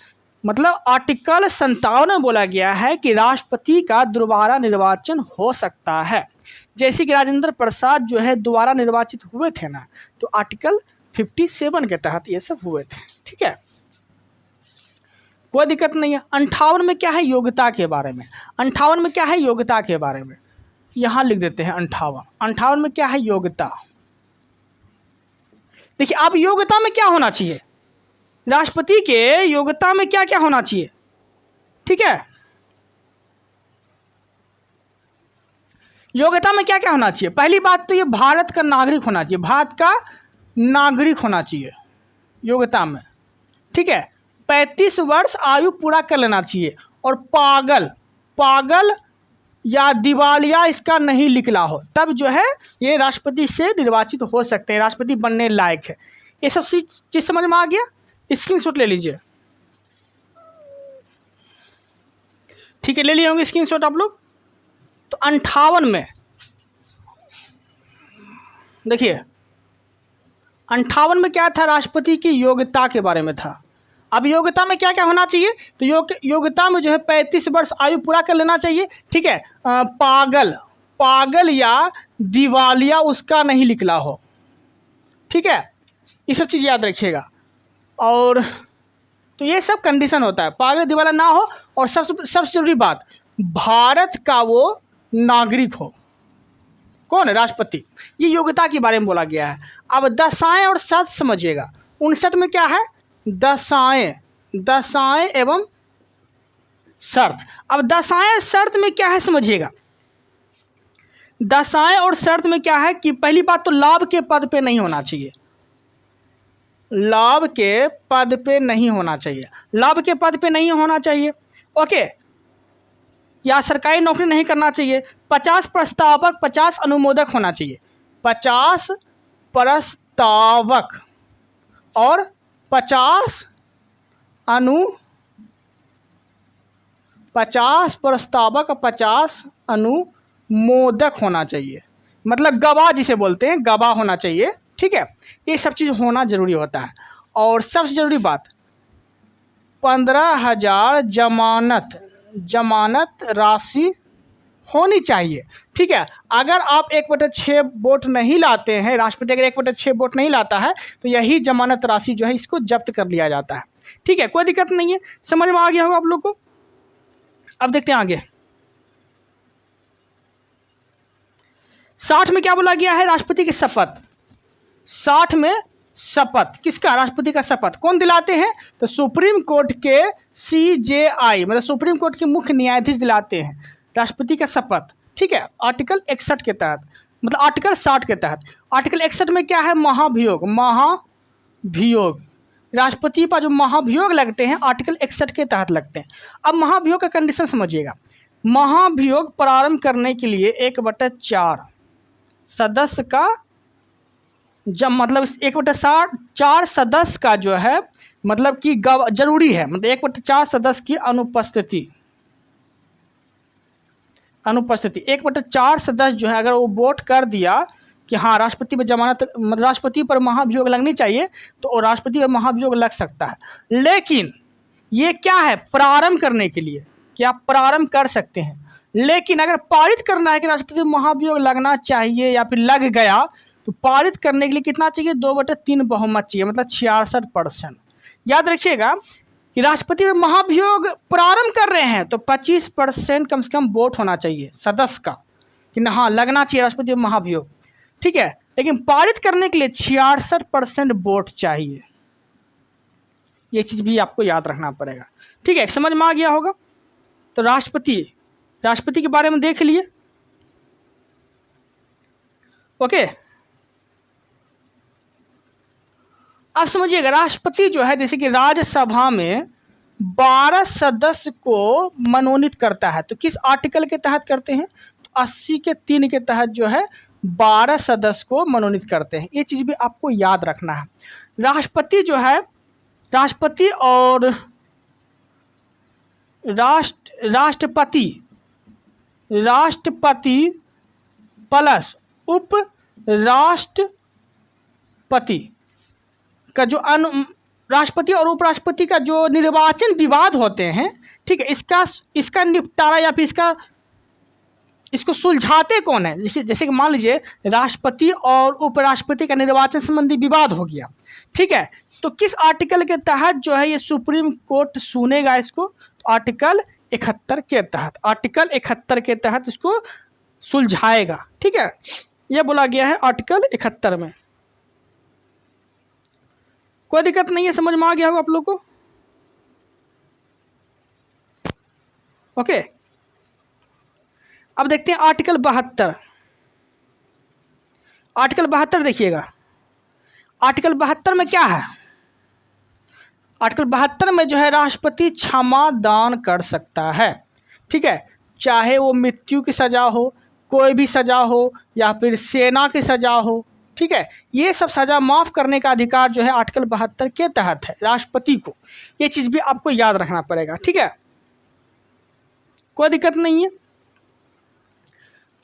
मतलब आर्टिकल 57 में बोला गया है कि राष्ट्रपति का दोबारा निर्वाचन हो सकता है। जैसे कि राजेंद्र प्रसाद जो है दोबारा निर्वाचित हुए थे ना, तो आर्टिकल 57 के तहत ये सब हुए थे। ठीक है, कोई दिक्कत नहीं है। 58 में क्या है? योग्यता के बारे में। 58 में क्या है? योग्यता के बारे में। यहां लिख देते हैं 58 में क्या है? योग्यता। देखिए अब योग्यता में क्या होना चाहिए? राष्ट्रपति के योग्यता में क्या क्या होना चाहिए? ठीक है, योग्यता में क्या क्या होना चाहिए? पहली बात तो ये भारत का नागरिक होना चाहिए, भारत का नागरिक होना चाहिए योग्यता में। ठीक है, 35 वर्ष आयु पूरा कर लेना चाहिए, और पागल या दिवालिया इसका नहीं निकला हो, तब जो है ये राष्ट्रपति से निर्वाचित हो सकते हैं, राष्ट्रपति बनने लायक है। ये सब चीज़ समझ में आ गया? स्क्रीनशॉट ले लीजिए। ठीक है, ले लिए होंगे स्क्रीनशॉट आप लोग। तो 58 देखिए 58 में क्या था, राष्ट्रपति की योग्यता के बारे में था। अब योग्यता में क्या क्या होना चाहिए, तो योग्यता में जो है 35 वर्ष आयु पूरा कर लेना चाहिए, ठीक है। पागल या दिवालिया उसका नहीं निकला हो, ठीक है, ये सब चीज़ याद रखिएगा। और तो ये सब कंडीशन होता है, पागल दिवालिया ना हो, और सबसे जरूरी बात, भारत का वो नागरिक हो। कौन है, राष्ट्रपति। ये योग्यता के बारे में बोला गया है। अब दशाएं और शर्त समझिएगा। 59 में क्या है, दशाएं एवं शर्त। अब दशाएं शर्त में क्या है समझिएगा। दशाएं और शर्त में क्या है कि पहली बात तो लाभ के पद पे नहीं होना चाहिए, लाभ के पद पे नहीं होना चाहिए, लाभ के पद पे नहीं होना चाहिए, ओके, या सरकारी नौकरी नहीं करना चाहिए। 50 प्रस्तावक 50 अनुमोदक होना चाहिए, 50 प्रस्तावक और 50 प्रस्तावक 50 अनुमोदक होना चाहिए, मतलब गवाह जिसे बोलते हैं, गवाह होना चाहिए, ठीक है। ये सब चीज़ होना जरूरी होता है। और सबसे जरूरी बात 15,000 जमानत राशि होनी चाहिए, ठीक है। अगर आप 1/6 वोट नहीं लाते हैं, राष्ट्रपति अगर 1/6 वोट नहीं लाता है, तो यही जमानत राशि जो है इसको जब्त कर लिया जाता है, ठीक है। कोई दिक्कत नहीं है, समझ में आ गया होगा आप लोग को। अब देखते हैं आगे। 60 में क्या बोला गया है, राष्ट्रपति की शपथ। 60 में शपथ किसका, राष्ट्रपति का शपथ कौन दिलाते हैं, तो सुप्रीम कोर्ट के CJI मतलब सुप्रीम कोर्ट के मुख्य न्यायाधीश दिलाते हैं राष्ट्रपति का शपथ, ठीक है। आर्टिकल 61 के तहत, मतलब आर्टिकल 60 के तहत। आर्टिकल 61 में क्या है, महाभियोग, राष्ट्रपति पर जो महाभियोग लगते हैं आर्टिकल 61 के तहत लगते हैं। अब महाभियोग का कंडीशन समझिएगा। महाभियोग प्रारंभ करने के लिए 1/4 सदस्य का, जब मतलब 1/4 सदस्य का जो है मतलब कि जरूरी है, मतलब 1/4 सदस्य की अनुपस्थिति 1/4 सदस्य जो है अगर वो वोट कर दिया कि हाँ राष्ट्रपति पर जमानत, राष्ट्रपति पर महाभियोग लगनी चाहिए, तो राष्ट्रपति पर महाभियोग लग सकता है। लेकिन ये क्या है, प्रारंभ करने के लिए, कि आप प्रारंभ कर सकते हैं। लेकिन अगर पारित करना है कि राष्ट्रपति पर महाभियोग लगना चाहिए या फिर लग गया, तो पारित करने के लिए कितना चाहिए, 2/3 बहुमत चाहिए, मतलब 66%। याद रखिएगा कि राष्ट्रपति में महाभियोग प्रारंभ कर रहे हैं तो 25% कम से कम वोट होना चाहिए सदस्य का, कि ना हाँ लगना चाहिए राष्ट्रपति में महाभियोग, ठीक है। लेकिन पारित करने के लिए 66% वोट चाहिए। ये चीज़ भी आपको याद रखना पड़ेगा, ठीक है। समझ में आ गया होगा। तो राष्ट्रपति के बारे में देख लिए, ओके। अब समझिएगा राष्ट्रपति जो है, जैसे कि राज्यसभा में 12 सदस्य को मनोनीत करता है, तो किस आर्टिकल के तहत करते हैं, तो 80 के 3 के तहत जो है 12 सदस्य को मनोनीत करते हैं। ये चीज़ भी आपको याद रखना है। राष्ट्रपति जो है, राष्ट्रपति और राष्ट्रपति प्लस उप राष्ट्रपति का जो राष्ट्रपति और उपराष्ट्रपति का जो निर्वाचन विवाद होते हैं, ठीक है, इसका निपटारा या फिर इसको सुलझाते कौन है। जैसे कि मान लीजिए राष्ट्रपति और उपराष्ट्रपति का निर्वाचन संबंधी विवाद हो गया, ठीक है, तो किस आर्टिकल के तहत जो है ये सुप्रीम कोर्ट सुनेगा इसको, तो आर्टिकल 71 के तहत, आर्टिकल 71 के तहत इसको सुलझाएगा, ठीक है। यह बोला गया है आर्टिकल 71 में। कोई दिक्कत नहीं है, समझ में आ गया होगा आप लोग को, ओके। अब देखते हैं आर्टिकल 72। आर्टिकल 72 देखिएगा। आर्टिकल 72 में क्या है, आर्टिकल 72 में जो है राष्ट्रपति क्षमा दान कर सकता है, ठीक है, चाहे वो मृत्यु की सज़ा हो, कोई भी सज़ा हो, या फिर सेना की सज़ा हो, ठीक है। ये सब सज़ा माफ़ करने का अधिकार जो है आर्टिकल 72 के तहत है राष्ट्रपति को। ये चीज़ भी आपको याद रखना पड़ेगा, ठीक है, कोई दिक्कत नहीं है।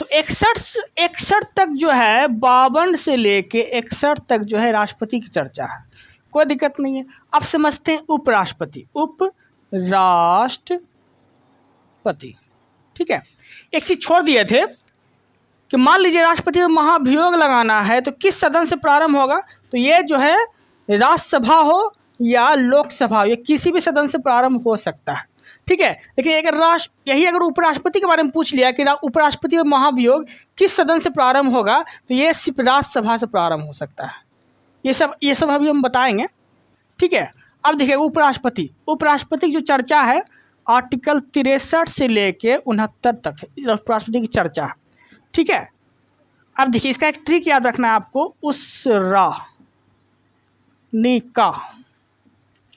तो 61 तक जो है, 52 से लेके 61 तक जो है राष्ट्रपति की चर्चा है, कोई दिक्कत नहीं है। अब समझते हैं उपराष्ट्रपति। उपराष्ट्रपति, ठीक है। एक चीज छोड़ दिए थे कि मान लीजिए राष्ट्रपति में महाभियोग लगाना है तो किस सदन से प्रारंभ होगा, तो ये जो है राज्यसभा हो या लोकसभा हो, ये किसी भी सदन से प्रारंभ हो सकता है, ठीक है। लेकिन अगर अगर उपराष्ट्रपति के बारे में पूछ लिया कि उपराष्ट्रपति में महाभियोग किस सदन से प्रारंभ होगा, तो ये सिर्फ राज्यसभा से प्रारंभ हो सकता है। ये सब अभी हम बताएंगे, ठीक है। अब देखिए उपराष्ट्रपति की जो चर्चा है आर्टिकल 63 से लेके 69 तक है उपराष्ट्रपति की चर्चा, ठीक है। अब देखिए इसका एक ट्रिक याद रखना है आपको,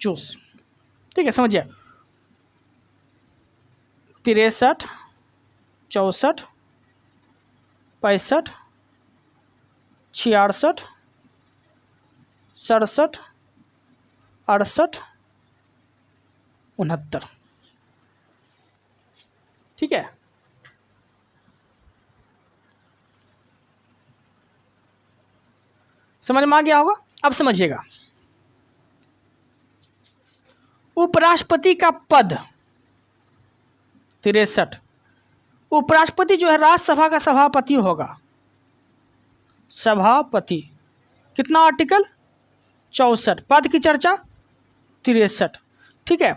चूस, ठीक है, समझिए। 63, 64, 65, 66, 67, 68, 69, ठीक है। समझ में आ गया होगा। अब समझिएगा, उपराष्ट्रपति का पद 63, उपराष्ट्रपति जो है राज्यसभा का सभापति होगा, सभापति, कितना आर्टिकल 64, पद की चर्चा 63, ठीक है।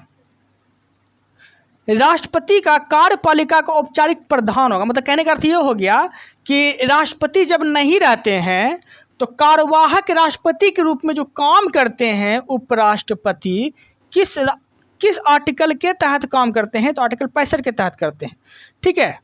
राष्ट्रपति का कार्यपालिका का औपचारिक प्रधान होगा, मतलब कहने का अर्थ ये हो गया कि राष्ट्रपति जब नहीं रहते हैं तो कार्यवाहक राष्ट्रपति के रूप में जो काम करते हैं उपराष्ट्रपति किस आर्टिकल के तहत काम करते हैं, तो आर्टिकल 65 के तहत करते हैं, ठीक है।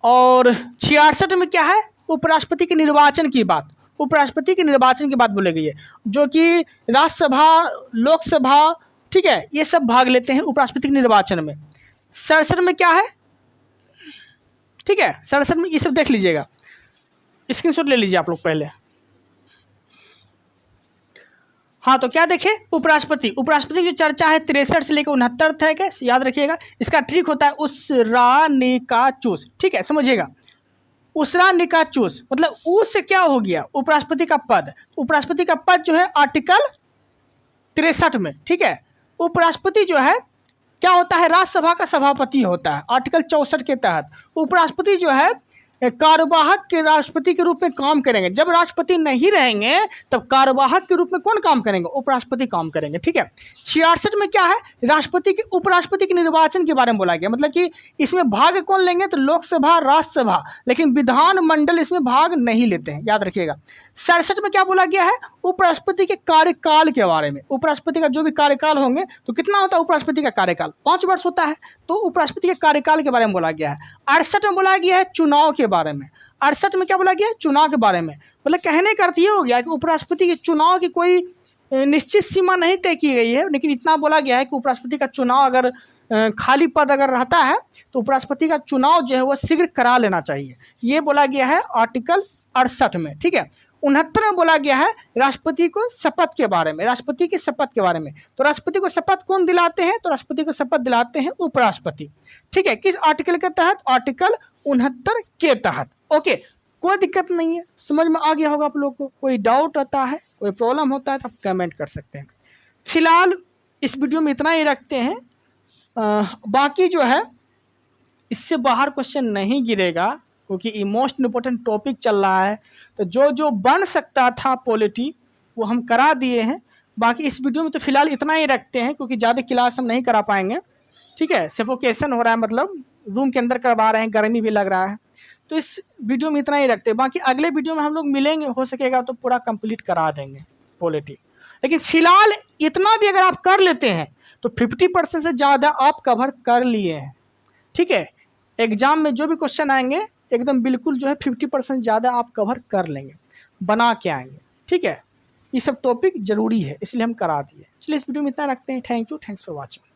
और 66 में क्या है, उपराष्ट्रपति के निर्वाचन की बात, उपराष्ट्रपति के निर्वाचन की बात बोली गई है, जो कि राज्यसभा, लोकसभा, ठीक है, ये सब भाग लेते हैं उपराष्ट्रपति के निर्वाचन में। 67 में क्या है, ठीक है, 67 में ये सब देख लीजिएगा, स्क्रीनशॉट ले लीजिए आप लोग पहले। हाँ, तो क्या देखें, उपराष्ट्रपति की जो चर्चा है 63 से लेकर 69 तक है, याद रखिएगा। इसका ट्रिक होता है उसरानिकाचूस, ठीक है, समझिएगा। उसरानिकाचूस मतलब उस से क्या हो गया, उपराष्ट्रपति का पद, उपराष्ट्रपति का पद जो है आर्टिकल 63 में, ठीक है। उपराष्ट्रपति जो है क्या होता है, राज्यसभा का सभापति होता है आर्टिकल 64 के तहत। उपराष्ट्रपति जो है कार्यवाहक के राष्ट्रपति के रूप में काम करेंगे, जब राष्ट्रपति नहीं रहेंगे तब कार्यवाहक के रूप में कौन काम करेंगे, उपराष्ट्रपति काम करेंगे, ठीक है। 66 में क्या है, उपराष्ट्रपति के निर्वाचन के बारे में बोला गया, मतलब कि इसमें भाग कौन लेंगे, तो लोकसभा, राज्यसभा, लेकिन विधानमंडल इसमें भाग नहीं लेते हैं, याद रखिएगा। 67 में क्या बोला गया है, उपराष्ट्रपति के कार्यकाल के बारे में, उपराष्ट्रपति का जो भी कार्यकाल होंगे, तो कितना होता है उपराष्ट्रपति का कार्यकाल, 5 वर्ष होता है, तो उपराष्ट्रपति के कार्यकाल के बारे में बोला गया है। 68 में बोला गया है चुनाव के बारे में, 68 में क्या बोला गया है, चुनाव के बारे में, मतलब कहने का अर्थ ये हो गया कि उपराष्ट्रपति के चुनाव की कोई निश्चित सीमा नहीं तय की गई है, लेकिन इतना बोला गया है कि उपराष्ट्रपति का चुनाव अगर खाली पद अगर रहता है तो उपराष्ट्रपति का चुनाव जो है वो शीघ्र करा लेना चाहिए, ये बोला गया है आर्टिकल 68 में, ठीक है। 69 में बोला गया है राष्ट्रपति को शपथ के बारे में, राष्ट्रपति की शपथ के बारे में, तो राष्ट्रपति को शपथ कौन दिलाते हैं, तो राष्ट्रपति को शपथ दिलाते हैं उपराष्ट्रपति, ठीक है। किस आर्टिकल के तहत, आर्टिकल 69 के तहत, ओके, कोई दिक्कत नहीं है, समझ में आ गया होगा आप लोग को। कोई डाउट आता है, कोई प्रॉब्लम होता है तो आप कमेंट कर सकते हैं। फिलहाल इस वीडियो में इतना ही रखते हैं, बाकी जो है इससे बाहर क्वेश्चन नहीं गिरेगा, क्योंकि मोस्ट इम्पोर्टेंट टॉपिक चल रहा है, तो जो बन सकता था पॉलिटी वो हम करा दिए हैं। बाकी इस वीडियो में तो फिलहाल इतना ही रखते हैं, क्योंकि ज़्यादा क्लास हम नहीं करा पाएंगे, ठीक है। सफोकेशन हो रहा है, मतलब रूम के अंदर करवा रहे हैं, गर्मी भी लग रहा है, तो इस वीडियो में इतना ही रखते हैं। बाकी अगले वीडियो में हम लोग मिलेंगे, हो सकेगा तो पूरा कंप्लीट करा देंगे पॉलिटी। लेकिन फिलहाल इतना भी अगर आप कर लेते हैं तो 50% से ज़्यादा आप कवर कर लिए हैं, ठीक है। एग्जाम में जो भी क्वेश्चन आएंगे एकदम बिल्कुल जो है 50% ज़्यादा आप कवर कर लेंगे, बना के आएंगे, ठीक है। ये सब टॉपिक ज़रूरी है, इसलिए हम करा दिए। चलिए इस वीडियो में इतना रखते हैं। Thank you, thanks for watching.